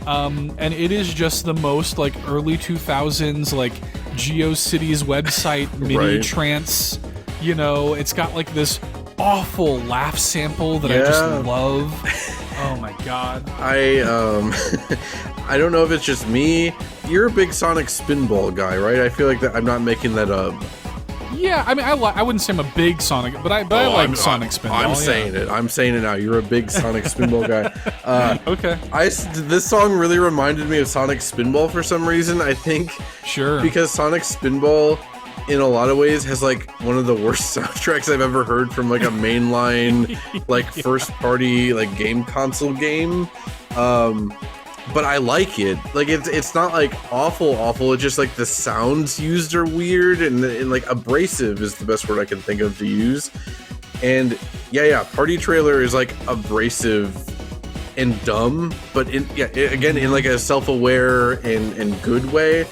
And it is just the most like early 2000s, like GeoCities website MIDI trance. You know, it's got like this awful laugh sample that I just love. Oh my god. I don't know if it's just me. You're a big Sonic Spinball guy, right? I feel like that I'm not making that up. Yeah, I mean, I wouldn't say I'm a big Sonic, but I like Sonic Spinball. I'm yeah. saying it. I'm saying it now. You're a big Sonic Spinball guy. Okay. This song really reminded me of Sonic Spinball for some reason. I think Sure. because Sonic Spinball, in a lot of ways, has like one of the worst soundtracks I've ever heard from like a mainline, like first party like game console game. But I like it. Like it's not like awful. It's just like the sounds used are weird and like abrasive is the best word I can think of to use. And yeah, Party Trailer is like abrasive and dumb, but again in like a self-aware and good way.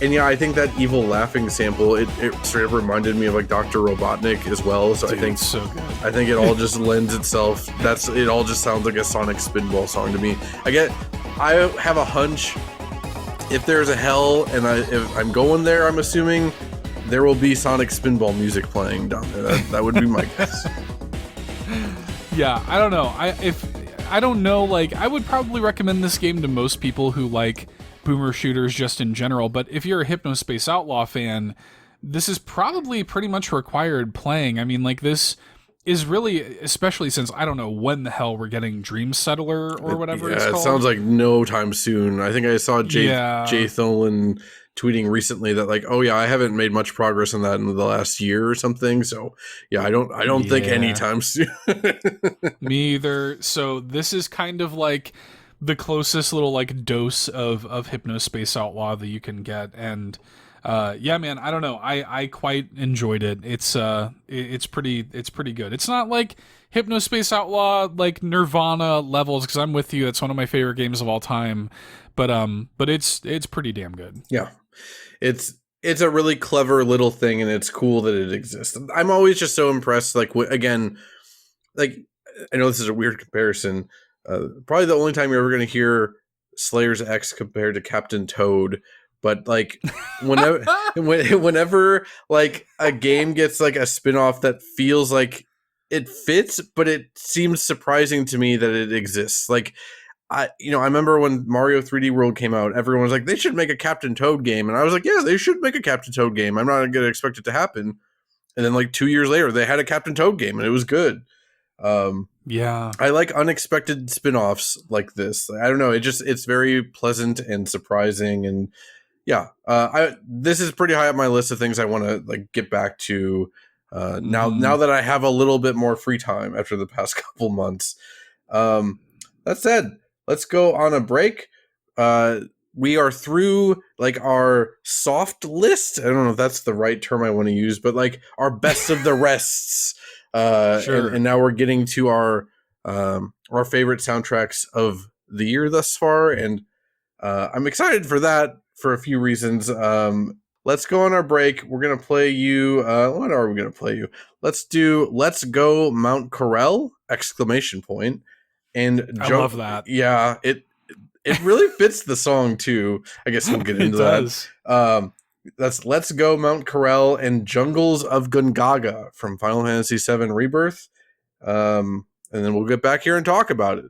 And yeah, I think that evil laughing sample, it sort of reminded me of like Dr. Robotnik as well. So Dude, I think it's so good. I think it all just lends itself. It all just sounds like a Sonic Spinball song to me. I have a hunch if there's a hell and if I'm going there, I'm assuming there will be Sonic Spinball music playing down there. That would be my guess. Yeah, I don't know. I don't know. Like, I would probably recommend this game to most people who like boomer shooters just in general. But if you're a Hypnospace Outlaw fan, this is probably pretty much required playing. I mean, like this is really, especially since I don't know when the hell we're getting Dream Settler or whatever it's called. It sounds like no time soon. I think I saw Jay Tholen tweeting recently that like, oh yeah, I haven't made much progress on that in the last year or something. So yeah, I don't think anytime soon. Me either. So this is kind of like the closest little like dose of Hypnospace Outlaw that you can get. And yeah, man, I don't know. I quite enjoyed it. It's pretty good. It's not like Hypnospace Outlaw like Nirvana levels, because I'm with you. It's one of my favorite games of all time. But it's pretty damn good. Yeah, it's a really clever little thing, and it's cool that it exists. I'm always just so impressed. Like again, like I know this is a weird comparison. Probably the only time you're ever going to hear Slayer's X compared to Captain Toad. But like whenever like a game gets like a spin-off that feels like it fits, but it seems surprising to me that it exists. Like I remember when Mario 3D World came out, everyone was like, they should make a Captain Toad game. And I was like, yeah, they should make a Captain Toad game. I'm not going to expect it to happen. And then like 2 years later, they had a Captain Toad game and it was good. Yeah, I like unexpected spin-offs like this. I don't know. It's very pleasant and surprising. And yeah, this is pretty high up my list of things I want to like get back to now that I have a little bit more free time after the past couple months. That said, let's go on a break. We are through like our soft list. I don't know if that's the right term I want to use, but like our best of the rests. Sure. And now we're getting to our favorite soundtracks of the year thus far, and I'm excited for that for a few reasons. Let's go on our break. We're gonna play you. What are we gonna play you? Let's do "Let's Go Mount Corel!" ! And I love that. Yeah, it really fits the song too. I guess we'll get into that. That's "Let's Go Mount Corel" and "Jungles of Gungaga" from Final Fantasy VII Rebirth. And then we'll get back here and talk about it.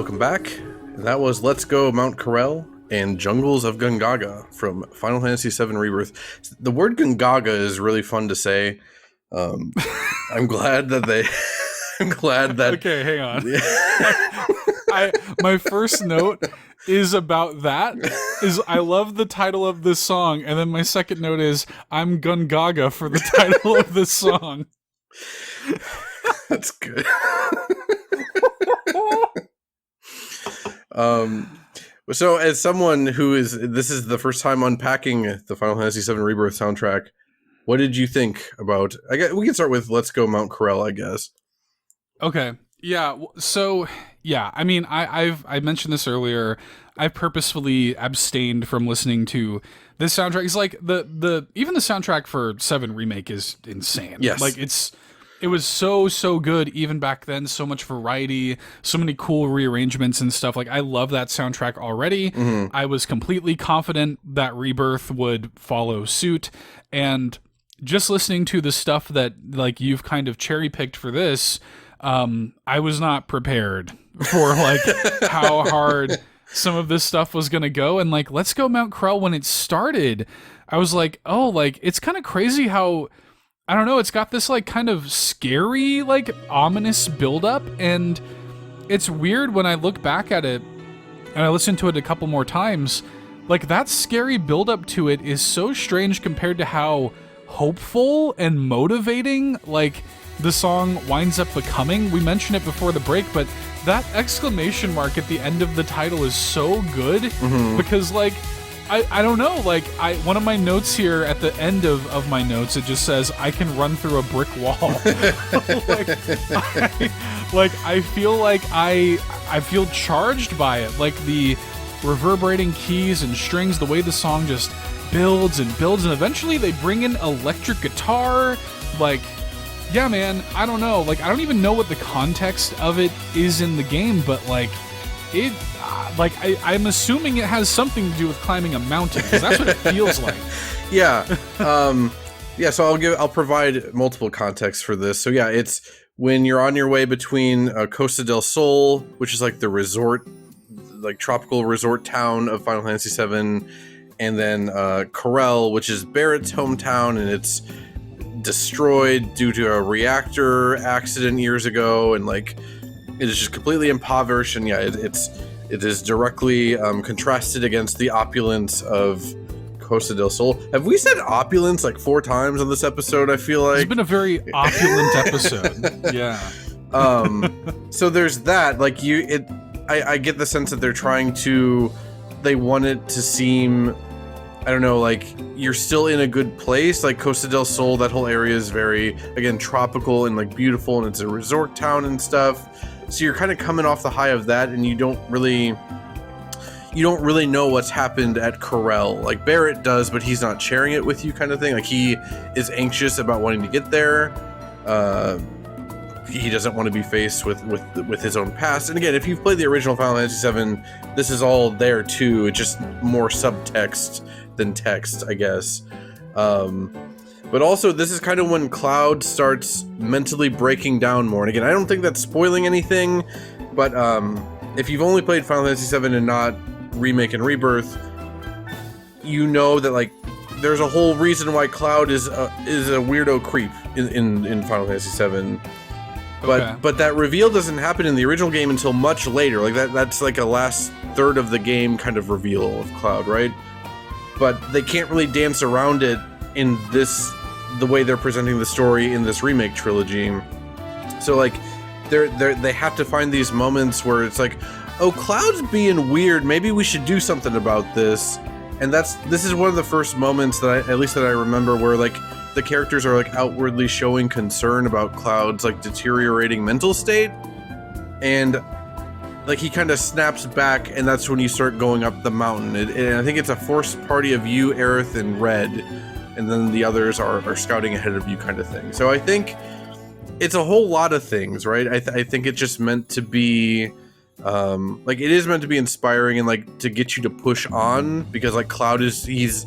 welcome back. That was Let's Go Mount Corel and Jungles of Gungaga from Final Fantasy VII Rebirth. The word Gungaga is really fun to say. I'm glad that they... I'm glad that... Okay, hang on. My first note is about that. Is I love the title of this song, and then my second note is I'm Gungaga for the title of this song. That's good. So as someone who this is the first time unpacking the Final Fantasy VII Rebirth soundtrack, what did you think about, we can start with Let's Go Mount Corel, I guess. Okay. Yeah. So yeah, I mean, I mentioned this earlier. I purposefully abstained from listening to this soundtrack. It's like even the soundtrack for 7 Remake is insane. Yes. Like it was so good even back then. So much variety, so many cool rearrangements and stuff. Like I love that soundtrack already. Mm-hmm. I was completely confident that Rebirth would follow suit, and just listening to the stuff that like you've kind of cherry picked for this, I was not prepared for like how hard some of this stuff was gonna go. And like Let's Go Mount Corel, when it started, I was like, oh, like it's kind of crazy how, I don't know, it's got this like kind of scary, like ominous buildup, and it's weird when I look back at it and I listen to it a couple more times, like that scary buildup to it is so strange compared to how hopeful and motivating like the song winds up becoming. We mentioned it before the break, but that exclamation mark at the end of the title is so good. Mm-hmm. Because like I don't know, like one of my notes here at the end of my notes, it just says I can run through a brick wall. I feel like I feel charged by it, like the reverberating keys and strings, the way the song just builds and builds, and eventually they bring in electric guitar. Like, yeah, man, I don't know. Like, I don't even know what the context of it is in the game, but like, it, like, I'm assuming it has something to do with climbing a mountain, because that's what it feels like. Yeah. Yeah, so I'll provide multiple contexts for this. So yeah, it's when you're on your way between Costa del Sol, which is like the resort, like tropical resort town of Final Fantasy VII, and then Corel, which is Barrett's hometown, and it's destroyed due to a reactor accident years ago, and like it is just completely impoverished. And yeah, it is directly contrasted against the opulence of Costa del Sol. Have we said opulence like 4 times on this episode? I feel like it's been a very opulent episode. Yeah. So there's that. Like I get the sense that they want it to seem, I don't know, like you're still in a good place. Like Costa del Sol, that whole area is very, again, tropical and like beautiful, and it's a resort town and stuff. So you're kind of coming off the high of that, and you don't really know what's happened at Corel. Like Barrett does, but he's not sharing it with you, kind of thing. Like he is anxious about wanting to get there. He doesn't want to be faced with his own past. And again, if you've played the original Final Fantasy VII, this is all there too. It's just more subtext than text, I guess. But also, this is kind of when Cloud starts mentally breaking down more. And again, I don't think that's spoiling anything, but if you've only played Final Fantasy VII and not Remake and Rebirth, you know that like there's a whole reason why Cloud is a weirdo creep in Final Fantasy VII. But that reveal doesn't happen in the original game until much later. Like that's like a last third of the game kind of reveal of Cloud, right? But they can't really dance around it in the way they're presenting the story in this remake trilogy. So like they have to find these moments where it's like, oh, Cloud's being weird, maybe we should do something about this. And this is one of the first moments that I remember where like the characters are like outwardly showing concern about Cloud's like deteriorating mental state, and like he kind of snaps back, and that's when you start going up the mountain. And I think it's a forced party of you, Aerith, and Red, and then the others are scouting ahead of you, kind of thing. So I think it's a whole lot of things, right? I think it's just meant to be like it is meant to be inspiring and like to get you to push on, because like Cloud he's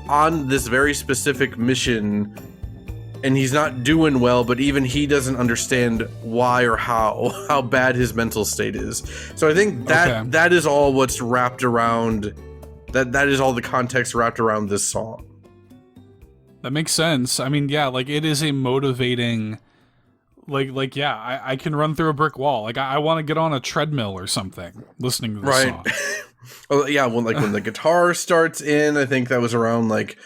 on this very specific mission and he's not doing well, but even he doesn't understand why or how bad his mental state is. So I think that is all what's wrapped around that is all the context wrapped around this song. That makes sense. I mean, yeah, like it is a motivating, like yeah, I can run through a brick wall. Like I want to get on a treadmill or something listening to this song. Oh yeah, when the guitar starts in, I think that was around like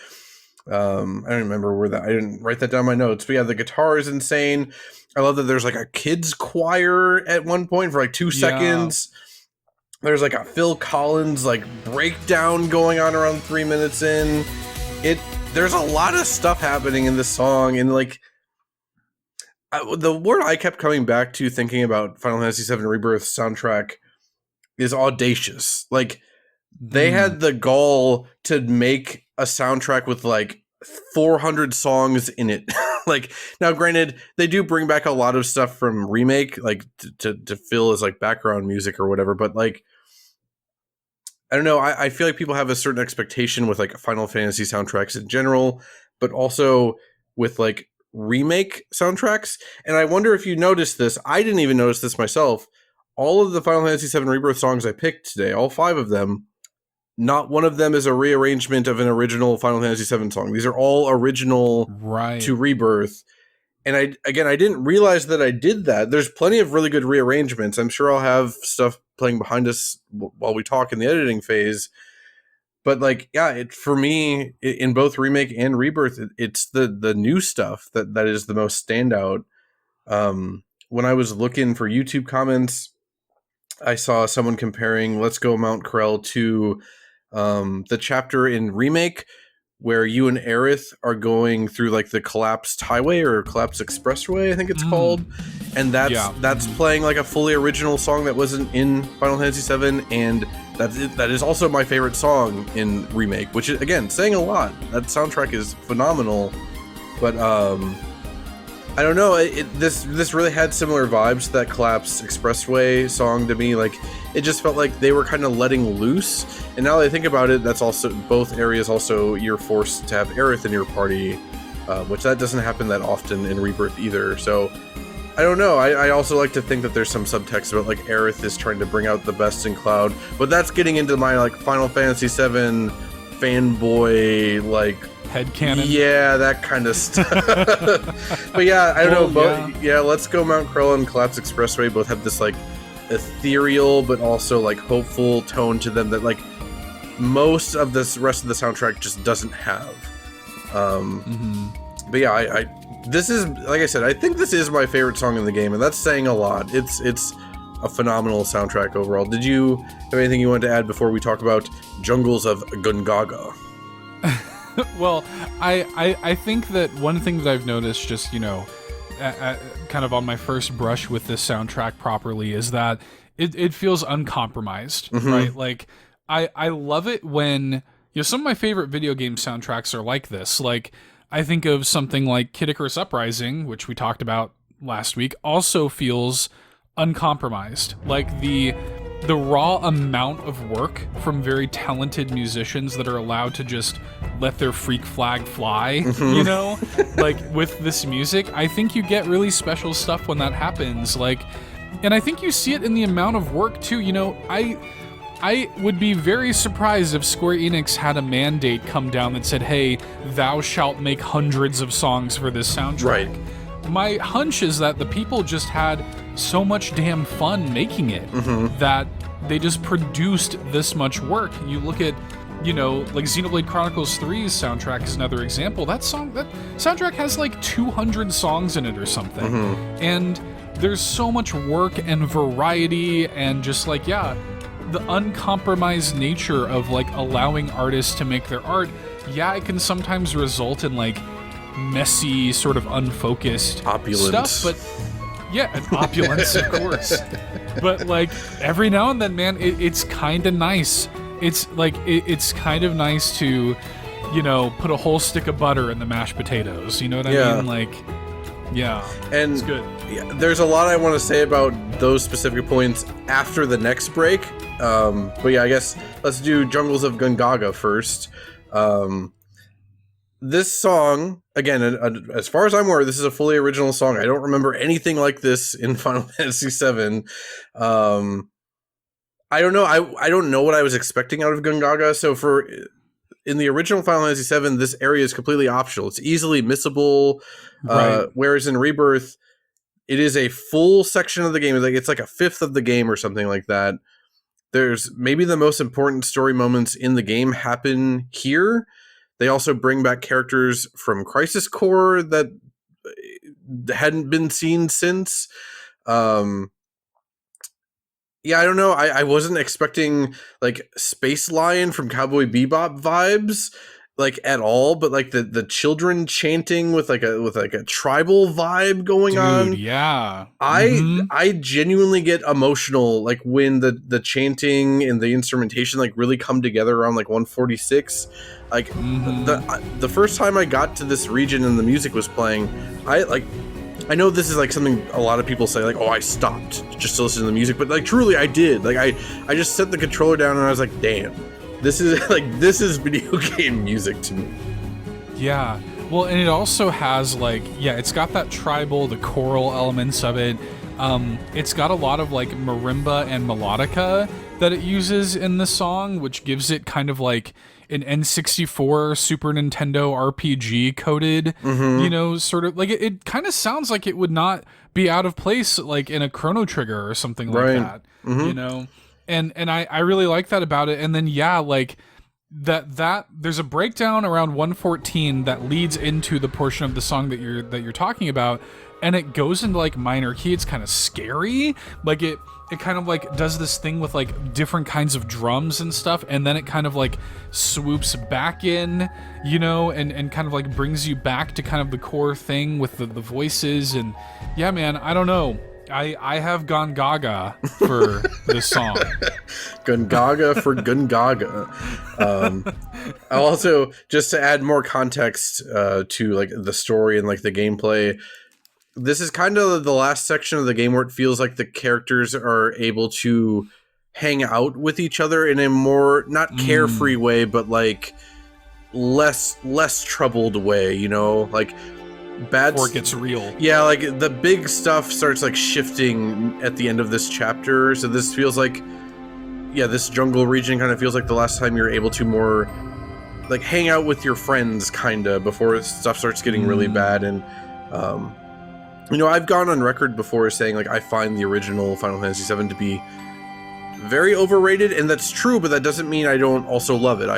I don't remember where that, I didn't write that down in my notes, but yeah, the guitar is insane. I love that there's like a kids choir at one point for like 2 seconds. There's like a Phil Collins like breakdown going on around 3 minutes in. There's a lot of stuff happening in this song, and like the word I kept coming back to thinking about Final Fantasy VII Rebirth soundtrack is audacious. Like they had the gall to make a soundtrack with like 400 songs in it. Like now granted, they do bring back a lot of stuff from Remake, like to fill as like background music or whatever, but like I don't know, I feel like people have a certain expectation with like Final Fantasy soundtracks in general, but also with like Remake soundtracks. And I wonder if you noticed this. I didn't even notice this myself. All of the Final Fantasy VII Rebirth songs I picked today, all 5 of them, not one of them is a rearrangement of an original Final Fantasy VII song. These are all original to Rebirth. And I didn't realize that I did that. There's plenty of really good rearrangements. I'm sure I'll have stuff playing behind us while we talk in the editing phase. But like, yeah, for me, in both Remake and Rebirth, it's the new stuff that is the most standout. When I was looking for YouTube comments, I saw someone comparing Let's Go Mount Krell to the chapter in Remake where you and Aerith are going through like the collapsed highway or collapsed expressway, I think it's called. And that's playing like a fully original song that wasn't in Final Fantasy VII. And that is also my favorite song in Remake, which is, again, saying a lot. That soundtrack is phenomenal. But I don't know, this really had similar vibes to that collapsed expressway song to me. Like, it just felt like they were kind of letting loose. And now that I think about it, that's also, both areas also, you're forced to have Aerith in your party, which that doesn't happen that often in Rebirth either. So, I don't know, I also like to think that there's some subtext about, like, Aerith is trying to bring out the best in Cloud. But that's getting into my, like, Final Fantasy VII fanboy, like, headcanon. Yeah, that kind of stuff. But yeah, I don't know. But yeah, Let's Go Mount Krell and Collapse Expressway both have this like ethereal but also like hopeful tone to them that like most of this rest of the soundtrack just doesn't have. But yeah, I this is, like I said, I think this is my favorite song in the game, and that's saying a lot. It's a phenomenal soundtrack overall. Did you have anything you wanted to add before we talk about Jungles of Gungaga? Well, I think that one thing that I've noticed just, you know, kind of on my first brush with this soundtrack properly is that it feels uncompromised, right? Like, I love it when, you know, some of my favorite video game soundtracks are like this. Like, I think of something like Kid Icarus Uprising, which we talked about last week, also feels uncompromised. Like, the raw amount of work from very talented musicians that are allowed to just let their freak flag fly, you know, like with this music, I think you get really special stuff when that happens. Like, and I think you see it in the amount of work too. You know, I would be very surprised if Square Enix had a mandate come down that said, hey, thou shalt make hundreds of songs for this soundtrack. Right. My hunch is that the people just had so much damn fun making it that they just produced this much work. You look at, you know, like Xenoblade Chronicles 3's soundtrack is another example. That soundtrack has like 200 songs in it or something. And there's so much work and variety and just like, yeah, the uncompromised nature of like allowing artists to make their art. Yeah, it can sometimes result in like messy, sort of unfocused opulence stuff, but yeah, and opulence, of course. But like every now and then, man, it's kind of nice. It's like it's kind of nice to, you know, put a whole stick of butter in the mashed potatoes. You know what I mean? Like, yeah, and it's good. Yeah, there's a lot I want to say about those specific points after the next break. But yeah, I guess let's do Jungles of Gungaga first. This song, again, as far as I'm aware, this is a fully original song. I don't remember anything like this in Final Fantasy VII. I don't know. I don't know what I was expecting out of Gungaga. So in the original Final Fantasy VII, this area is completely optional. It's easily missable. Right. Whereas in Rebirth, it is a full section of the game. It's like a fifth of the game or something like that. There's maybe the most important story moments in the game happen here. They also bring back characters from Crisis Core that hadn't been seen since. Yeah, I don't know. I wasn't expecting like Space Lion from Cowboy Bebop vibes like at all, but like the children chanting with like a tribal vibe going on. Yeah. I genuinely get emotional like when the chanting and the instrumentation like really come together around like 146. Like the first time I got to this region and the music was playing, I know this is like something a lot of people say, like, oh, I stopped just to listen to the music, but like truly I did. Like I just set the controller down and I was like, damn, this is video game music to me. Yeah. Well, and it also has like, it's got that tribal, the choral elements of it. It's got a lot of like marimba and melodica that it uses in the song, which gives it kind of like an N64 Super Nintendo RPG coded, sort of like it kind of sounds like it would not be out of place like in a Chrono Trigger or something like that, and I really like that about it. And then like that there's a breakdown around 114 that leads into the portion of the song that you're talking about, and it goes into like minor key. It's kind of scary, like it kind of like does this thing with like different kinds of drums and stuff, and then it kind of like swoops back in, and kind of like brings you back to kind of the core thing with the voices. And yeah, man, I don't know. I have gone gaga for this song. Gungaga for Gungaga. I'll also, just to add more context to like the story and like the gameplay, this is kind of the last section of the game where it feels like the characters are able to hang out with each other in a more not carefree way, but like less troubled way, like before it gets real. Yeah, like the big stuff starts like shifting at the end of this chapter. So this feels like, this jungle region kind of feels like the last time you're able to more like hang out with your friends kind of before stuff starts getting really bad. And I've gone on record before saying like I find the original Final Fantasy VII to be very overrated, and that's true, but that doesn't mean I don't also love it.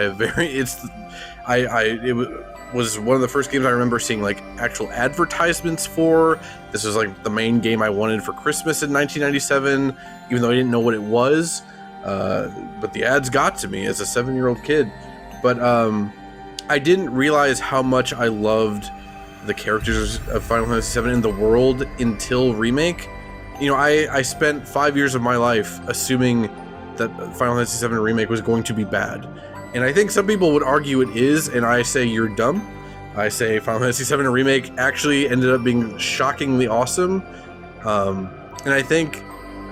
It was one of the first games I remember seeing like actual advertisements for. This was like the main game I wanted for Christmas in 1997, even though I didn't know what it was. But the ads got to me as a 7-year-old kid. But I didn't realize how much I loved the characters of Final Fantasy VII in the world until Remake. I spent 5 years of my life assuming that Final Fantasy VII Remake was going to be bad. And I think some people would argue it is, and I say you're dumb. I say Final Fantasy VII Remake actually ended up being shockingly awesome. And I think,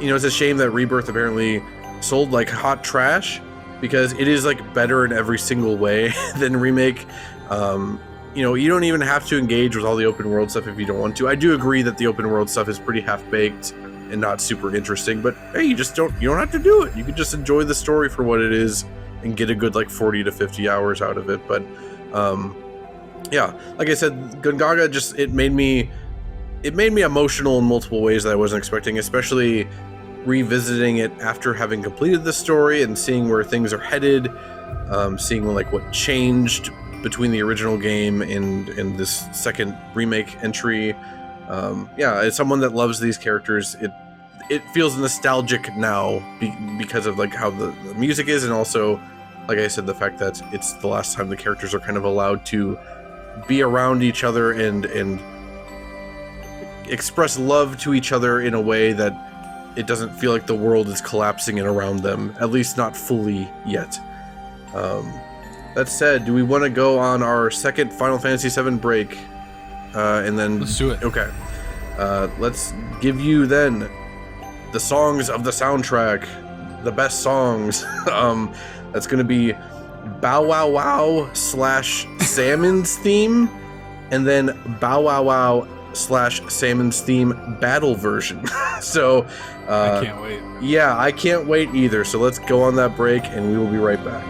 it's a shame that Rebirth apparently sold like hot trash, because it is like better in every single way than Remake. You don't even have to engage with all the open world stuff if you don't want to. I do agree that the open world stuff is pretty half-baked and not super interesting, but hey, you don't have to do it. You can just enjoy the story for what it is and get a good like 40 to 50 hours out of it. But like I said, Gungaga it made me emotional in multiple ways that I wasn't expecting, especially revisiting it after having completed the story and seeing where things are headed, seeing like what changed between the original game and this second remake entry. As someone that loves these characters, it feels nostalgic now because of like how the music is, and also, like I said, the fact that it's the last time the characters are kind of allowed to be around each other and express love to each other in a way that it doesn't feel like the world is collapsing in around them, at least not fully yet. That said, do we want to go on our second Final Fantasy VII break? And then let's do it. Okay. Let's give you then the songs of the soundtrack, the best songs. That's going to be Bow Wow Wow / Salmon's theme, and then Bow Wow Wow / Salmon's Theme battle version. So I can't wait. yeah, I can't wait either. So let's go on that break, and we will be right back.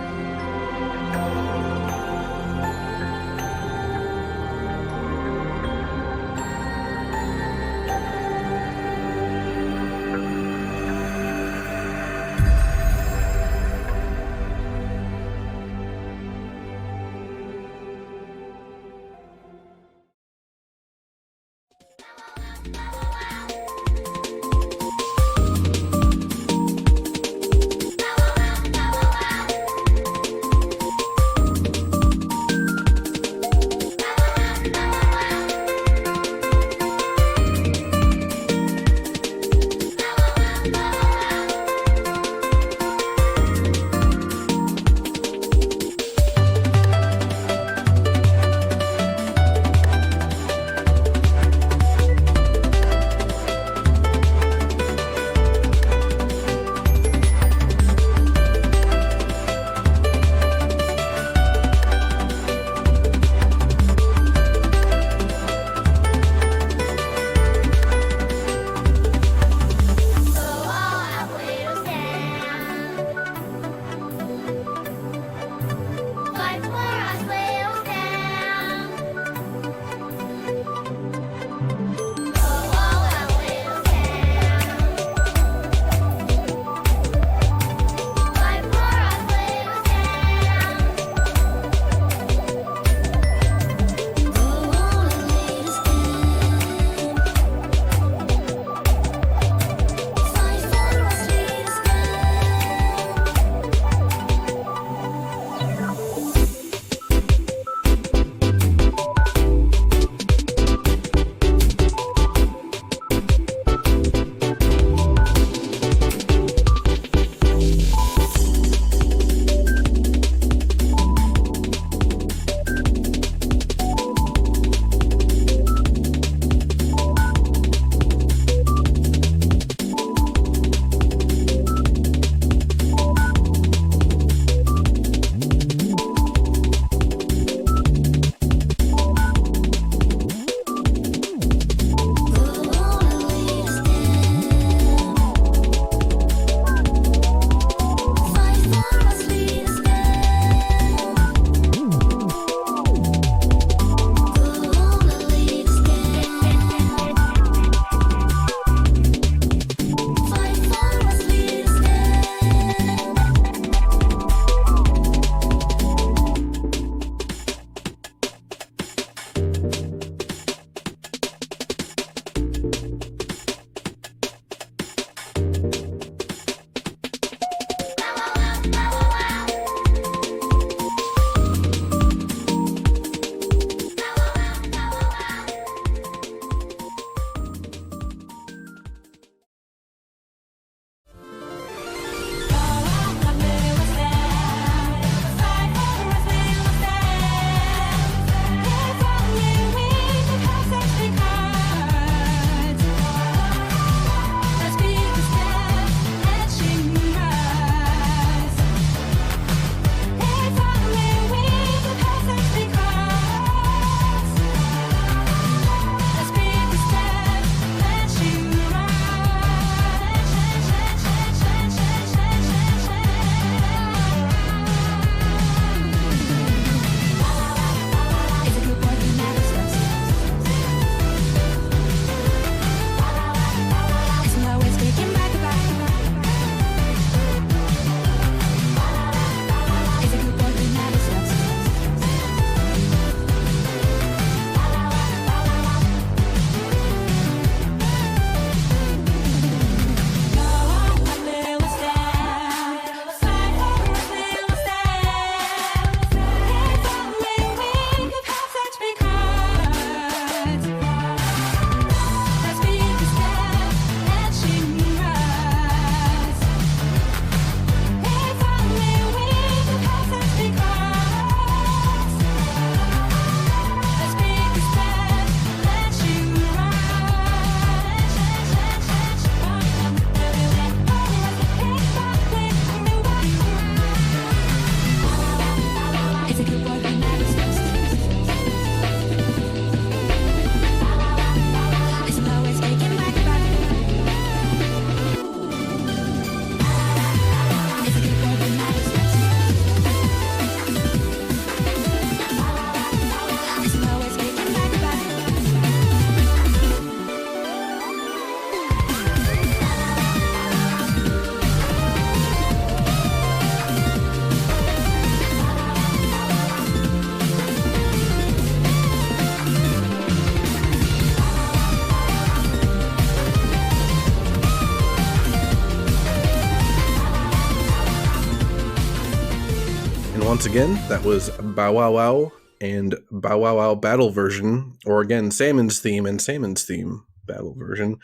once again, that was Bow Wow Wow and Bow Wow Wow battle version, or again, Salmon's theme and Salmon's theme battle version.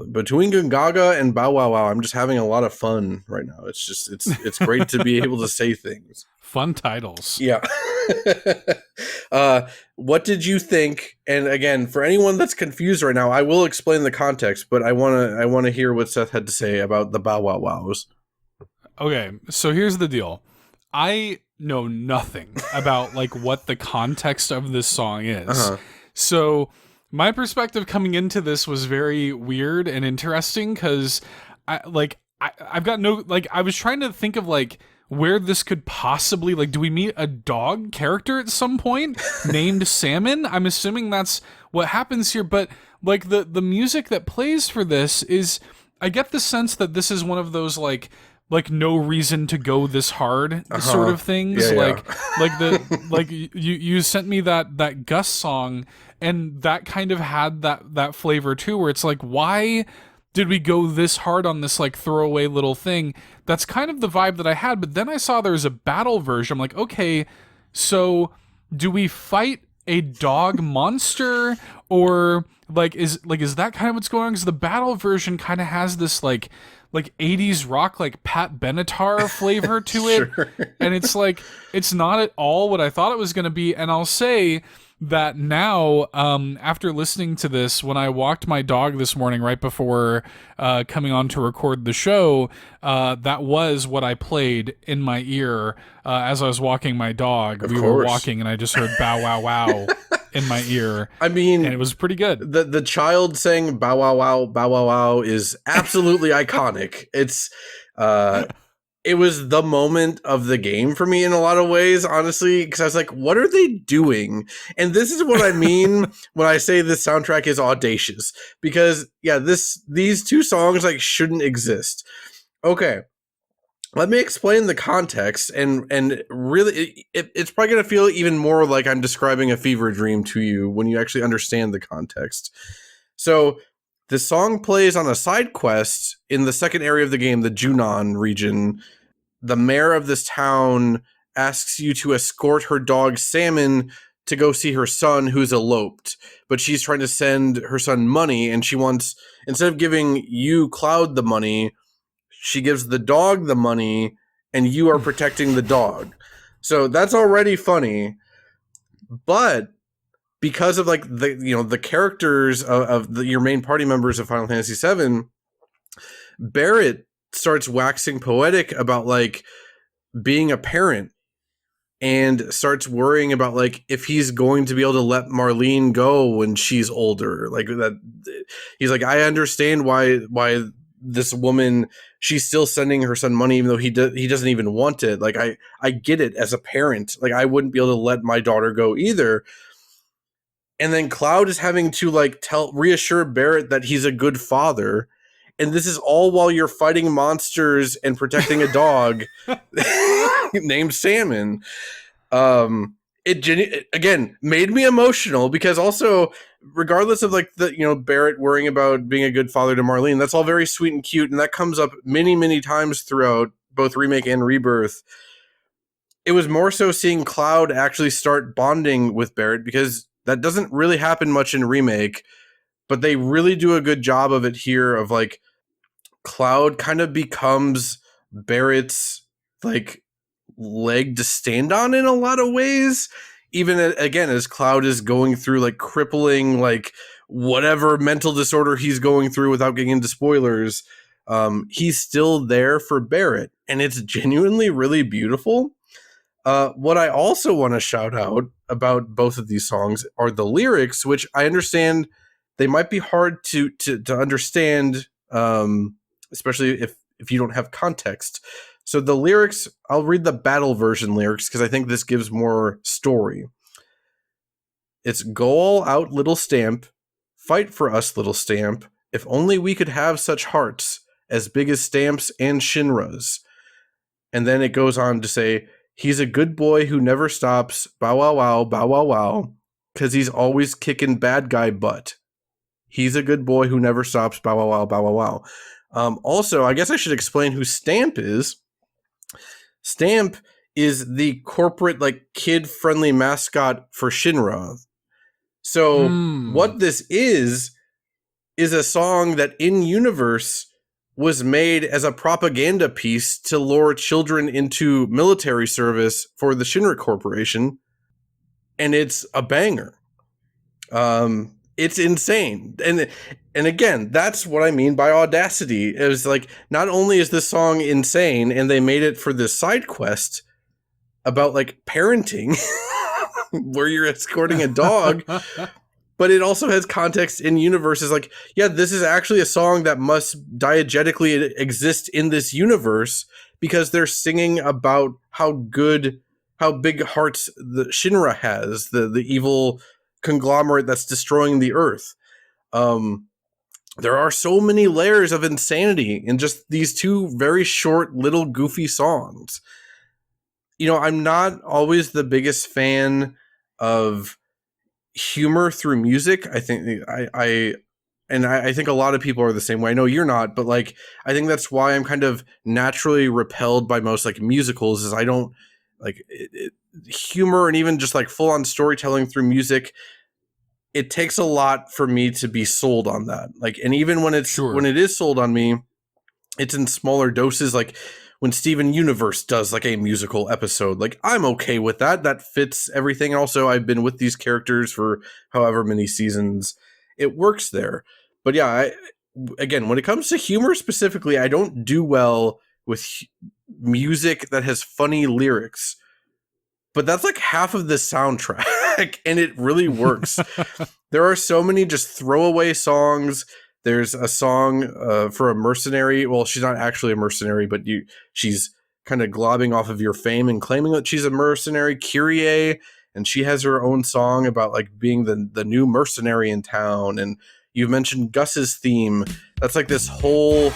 Between Gungaga and Bow Wow Wow, I'm just having a lot of fun right now. It's great to be able to say things. Fun titles. Yeah. What did you think? And again, for anyone that's confused right now, I will explain the context, but I want to hear what Seth had to say about the Bow Wow Wows. Okay, so here's the deal. I know nothing about like what the context of this song is. Uh-huh. So my perspective coming into this was very weird and interesting because I've got no, like, I was trying to think of like where this could possibly, like, do we meet a dog character at some point named Salmon? I'm assuming that's what happens here, but like the music that plays for this is, I get the sense that this is one of those like no reason to go this hard sort of things. Yeah. Like you sent me that Gus song, and that kind of had that flavor too, where it's like, why did we go this hard on this like throwaway little thing? That's kind of the vibe that I had. But then I saw there's a battle version. I'm like, okay, so do we fight a dog monster, or is that kind of what's going on? Because the battle version kind of has this like 80s rock, like Pat Benatar flavor to it. Sure. And it's like, it's not at all what I thought it was going to be. And I'll say that now, after listening to this, when I walked my dog this morning right before coming on to record the show, that was what I played in my ear as I was walking my dog. Of we course. were walking, and I just heard bow wow wow in my ear. I mean, and it was pretty good. The child saying bow wow wow is absolutely iconic. It's it was the moment of the game for me in a lot of ways, honestly, because I was like, what are they doing? And this is what I mean when I say this soundtrack is audacious, because yeah, these two songs like shouldn't exist. Okay, let me explain the context, and really it's probably going to feel even more like I'm describing a fever dream to you when you actually understand the context. So the song plays on a side quest in the second area of the game, the Junon region. The mayor of this town asks you to escort her dog Salmon to go see her son who's eloped, but she's trying to send her son money, and she wants, instead of giving you, Cloud, the money, she gives the dog the money, and you are protecting the dog. So that's already funny, but because of like the characters of your main party members of Final Fantasy VII, Barrett starts waxing poetic about like being a parent, and starts worrying about like if he's going to be able to let Marlene go when she's older. Like that, he's like, I understand why this woman, she's still sending her son money even though he doesn't even want it. Like I get it as a parent. Like I wouldn't be able to let my daughter go either. And then Cloud is having to like reassure Barrett that he's a good father. And this is all while you're fighting monsters and protecting a dog named Salmon. It again made me emotional, because also, regardless of like Barrett worrying about being a good father to Marlene, that's all very sweet and cute, and that comes up many, many times throughout both Remake and Rebirth. It was more so seeing Cloud actually start bonding with Barrett, because that doesn't really happen much in Remake, but they really do a good job of it here, of like Cloud kind of becomes Barrett's like leg to stand on in a lot of ways, even again as Cloud is going through like crippling like whatever mental disorder he's going through. Without getting into spoilers, he's still there for Barrett, and it's genuinely really beautiful. What I also want to shout out about both of these songs are the lyrics, which I understand they might be hard to understand, especially if you don't have context. So the lyrics, I'll read the battle version lyrics because I think this gives more story. It's go all out, little stamp, fight for us, little stamp. If only we could have such hearts as big as stamps and Shinra's. And then it goes on to say, he's a good boy who never stops, bow wow wow, because he's always kicking bad guy butt. He's a good boy who never stops, bow wow wow. Also, I guess I should explain who Stamp is. Stamp is the corporate, like, kid-friendly mascot for Shinra. So what this is a song that in universe was made as a propaganda piece to lure children into military service for the Shinra Corporation, and it's a banger. It's insane. And again, that's what I mean by audacity. It was like, not only is this song insane, and they made it for this side quest about, like, parenting, where you're escorting a dog, but it also has context in universe. Is like, yeah, this is actually a song that must diegetically exist in this universe, because they're singing about how big hearts the Shinra has, the evil conglomerate that's destroying the earth. There are so many layers of insanity in just these two very short, little goofy songs. You know, I'm not always the biggest fan of humor through music. I think I think a lot of people are the same way. I know you're not, but, like, I think that's why I'm kind of naturally repelled by most, like, musicals, is I don't like humor, and even just, like, full on storytelling through music. It takes a lot for me to be sold on that. Like, and even when when it is sold on me, it's in smaller doses. Like when Steven Universe does, like, a musical episode, like, I'm okay with that. That fits everything. Also, I've been with these characters for however many seasons. It works there. But yeah, again, when it comes to humor specifically, I don't do well with music that has funny lyrics. But that's like half of the soundtrack, and it really works. There are so many just throwaway songs. There's a song for a mercenary. Well, she's not actually a mercenary, but she's kind of globbing off of your fame and claiming that she's a mercenary, Kyrie, and she has her own song about, like, being the new mercenary in town. And you've mentioned Gus's theme. That's like this whole,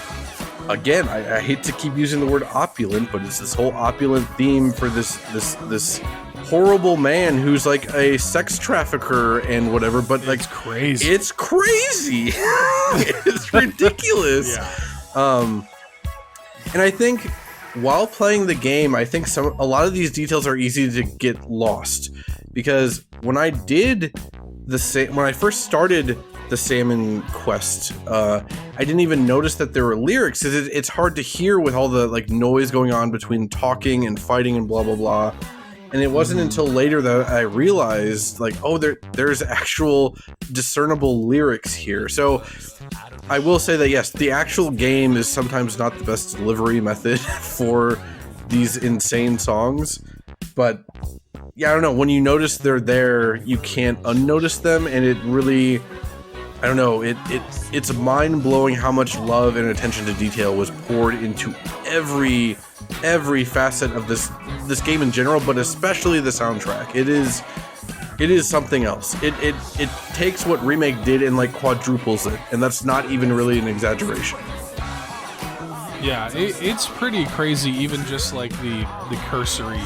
again, I hate to keep using the word opulent, but it's this whole opulent theme for this horrible man who's like a sex trafficker and whatever, but, like, it's crazy. It's ridiculous. Yeah. And I think while playing the game, I think a lot of these details are easy to get lost, because when I first started the Salmon Quest, I didn't even notice that there were lyrics. It's hard to hear with all the, like, noise going on between talking and fighting and blah blah blah. And it wasn't until later that I realized, like, oh, there's actual discernible lyrics here. So I will say that, yes, the actual game is sometimes not the best delivery method for these insane songs. But yeah, I don't know. When you notice they're there, you can't unnotice them. And it really, I don't know, it's mind-blowing how much love and attention to detail was poured into every facet of this game in general, but especially the soundtrack. It is something else. It takes what Remake did and, like, quadruples it, and that's not even really an exaggeration. Yeah, it's pretty crazy, even just, like, the cursory,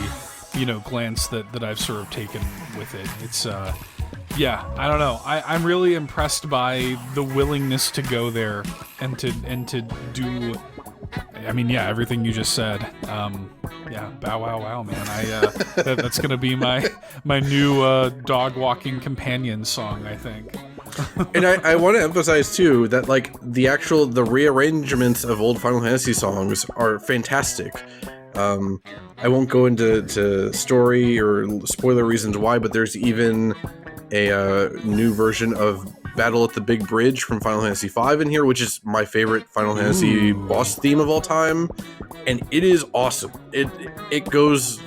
glance that I've sort of taken with it. It's yeah, I don't know. I'm really impressed by the willingness to go there and to do, I mean, yeah, everything you just said. Yeah, bow wow wow, man. That's gonna be my new dog walking companion song, I think. And I want to emphasize too that, like, the rearrangements of old Final Fantasy songs are fantastic. I won't go into story or spoiler reasons why, but there's even a new version of Battle at the Big Bridge from Final Fantasy V in here, which is my favorite Final Fantasy boss theme of all time, and it is awesome. It goes,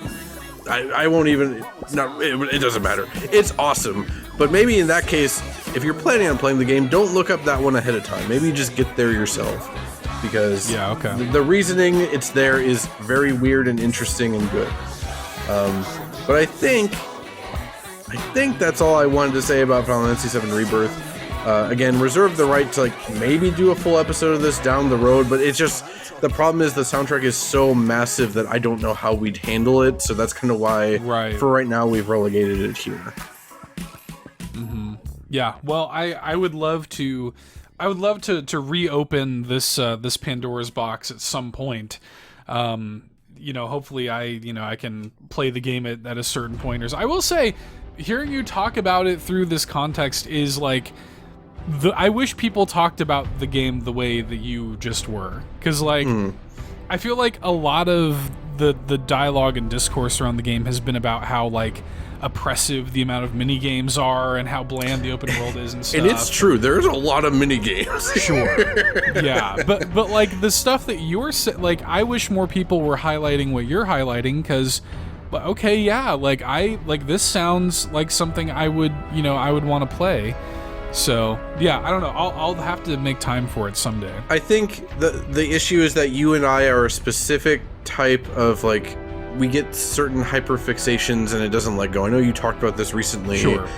I won't even, it doesn't matter. It's awesome. But maybe in that case, if you're planning on playing the game, don't look up that one ahead of time. Maybe just get there yourself, because the reasoning it's there is very weird and interesting and good. But I think that's all I wanted to say about Final Fantasy VII Rebirth. Again, reserve the right to, like, maybe do a full episode of this down the road, but it's just, the problem is the soundtrack is so massive that I don't know how we'd handle it, so that's kind of why, for right now, we've relegated it here. Mm-hmm. Yeah, well, I would love to reopen this Pandora's box at some point. hopefully I can play the game at a certain point. Or I will say, hearing you talk about it through this context is like, I wish people talked about the game the way that you just were, because like I feel like a lot of the dialogue and discourse around the game has been about how like oppressive the amount of mini games are and how bland the open world is and stuff. And it's true, there's a lot of mini games. Sure. Yeah, but like the stuff that you're like, I wish more people were highlighting what you're highlighting, because okay, yeah, like this sounds like something I would want to play. So yeah, I don't know. I'll have to make time for it someday. I think the issue is that you and I are a specific type of like, we get certain hyperfixations and it doesn't let go. I know you talked about this recently. Sure.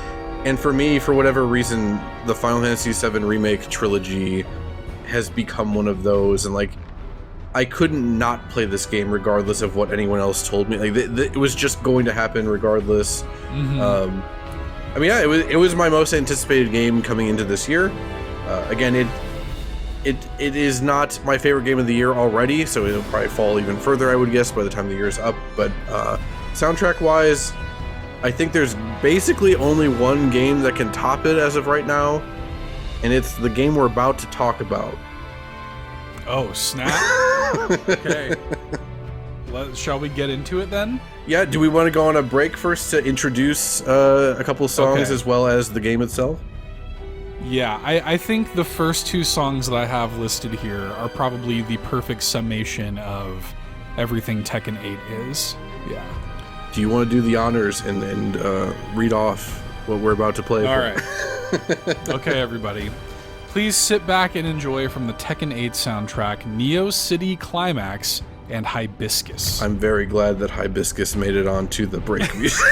And for me, for whatever reason, the Final Fantasy VII Remake trilogy has become one of those, and like, I couldn't not play this game regardless of what anyone else told me. Like, it was just going to happen regardless. Mm-hmm. I mean, yeah, it was my most anticipated game coming into this year. Again, it is not my favorite game of the year already, so it'll probably fall even further, I would guess, by the time the year is up. But soundtrack-wise, I think there's basically only one game that can top it as of right now, and it's the game we're about to talk about. Oh, snap. Okay. Shall we get into it then? Yeah, do we want to go on a break first to introduce a couple songs Okay. as well as the game itself? Yeah, I think the first two songs that I have listed here are probably the perfect summation of everything Tekken 8 is. Yeah. Do you want to do the honors and read off what we're about to play? All right. Okay, everybody. Please sit back and enjoy from the Tekken 8 soundtrack, Neo City Climax and Hibiscus. I'm very glad that Hibiscus made it onto the break music.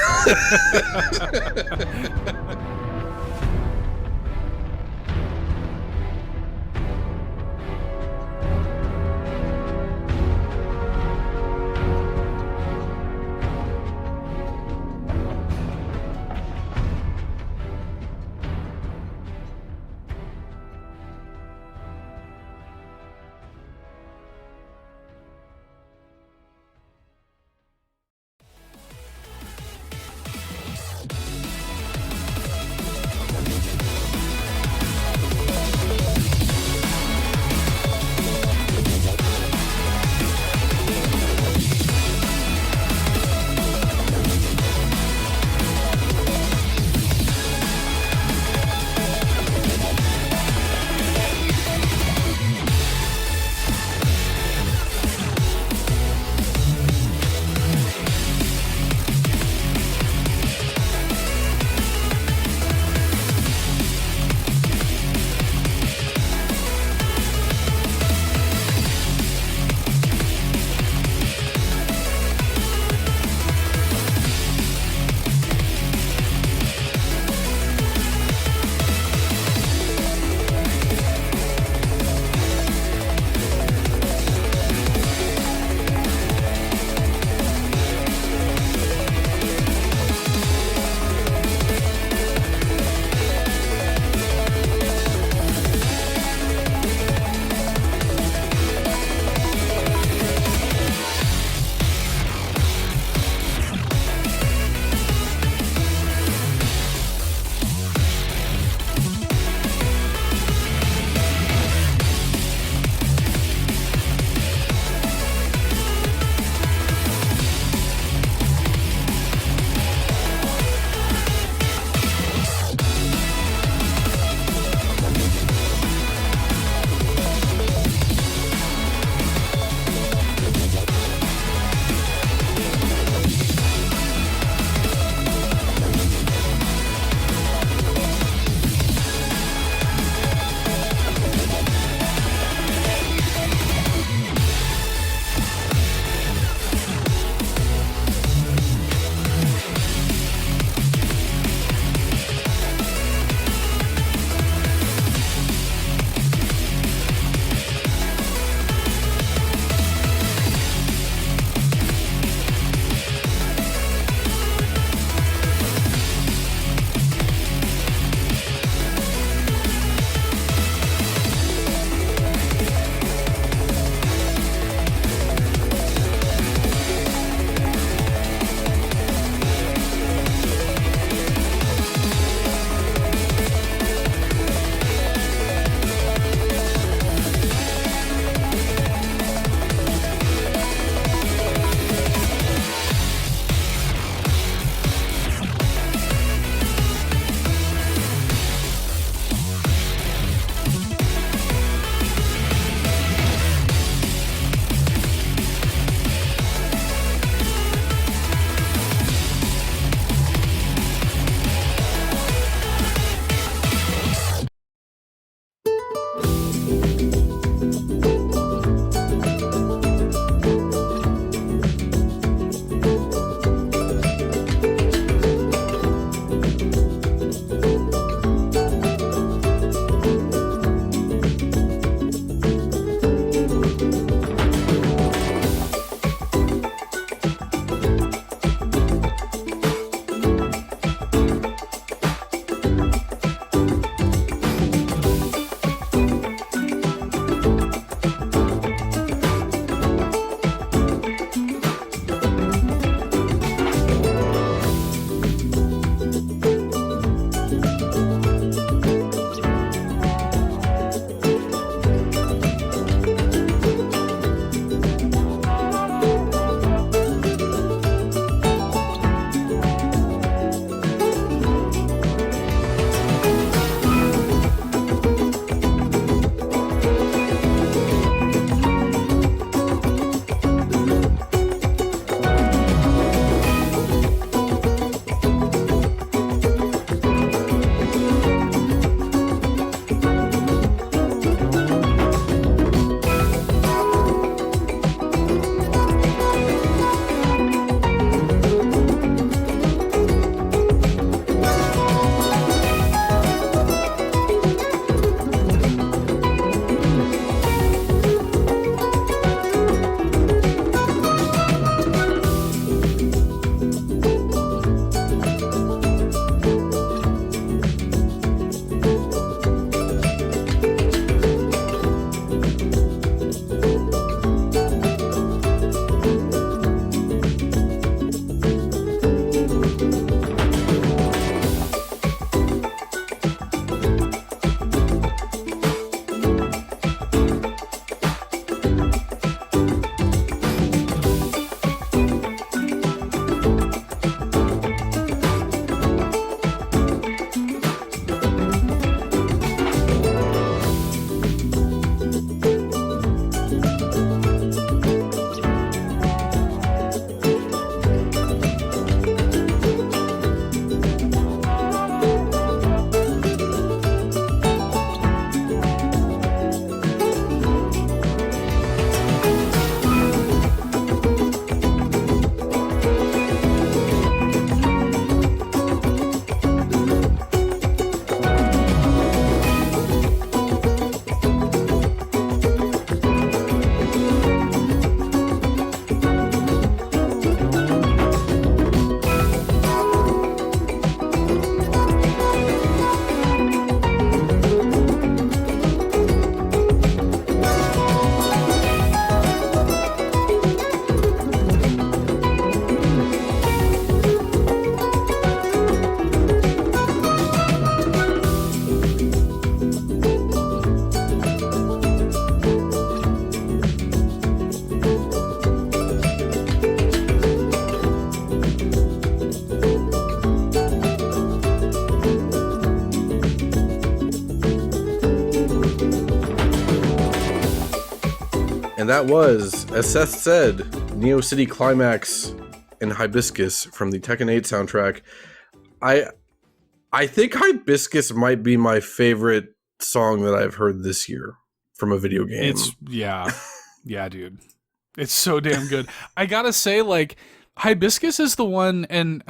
And that was, as Seth said, Neo City Climax and Hibiscus from the Tekken 8 soundtrack. I think Hibiscus might be my favorite song that I've heard this year from a video game. Yeah, dude. It's so damn good. I gotta say, like, Hibiscus is the one, and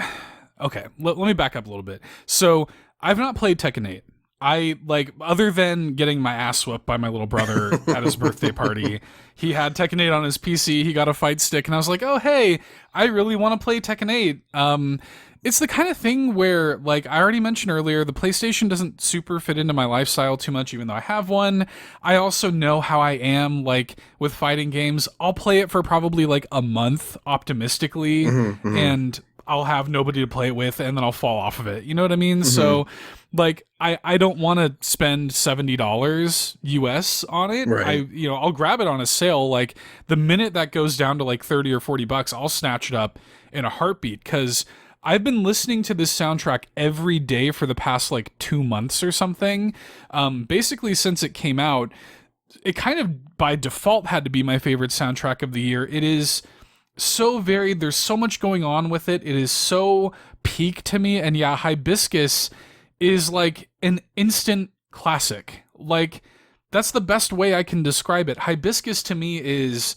okay, let me back up a little bit. So, I've not played Tekken 8. I, like, other than getting my ass whooped by my little brother at his birthday party, he had Tekken 8 on his PC, he got a fight stick, and I was like, oh, hey, I really want to play Tekken 8. It's the kind of thing where, like I already mentioned earlier, the PlayStation doesn't super fit into my lifestyle too much, even though I have one. I also know how I am, like, with fighting games. I'll play it for probably, like, a month, optimistically, and I'll have nobody to play it with, and then I'll fall off of it. You know what I mean? So, like, I don't want to spend $70 US on it. Right. I'll grab it on a sale. Like, the minute that goes down to, like, 30 or 40 bucks, I'll snatch it up in a heartbeat, because I've been listening to this soundtrack every day for the past, like, 2 months or something. Basically, since it came out, it kind of by default had to be my favorite soundtrack of the year. It is so varied. There's so much going on with it. It is so peak to me. And yeah, Hibiscus is like an instant classic. Like, that's the best way I can describe it. Hibiscus to me is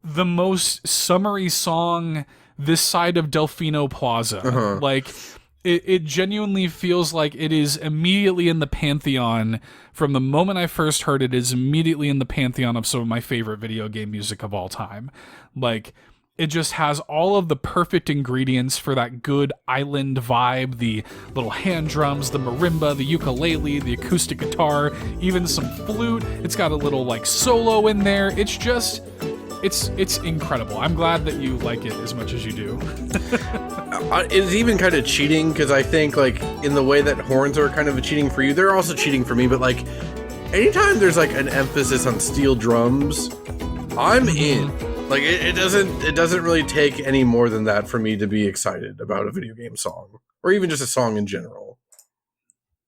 the most summery song this side of Delfino Plaza. Like, it genuinely feels like it is immediately in the pantheon. From the moment I first heard it, is immediately in the pantheon of some of my favorite video game music of all time. Like, it just has all of the perfect ingredients for that good island vibe. The little hand drums, the marimba, the ukulele, the acoustic guitar, even some flute. It's got a little, like, solo in there. It's just... It's incredible. I'm glad that you like it as much as you do. It's even kind of cheating, because I think, like, in the way that horns are kind of cheating for you, they're also cheating for me, but, like, anytime there's, like, an emphasis on steel drums, I'm in. Like, it doesn't really take any more than that for me to be excited about a video game song, or even just a song in general.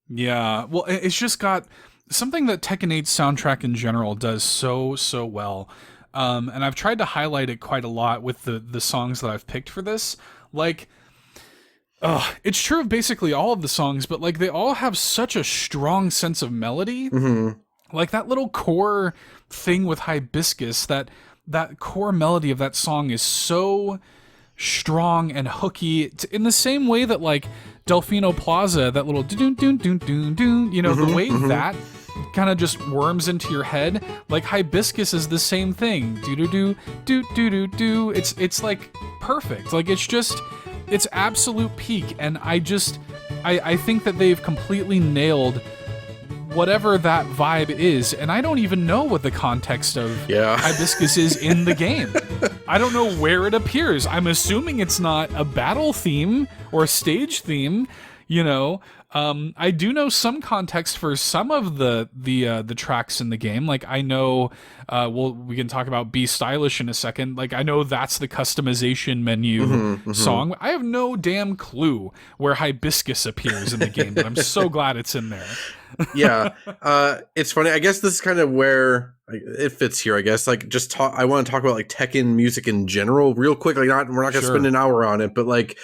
Yeah, well, it's just got something that Tekken 8's soundtrack in general does so well. And I've tried to highlight it quite a lot with the songs that I've picked for this. Like, it's true of basically all of the songs, but, like, they all have such a strong sense of melody. Like, that little core thing with Hibiscus, that core melody of that song is so strong and hooky, in the same way that, like, Delfino Plaza, that little do-do-do-do-do-do, you know, the way that kind of just worms into your head. Like, Hibiscus is the same thing. Do-do-do, it's like perfect. Like, it's absolute peak. And I think that they've completely nailed whatever that vibe is. And I don't even know what the context of Hibiscus is in the game. I don't know where it appears. I'm assuming it's not a battle theme or a stage theme, you know. I do know some context for some of the tracks in the game. Like, I know, we can talk about Be Stylish in a second. Like, I know that's the customization menu song. I have no damn clue where Hibiscus appears in the game, but I'm so glad it's in there. Yeah. It's funny. I guess this is kind of where it fits here, I guess. Like, I want to talk about, like, Tekken music in general real quick. Like, we're not going to spend an hour on it, but, like,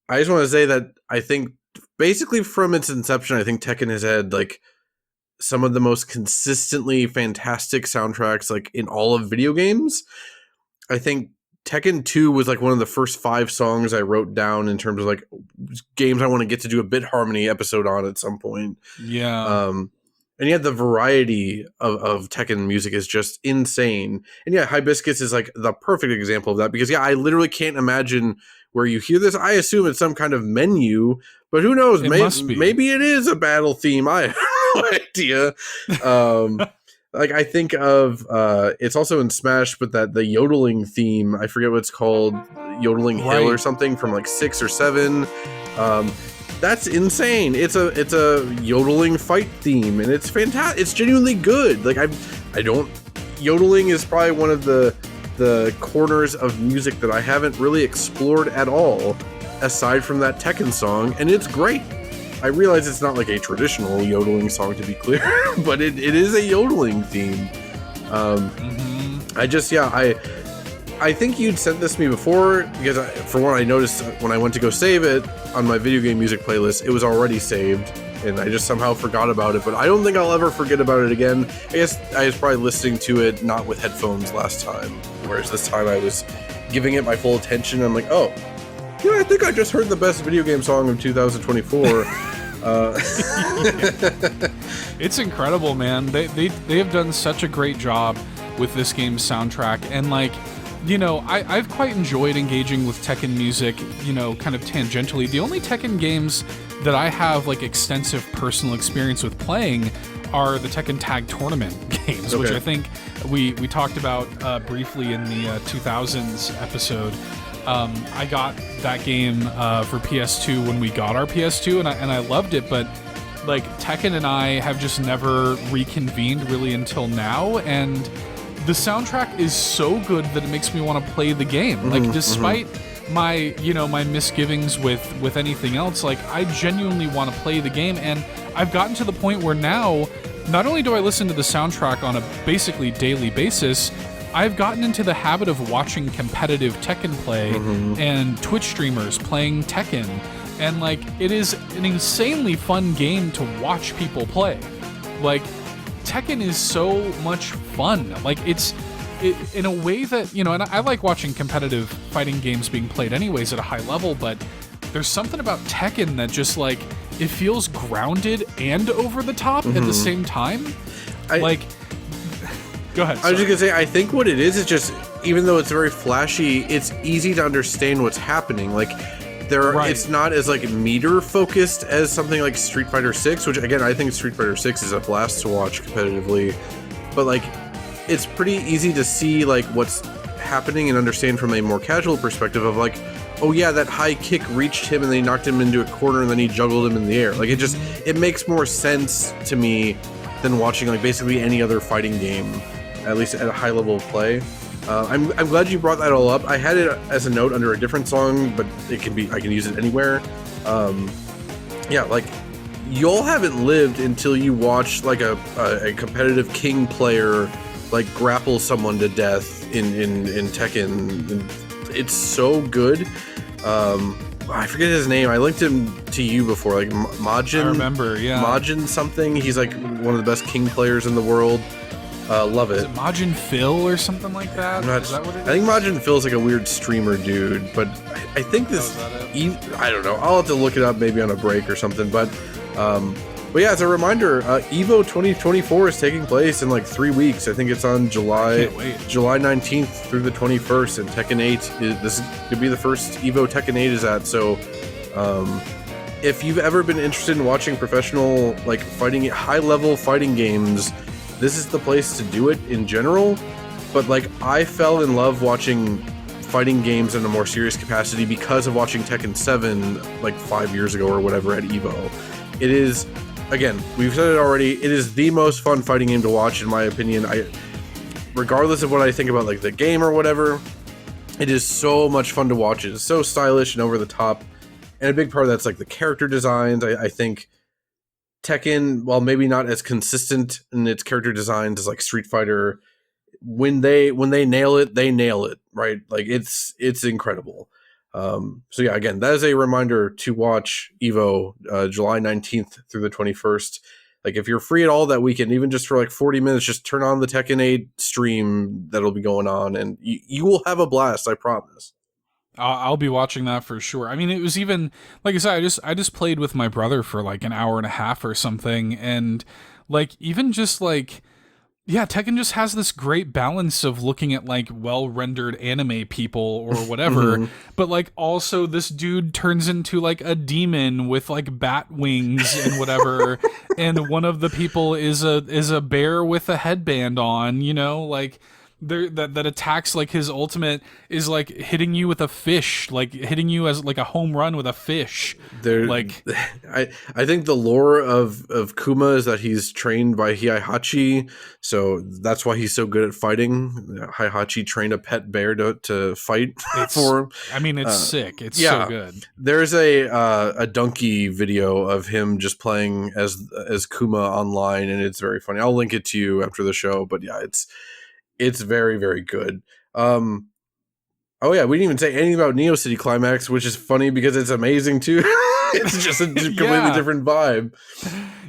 I just want to say that I think basically from its inception, I think Tekken has had, like, some of the most consistently fantastic soundtracks, like, in all of video games. I think Tekken 2 was, like, one of the first 5 songs I wrote down in terms of, like, games I want to get to do a bit harmony episode on at some point. Yeah. And yet the variety of Tekken music is just insane. And yeah, Hibiscus is, like, the perfect example of that, because I literally can't imagine where you hear this. I assume it's some kind of menu, but who knows? Maybe it is a battle theme. I have no idea. Like, I think of it's also in Smash, but the yodeling theme, I forget what it's called, Yodeling Hill or something, from, like, 6 or 7. That's insane. It's a yodeling fight theme, and it's fantastic. It's genuinely good. Like, yodeling is probably one of the corners of music that I haven't really explored at all, aside from that Tekken song, and it's great. I realize it's not like a traditional yodeling song, to be clear, but it is a yodeling theme. I think you'd sent this to me before because for one, I noticed when I went to go save it on my video game music playlist, it was already saved, and I just somehow forgot about it. But I don't think I'll ever forget about it again. I guess I was probably listening to it not with headphones last time, whereas this time I was giving it my full attention. I'm like, oh, yeah, I think I just heard the best video game song of 2024. It's incredible, man. They have done such a great job with this game's soundtrack, and like, you know, I've quite enjoyed engaging with Tekken music, you know, kind of tangentially. The only Tekken games that I have like extensive personal experience with playing are the Tekken Tag Tournament games, which I think we talked about briefly in the 2000s episode. I got that game for PS2 when we got our PS2, and I loved it, but like Tekken and I have just never reconvened really until now, and the soundtrack is so good that it makes me want to play the game. Like, despite my, you know, my misgivings with anything else, like, I genuinely want to play the game, and I've gotten to the point where now, not only do I listen to the soundtrack on a basically daily basis, I've gotten into the habit of watching competitive Tekken play and Twitch streamers playing Tekken, and like, it is an insanely fun game to watch people play. Like, Tekken is so much fun. Like, it's in a way that, you know, and I like watching competitive fighting games being played anyways at a high level, but there's something about Tekken that just, like, it feels grounded and over the top at the same time. Go ahead. I was just gonna say, I think what it is just, even though it's very flashy, it's easy to understand what's happening. Like, it's not as like meter focused as something like Street Fighter 6, which again, I think Street Fighter 6 is a blast to watch competitively, but like, it's pretty easy to see like what's happening and understand from a more casual perspective of like, oh yeah, that high kick reached him and then he knocked him into a corner and then he juggled him in the air. Like, it makes more sense to me than watching like basically any other fighting game, at least at a high level of play. I'm glad you brought that all up. I had it as a note under a different song, but I can use it anywhere. Yeah, like, y'all haven't lived until you watch like a competitive King player like grapple someone to death in Tekken. It's so good. I forget his name. I linked him to you before, like Majin. I remember, yeah. Majin something. He's like one of the best King players in the world. Love it. Is it Majin Phil or something like that? Is that what it is? I think Majin Phil's like a weird streamer dude, but I think this. I don't know. I'll have to look it up maybe on a break or something. But yeah, as a reminder, Evo 2024 is taking place in like 3 weeks. I think it's on July 19th through the 21st, and Tekken 8 this could be the first Evo Tekken 8 is at. So, if you've ever been interested in watching professional like high level fighting games, this is the place to do it in general. But like, I fell in love watching fighting games in a more serious capacity because of watching Tekken 7 like 5 years ago or whatever at Evo. It is, again, we've said it already, it is the most fun fighting game to watch in my opinion. Regardless of what I think about like the game or whatever, it is so much fun to watch. It is so stylish and over the top, and a big part of that's like the character designs. I think Tekken, while maybe not as consistent in its character designs as like Street Fighter, when they nail it, they nail it, right? Like, it's incredible. So yeah, again, that is a reminder to watch Evo July 19th through the 21st. Like, if you're free at all that weekend, even just for like 40 minutes, just turn on the Tekken 8 stream that'll be going on, and you will have a blast, I promise. I'll be watching that for sure. I mean, it was even, like I said, I just played with my brother for like an hour and a half or something, and like, even just like, yeah, Tekken just has this great balance of looking at like well-rendered anime people or whatever, but like also this dude turns into like a demon with like bat wings and whatever, and one of the people is a bear with a headband on, you know, like that attacks, like his ultimate is like hitting you with a fish, like hitting you as like a home run with a fish. Like, I think the lore of Kuma is that he's trained by Heihachi, so that's why he's so good at fighting. Heihachi trained a pet bear to fight for him. I mean, it's sick. It's so good. There's a donkey video of him just playing as Kuma online, and it's very funny. I'll link it to you after the show, but yeah, It's very, very good. Oh yeah, we didn't even say anything about Neo City Climax, which is funny because it's amazing too. It's just a completely different vibe.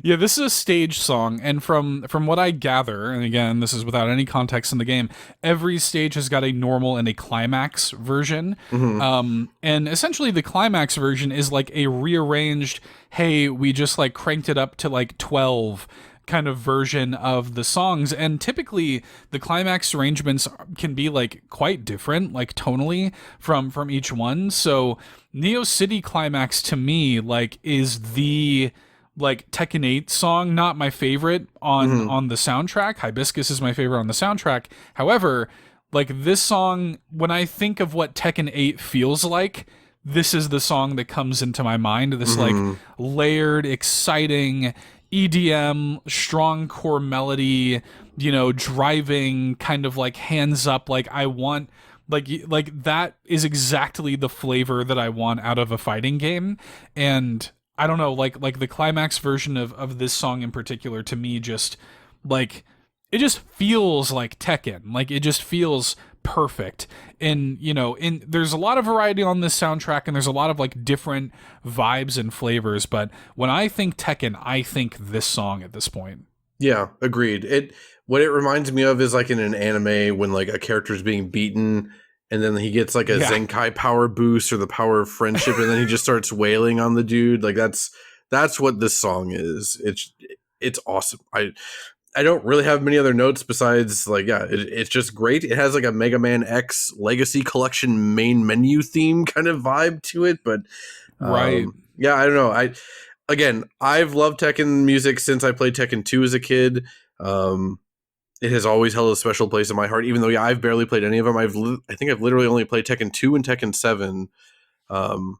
Yeah, this is a stage song, and from what I gather, and again, this is without any context in the game, every stage has got a normal and a climax version. And essentially the climax version is like a rearranged, hey, we just like cranked it up to like 12 kind of version of the songs, and typically the climax arrangements can be like quite different, like tonally from each one. So Neo City Climax to me like is the like Tekken 8 song, not my favorite on the soundtrack. Hibiscus is my favorite on the soundtrack. However, like this song, when I think of what Tekken 8 feels like, this is the song that comes into my mind. This like layered, exciting EDM, strong core melody, you know, driving, kind of like hands up, like I want, like that is exactly the flavor that I want out of a fighting game. And I don't know, like the climax version of this song in particular, to me, just like it just feels like Tekken. Like it just feels perfect. And you know, there's a lot of variety on this soundtrack, and there's a lot of like different vibes and flavors, but when I think Tekken, I think this song at this point. Yeah, agreed. What it reminds me of is like in an anime when like a character's being beaten and then he gets like a Zenkai power boost or the power of friendship, and then he just starts wailing on the dude. Like that's what this song is. It's awesome. I don't really have many other notes besides like, it's just great. It has like a Mega Man X Legacy Collection main menu theme kind of vibe to it, but right. Yeah, I don't know. I've loved Tekken music since I played Tekken 2 as a kid. It has always held a special place in my heart, even though I've barely played any of them. I think I've literally only played Tekken 2 and Tekken 7. And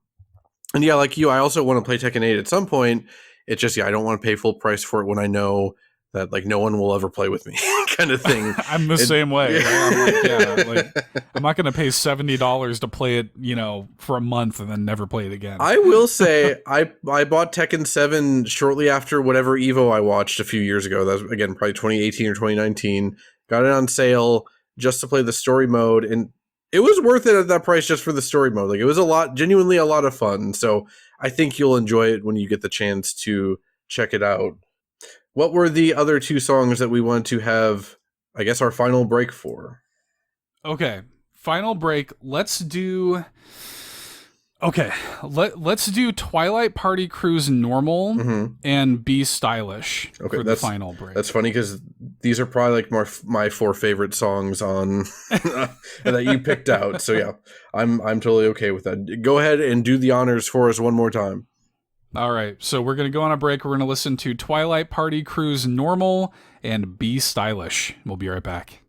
yeah, like you, I also want to play Tekken 8 at some point. It's just, I don't want to pay full price for it when I know that like no one will ever play with me kind of thing. I'm the same way. I'm not going to pay $70 to play it, you know, for a month and then never play it again. I will say I bought Tekken 7 shortly after whatever Evo I watched a few years ago. That was, again, probably 2018 or 2019. Got it on sale just to play the story mode, and it was worth it at that price just for the story mode. Like it was genuinely a lot of fun. So I think you'll enjoy it when you get the chance to check it out. What were the other two songs that we wanted to have, I guess, our final break for? Okay, final break. Let's do Twilight Party Cruise Normal and Be Stylish for the final break. That's funny because these are probably like my four favorite songs on that you picked out. So yeah, I'm totally okay with that. Go ahead and do the honors for us one more time. All right, so we're going to go on a break. We're going to listen to Twilight Party Cruise Normal and Be Stylish. We'll be right back.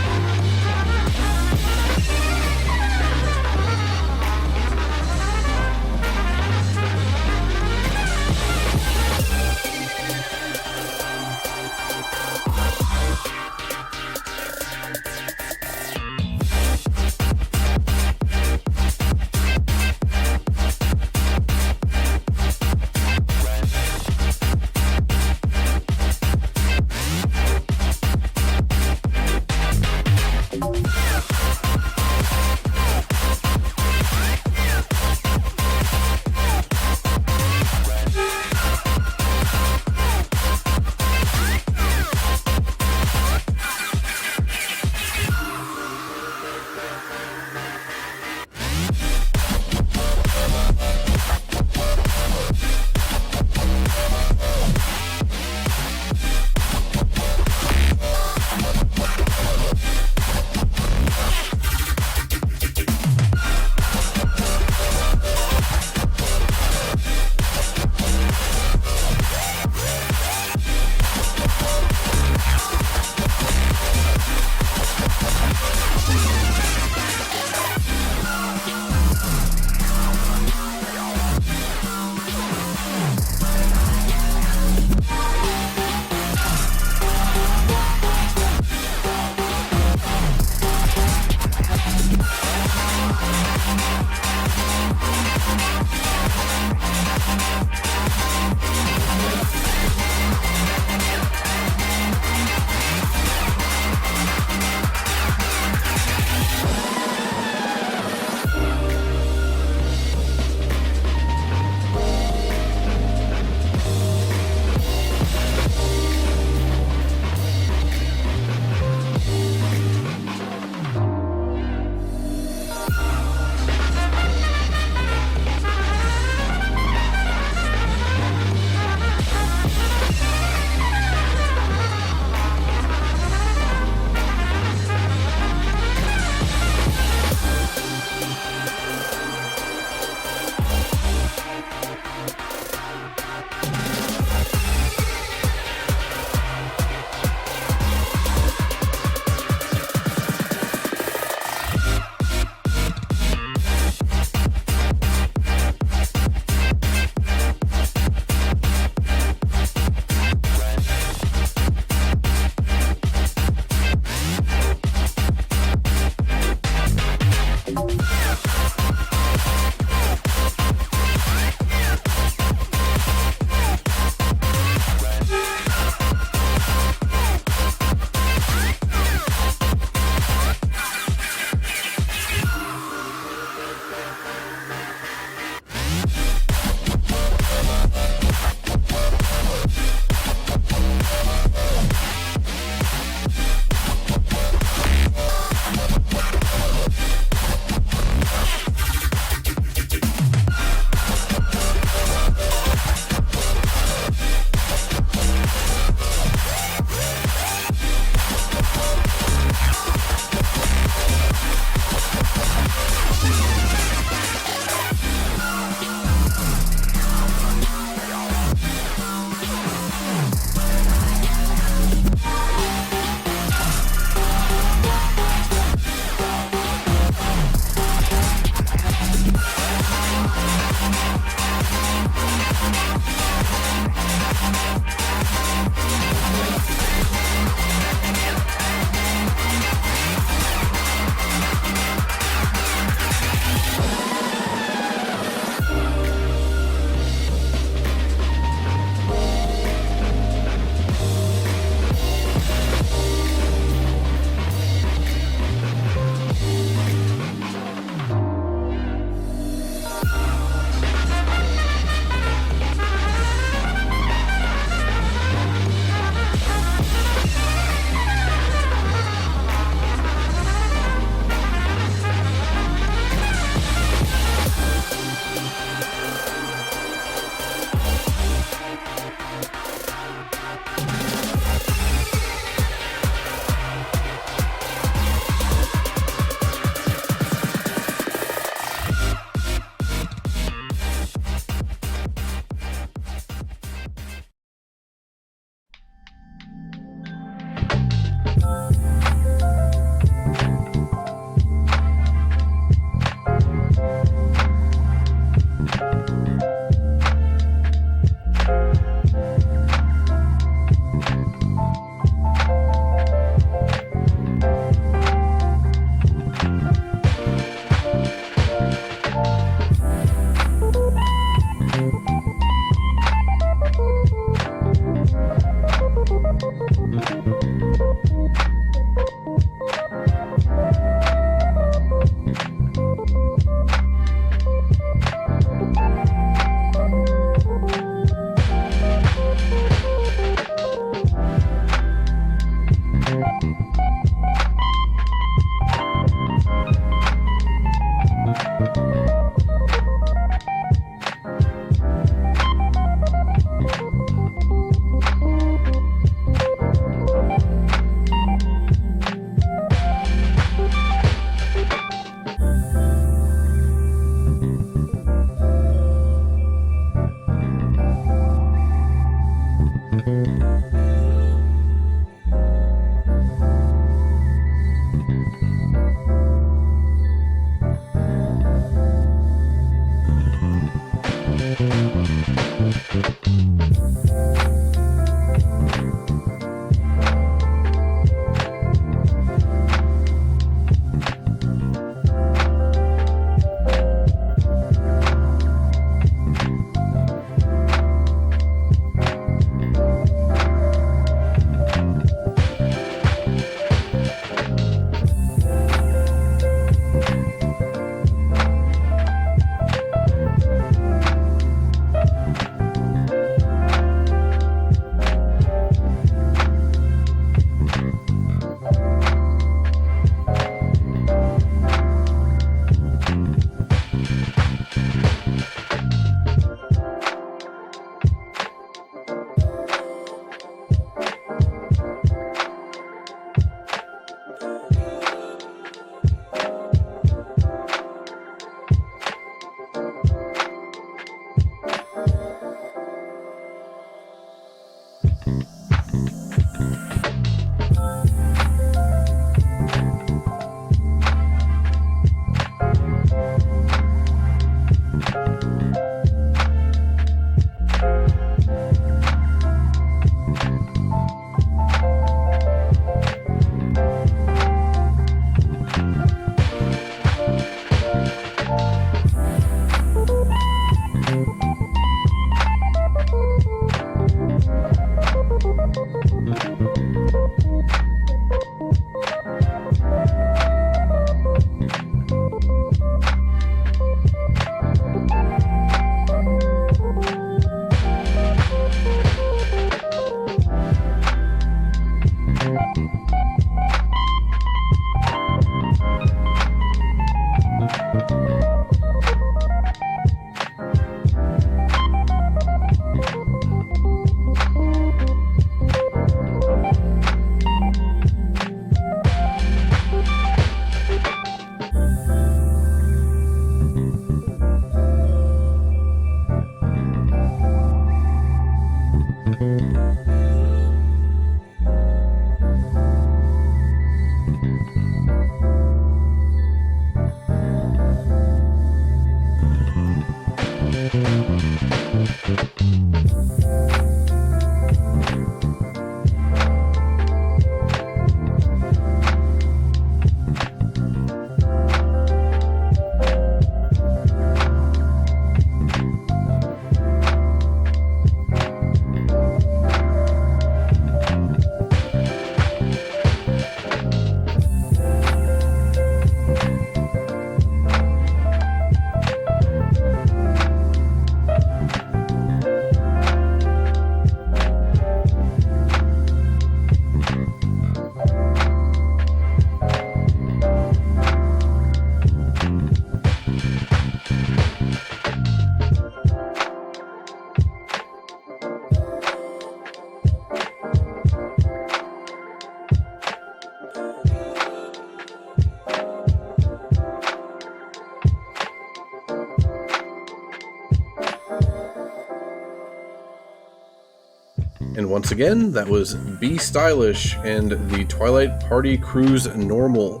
And once again, that was Be Stylish and the Twilight Party Cruise Normal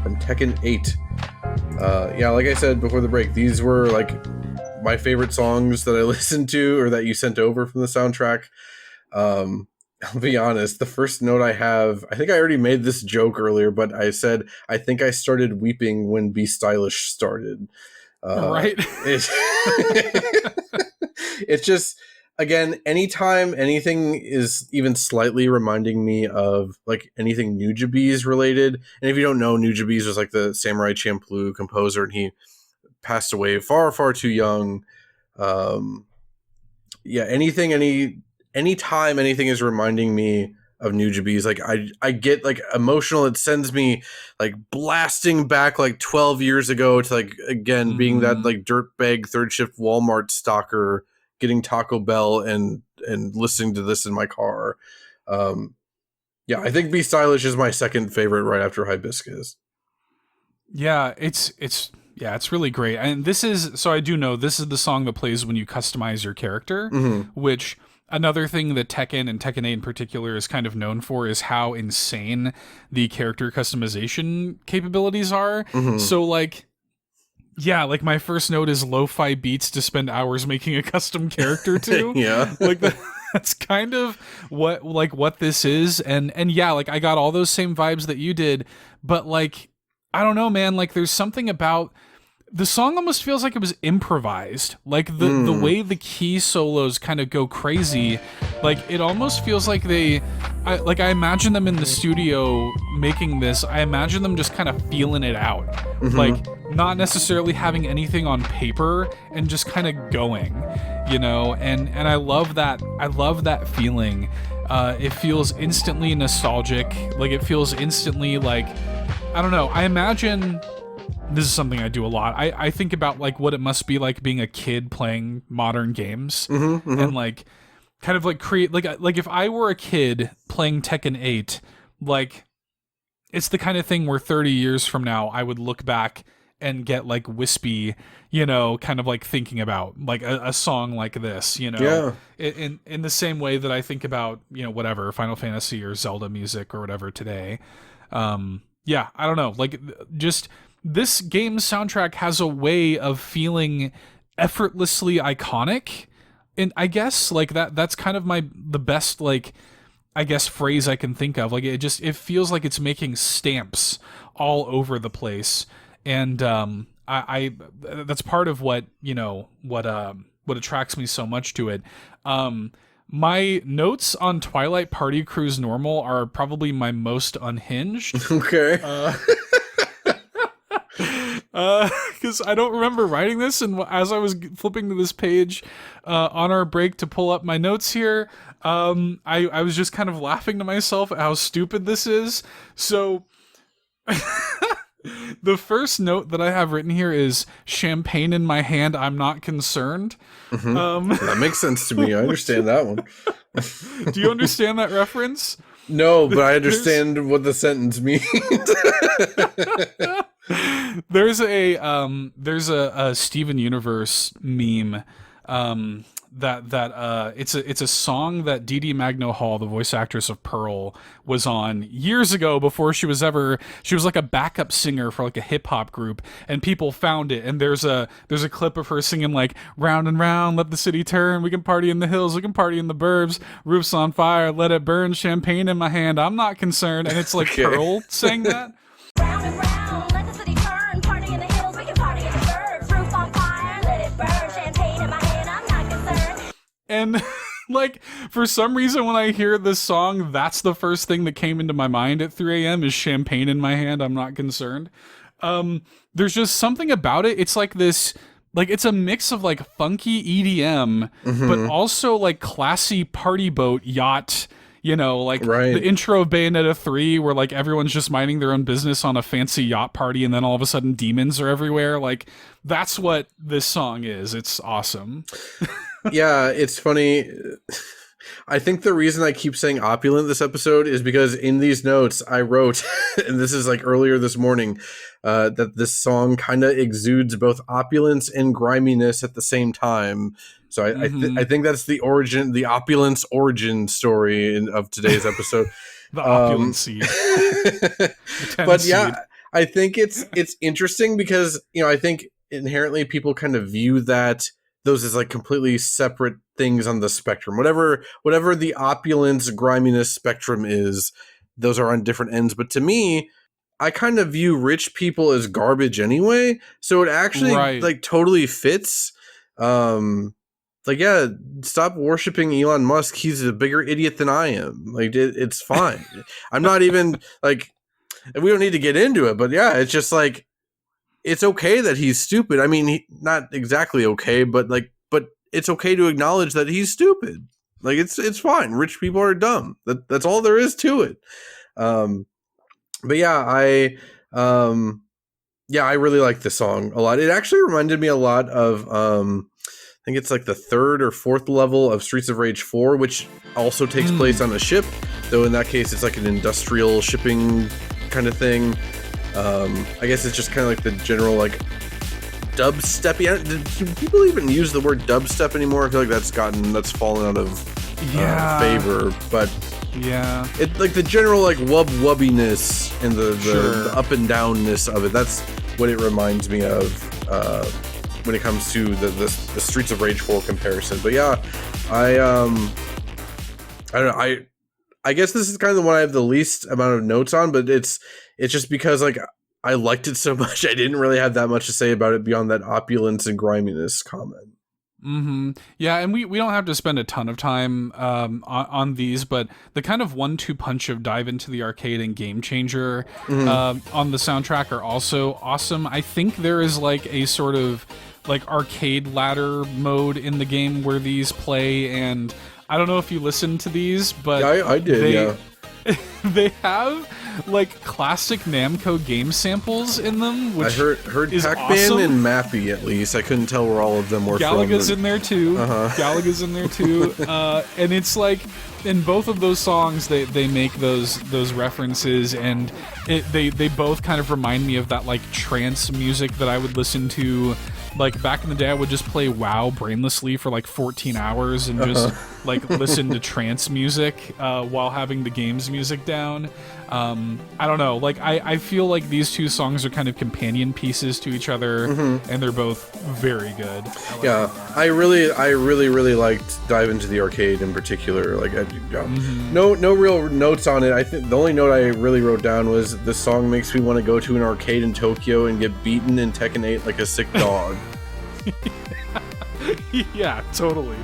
from Tekken 8. Yeah, like I said before the break, these were like my favorite songs that I listened to or that you sent over from the soundtrack. I'll be honest, the first note I have, I think I already made this joke earlier, but I said, I think I started weeping when Be Stylish started. Right. It's just, again, anytime anything is even slightly reminding me of like anything Nujabes related, and if you don't know, Nujabes was like the Samurai Champloo composer, and he passed away far, far too young. Yeah, anytime anything is reminding me of Nujabes, like I get like emotional. It sends me like blasting back like 12 years ago to like, again, being that like dirtbag third shift Walmart stalker, getting Taco Bell and listening to this in my car. Yeah, I think Be Stylish is my second favorite right after Hibiscus. Yeah, it's really great. And this is, so I do know this is the song that plays when you customize your character, which another thing that Tekken and Tekken 8 in particular is kind of known for is how insane the character customization capabilities are. So like, yeah, like my first note is lo-fi beats to spend hours making a custom character to. Yeah. Like that's kind of what this is. And yeah, like I got all those same vibes that you did, but like, I don't know, man, like there's something about the song almost feels like it was improvised. Like the way the key solos kind of go crazy, like it almost feels like I imagine them in the studio making this. I imagine them just kind of feeling it out, like not necessarily having anything on paper and just kind of going, you know. And I love that. I love that feeling. It feels instantly nostalgic. Like it feels instantly like, I don't know. I imagine. This is something I do a lot. I think about like what it must be like being a kid playing modern games and like kind of like create like if I were a kid playing Tekken 8, like it's the kind of thing where 30 years from now I would look back and get like wispy, you know, kind of like thinking about like a song like this, you know, in the same way that I think about, you know, whatever Final Fantasy or Zelda music or whatever today. Yeah, I don't know, like just. This game's soundtrack has a way of feeling effortlessly iconic, and I guess like that's kind of the best like I guess phrase I can think of. Like it feels like it's making stamps all over the place, and I that's part of what, you know, what attracts me so much to it. My notes on Twilight Party Cruise Normal are probably my most unhinged. Okay. Because I don't remember writing this, and as I was flipping to this page on our break to pull up my notes here, I was just kind of laughing to myself at how stupid this is. So the first note that I have written here is champagne in my hand, I'm not concerned. That makes sense to me. I understand that one. Do you understand that reference? No, but I understand what the sentence means. There's a Steven Universe meme it's a song that Dee Dee Magno Hall, the voice actress of Pearl, was on years ago before she was like a backup singer for like a hip hop group, and people found it, and there's a clip of her singing like round and round, let the city turn, we can party in the hills, we can party in the burbs, roofs on fire, let it burn, champagne in my hand, I'm not concerned, and it's like Okay. Pearl saying that. Round and round, let the city turn, party in the hills, we can party in the burbs, roof on fire, let it burn, champagne in my hand, I'm not concerned. And like, for some reason, when I hear this song, that's the first thing that came into my mind at 3 a.m. is champagne in my hand, I'm not concerned. There's just something about it. It's like this, like, it's a mix of like funky EDM, but also like classy party boat yacht, you know, like Right. the intro of Bayonetta 3 where like everyone's just minding their own business on a fancy yacht party, and then all of a sudden demons are everywhere. Like, that's what this song is. It's awesome. Yeah, it's funny. I think the reason I keep saying opulent this episode is because in these notes I wrote, and this is like earlier this morning, that this song kind of exudes both opulence and griminess at the same time. So I think that's the origin, the opulence origin story of today's episode. The opulency. But yeah, I think it's interesting because, you know, I think inherently people kind of view those as like completely separate things on the spectrum. Whatever the opulence griminess spectrum is, those are on different ends. But to me, I kind of view rich people as garbage anyway. So it actually like totally fits. Like, yeah, stop worshiping Elon Musk. He's a bigger idiot than I am. Like, it's fine. I'm not even like, we don't need to get into it, but yeah, it's just like, it's okay that he's stupid. I mean, not exactly okay, but it's okay to acknowledge that he's stupid. Like, it's fine. Rich people are dumb. That's all there is to it. But yeah, I really like this song a lot. It actually reminded me a lot of, I think it's like the 3rd or 4th level of Streets of Rage 4, which also takes place on a ship, though in that case it's like an industrial shipping kind of thing. I guess it's just kind of like the general like dubstep. Do people even use the word dubstep anymore? I feel like that's fallen out of favor. But yeah, it like the general like wubbiness and the up and downness of it. That's what it reminds me of when it comes to the Streets of Rage 4 comparison. But yeah, I don't know. I guess this is kind of the one I have the least amount of notes on, but it's just because like I liked it so much, I didn't really have that much to say about it beyond that opulence and griminess comment. Yeah, and we don't have to spend a ton of time on these, but the kind of 1-2 punch of Dive Into the Arcade and Game Changer on the soundtrack are also awesome. I think there is like a sort of like arcade ladder mode in the game where these play, and I don't know if you listened to these, but yeah, I did. they have like classic Namco game samples in them, which I heard is Pac-Man awesome. and Mappy at least. I couldn't tell where all of them were Galaga's from. in there too. Galaga's in there too. And it's like in both of those songs they make those references, and they both kind of remind me of that like trance music that I would listen to. Like back in the day, I would just play WoW brainlessly for like 14 hours and just like listen to trance music while having the game's music down. I don't know. Like I feel like these two songs are kind of companion pieces to each other, and they're both very good. I really liked Dive Into the Arcade in particular. Like, no real notes on it. I think the only note I really wrote down was the song makes me want to go to an arcade in Tokyo and get beaten in Tekken 8 like a sick dog. Yeah, totally.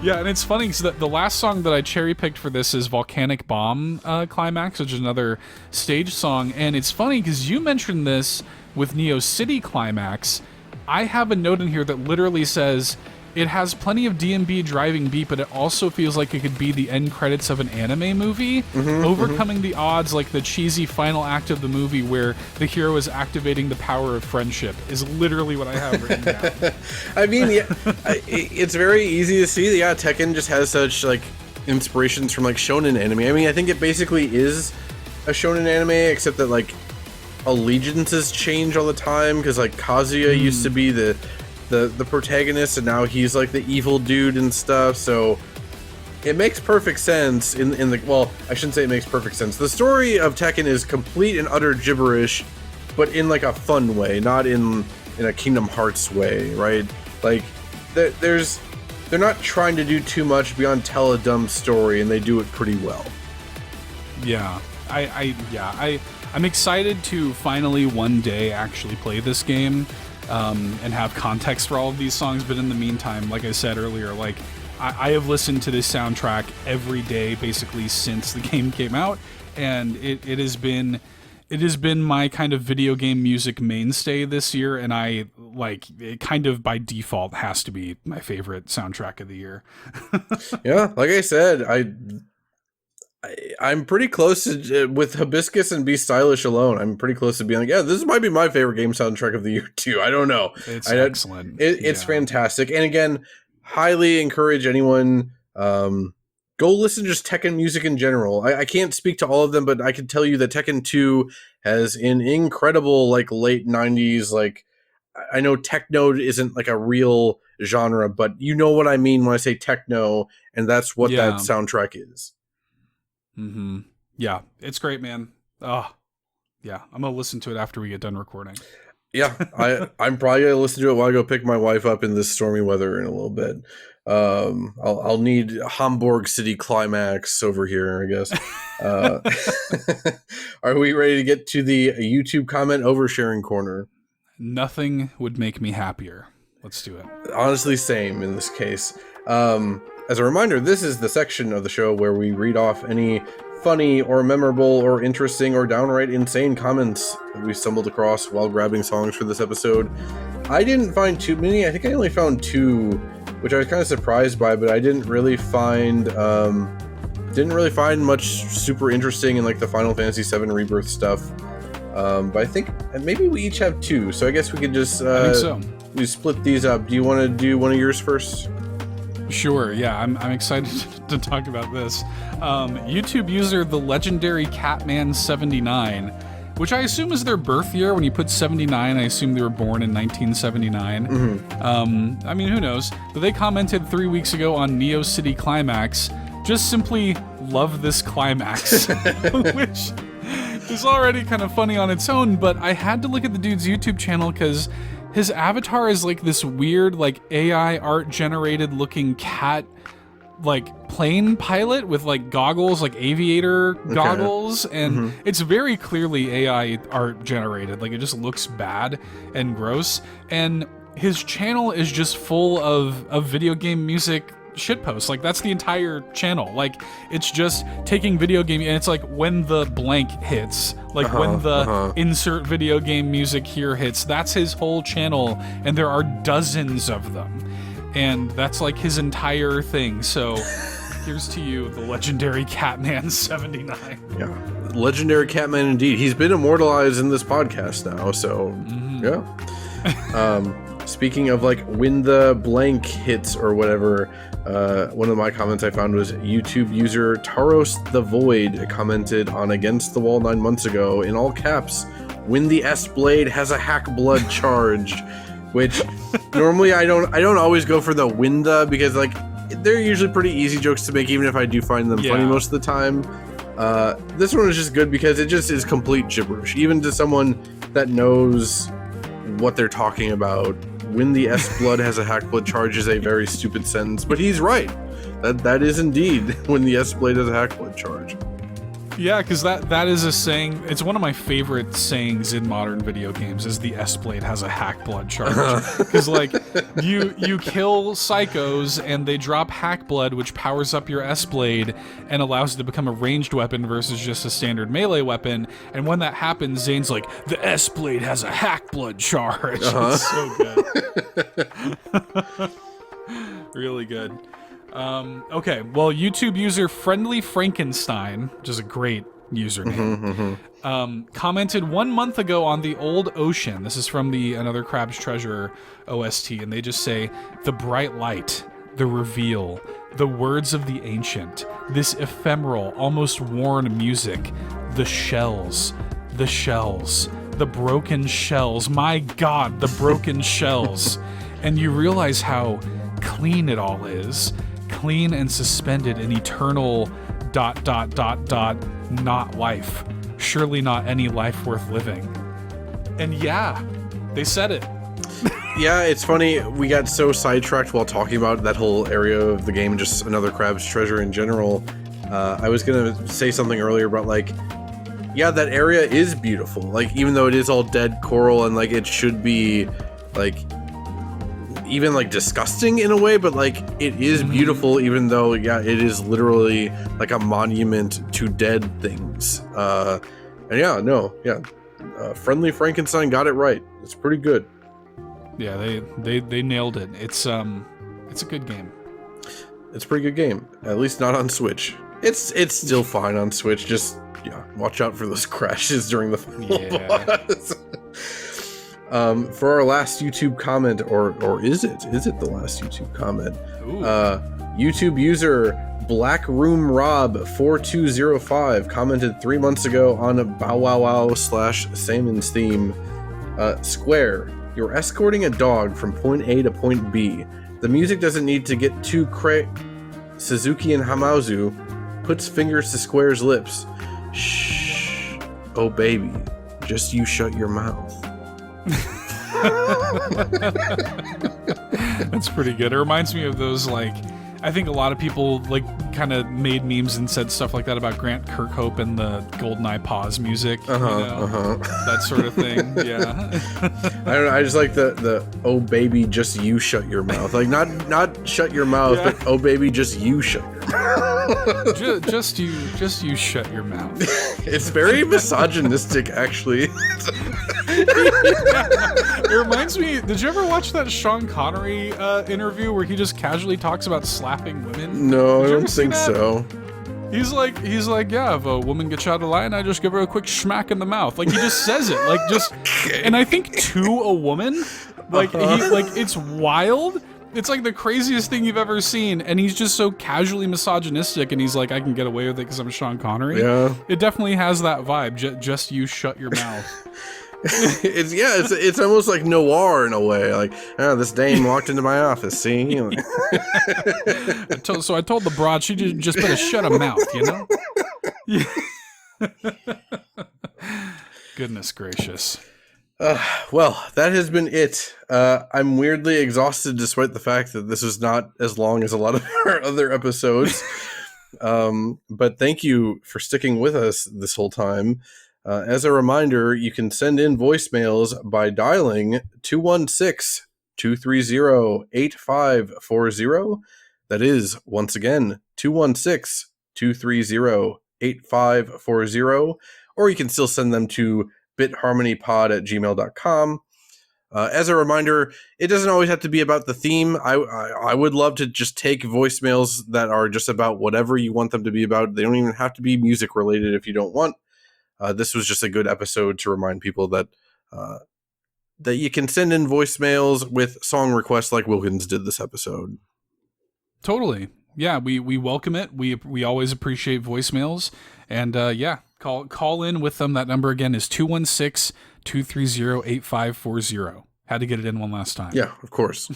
Yeah, and it's funny because the last song that I cherry picked for this is Volcanic Bomb Climax, which is another stage song. And it's funny because you mentioned this with Neo City Climax. I have a note in here that literally says it has plenty of D&B driving beat, but it also feels like it could be the end credits of an anime movie, overcoming the odds, like the cheesy final act of the movie where the hero is activating the power of friendship is literally what I have written down. I mean, yeah, it's very easy to see. Yeah, Tekken just has such like inspirations from like shonen anime. I mean, I think it basically is a shonen anime, except that like allegiances change all the time, because like Kazuya used to be the the protagonist, and now he's like the evil dude and stuff. So it makes perfect sense in the, well, I shouldn't say it makes perfect sense. The story of Tekken is complete and utter gibberish, but in like a fun way, not in a Kingdom Hearts way, right? Like they're not trying to do too much beyond tell a dumb story, and they do it pretty well. Yeah, I'm excited to finally one day actually play this game and have context for all of these songs. But in the meantime, like I said earlier, like I have listened to this soundtrack every day basically since the game came out, and it has been my kind of video game music mainstay this year, and I like it kind of by default has to be my favorite soundtrack of the year. Yeah, like I said, I'm pretty close to, with Hibiscus and Be Stylish alone, I'm pretty close to being like, yeah, this might be my favorite game soundtrack of the year too. I don't know. It's excellent. It's fantastic. And again, highly encourage anyone, go listen to just Tekken music in general. I can't speak to all of them, but I can tell you that Tekken 2 has an incredible, like, late 90s, like, I know techno isn't like a real genre, but you know what I mean when I say techno, and that's what that soundtrack is. Mm-hmm. Yeah, it's great, man. Oh, yeah. I'm gonna listen to it after we get done recording. Yeah, I'm probably gonna listen to it while I go pick my wife up in this stormy weather in a little bit. I'll need Hamburg City Climax over here, I guess. Are we ready to get to the YouTube comment oversharing corner? Nothing would make me happier. Let's do it. Honestly, same in this case. As a reminder, this is the section of the show where we read off any funny or memorable or interesting or downright insane comments that we stumbled across while grabbing songs for this episode. I didn't find too many. I think I only found 2, which I was kind of surprised by, but I didn't really find much super interesting in like the Final Fantasy VII Rebirth stuff. But I think maybe we each have 2, so I guess we could just I think so. We split these up. Do you want to do one of yours first? Sure, yeah, I'm excited to talk about this. YouTube user the legendary Catman79, which I assume is their birth year. When you put 79, I assume they were born in 1979. Mm-hmm. I mean, who knows? But they commented 3 weeks ago on Neo City Climax, just simply love this climax, which is already kind of funny on its own, but I had to look at the dude's YouTube channel because his avatar is like this weird, like AI art generated looking cat, like plane pilot with like goggles, like aviator goggles. And it's very clearly AI art generated. Like it just looks bad and gross. And his channel is just full of video game music shitposts. Like that's the entire channel. Like it's just taking video game, and it's like when the blank hits, like when the insert video game music here hits, that's his whole channel, and there are dozens of them, and that's like his entire thing. So here's to you, the legendary Catman79. Yeah, legendary Catman indeed. He's been immortalized in this podcast now, so yeah. Speaking of like when the blank hits or whatever, one of my comments I found was YouTube user Taros the Void commented on Against the Wall 9 months ago in all caps, when the S-Blade has a hack blood charge, which normally I don't always go for the Winda because like they're usually pretty easy jokes to make, even if I do find them funny most of the time. This one is just good because it just is complete gibberish, even to someone that knows what they're talking about. When the S-Blood has a hack blood charge is a very stupid sentence, but he's right. That is indeed when the S-Blade has a hack blood charge. Yeah, because that is a saying. It's one of my favorite sayings in modern video games. Is the S-Blade has a hack blood charge? Because like you kill psychos and they drop hack blood, which powers up your S-Blade and allows it to become a ranged weapon versus just a standard melee weapon. And when that happens, Zane's like, the S-Blade has a hack blood charge. It's so good. Really good. Okay, well, YouTube user Friendly Frankenstein, which is a great username, commented 1 month ago on The Old Ocean. This is from the Another Crab's Treasure OST, and they just say, the bright light, the reveal, the words of the ancient, this ephemeral, almost worn music, the shells, the broken shells, my god, the broken shells. and you realize how clean it all is. Clean and suspended in eternal ... not life. Surely not any life worth living. And yeah, they said it. Yeah, it's funny. We got so sidetracked while talking about that whole area of the game, just another Crab's Treasure in general. I was gonna say something earlier about like, yeah, that area is beautiful. Like, even though it is all dead coral and like it should be like even like disgusting in a way, but like it is beautiful, even though yeah, it is literally like a monument to dead things. And yeah, Friendly Frankenstein got it right. It's pretty good. Yeah, they nailed it. It's a good game. It's a pretty good game. At least not on Switch. It's still fine on Switch. Just watch out for those crashes during the final boss. For our last YouTube comment, or is it the last YouTube comment? YouTube user Black Room Rob 4205 commented 3 months ago on a Bow Wow Wow / Samon's theme. Square, you're escorting a dog from point A to point B. The music doesn't need to get too Suzuki and Hamauzu puts fingers to Square's lips. Shh. Oh baby, just you shut your mouth. That's pretty good. It reminds me of those, like, I think a lot of people like kind of made memes and said stuff like that about Grant Kirkhope and the GoldenEye pause music, that sort of thing. Yeah. I don't know. I just like the oh baby, just you shut your mouth. Like not shut your mouth, but oh baby, just you shut your mouth. just you shut your mouth. It's very misogynistic, actually. It reminds me, did you ever watch that Sean Connery interview where he just casually talks about slapping women? No, I don't think so. He's like, yeah, if a woman gets out of line, I just give her a quick smack in the mouth. Like, he just says it, like, just, and I think to a woman, like, it's wild. It's like the craziest thing you've ever seen, and he's just so casually misogynistic, and he's like, I can get away with it because I'm Sean Connery. Yeah. It definitely has that vibe, just you shut your mouth. It's almost like noir in a way. Like, this dame walked into my office. See, so I told the broad she just better shut her mouth. You know. Goodness gracious. Well, that has been it. I'm weirdly exhausted, despite the fact that this is not as long as a lot of our other episodes. But thank you for sticking with us this whole time. As a reminder, you can send in voicemails by dialing 216-230-8540. That is, once again, 216-230-8540. Or you can still send them to bitharmonypod@gmail.com. As a reminder, it doesn't always have to be about the theme. I would love to just take voicemails that are just about whatever you want them to be about. They don't even have to be music related if you don't want. This was just a good episode to remind people that that you can send in voicemails with song requests like Wilkins did this episode. Totally. Yeah, we welcome it. We always appreciate voicemails. And call in with them. That number again is 216-230-8540. Had to get it in one last time. Yeah, of course.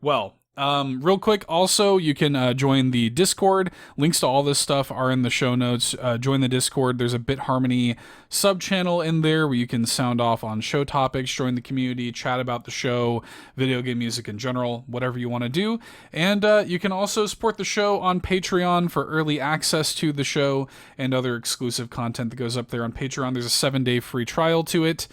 Well, real quick, also, you can join the Discord. Links to all this stuff are in the show notes. Join the Discord. There's a BitHarmony sub-channel in there where you can sound off on show topics, join the community, chat about the show, video game music in general, whatever you want to do. And you can also support the show on Patreon for early access to the show and other exclusive content that goes up there on Patreon. There's a 7-day free trial to it.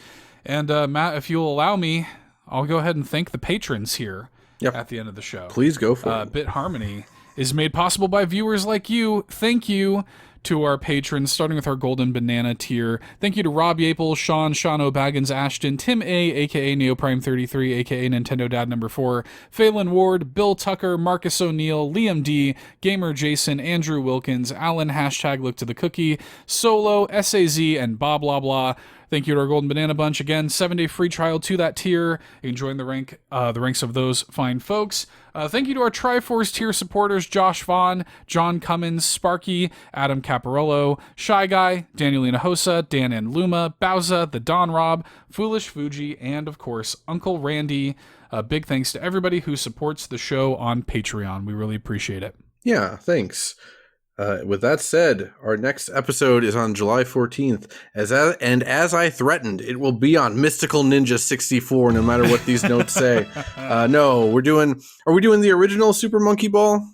And Matt, if you'll allow me, I'll go ahead and thank the patrons here. Yep. At the end of the show. Please go for it. BitHarmony is made possible by viewers like you. Thank you to our patrons, starting with our Golden Banana tier. Thank you to Rob Yapel, Sean O'Baggins, Ashton, Tim A, a.k.a. NeoPrime33, a.k.a. Nintendo Dad number 4, Phelan Ward, Bill Tucker, Marcus O'Neill, Liam D, Gamer Jason, Andrew Wilkins, Alan, #LookToTheCookie, Solo, SAZ, and blah, blah, blah. Thank you to our Golden Banana Bunch. Again, 7-day free trial to that tier. You can join the ranks of those fine folks. Thank you to our Triforce tier supporters, Josh Vaughn, John Cummins, Sparky, Adam Caparello, Shy Guy, Danielina Hosa, Dan and Luma, Bowza, The Don Rob, Foolish Fuji, and of course, Uncle Randy. Big thanks to everybody who supports the show on Patreon. We really appreciate it. Yeah, thanks. With that said, our next episode is on July 14th. As I threatened, it will be on Mystical Ninja 64, no matter what these notes say. No, are we doing the original Super Monkey Ball?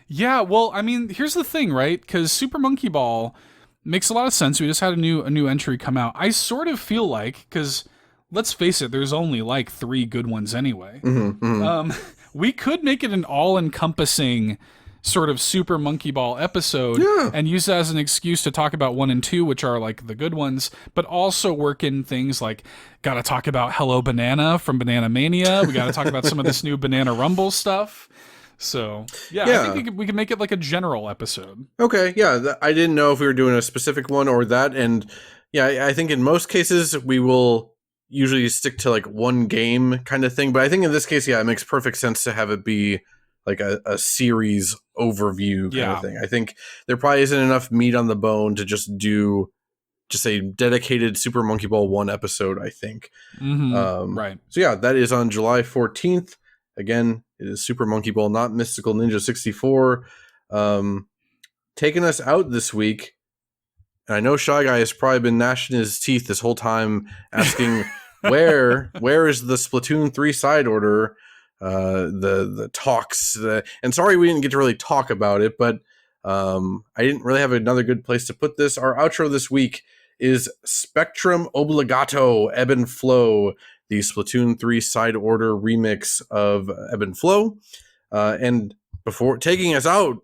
Yeah, well, I mean, here's the thing, right? Because Super Monkey Ball makes a lot of sense. We just had a new entry come out. I sort of feel like, because let's face it, there's only like 3 good ones anyway. We could make it an all-encompassing sort of Super Monkey Ball episode and use that as an excuse to talk about 1 and 2, which are like the good ones, but also work in things like gotta talk about Hello Banana from Banana Mania. We gotta talk about some of this new Banana Rumble stuff. So I think we can make it like a general episode. Okay, yeah. I didn't know if we were doing a specific one or that, and yeah, I think in most cases we will usually stick to like one game kind of thing, but I think in this case, it makes perfect sense to have it be like a series overview kind of thing. I think there probably isn't enough meat on the bone to just do a dedicated Super Monkey Ball 1 episode, I think. Right. So yeah, that is on July 14th. Again, it is Super Monkey Ball, not Mystical Ninja 64. Taking us out this week, and I know Shy Guy has probably been gnashing his teeth this whole time asking where is the Splatoon 3 side order? The talks, and sorry we didn't get to really talk about it, but I didn't really have another good place to put this. Our outro this week is Spectrum Obligato Ebb and Flow, the Splatoon 3 side order remix of Ebb and Flow. And before taking us out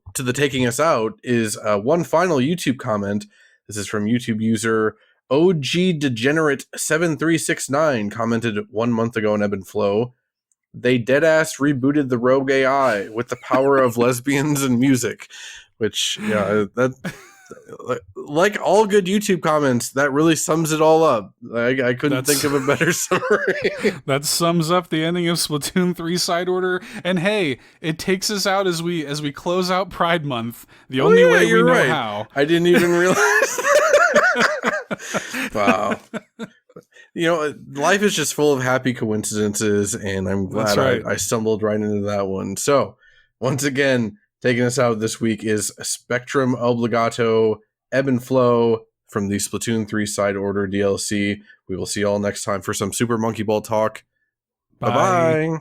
is one final YouTube comment. This is from YouTube user OG Degenerate 7369, commented 1 month ago on Ebb and Flow. They deadass rebooted the Rogue AI with the power of lesbians and music, which, that, like all good YouTube comments, that really sums it all up. I couldn't think of a better summary. That sums up the ending of Splatoon 3 side order. And hey, it takes us out as we close out Pride Month. The only way we know how. I didn't even realize. Wow. Life is just full of happy coincidences, and I'm glad I stumbled right into that one. So, once again, taking us out this week is Spectrum Obligato Ebb and Flow from the Splatoon 3 side order DLC. We will see you all next time for some Super Monkey Ball talk. Bye-bye.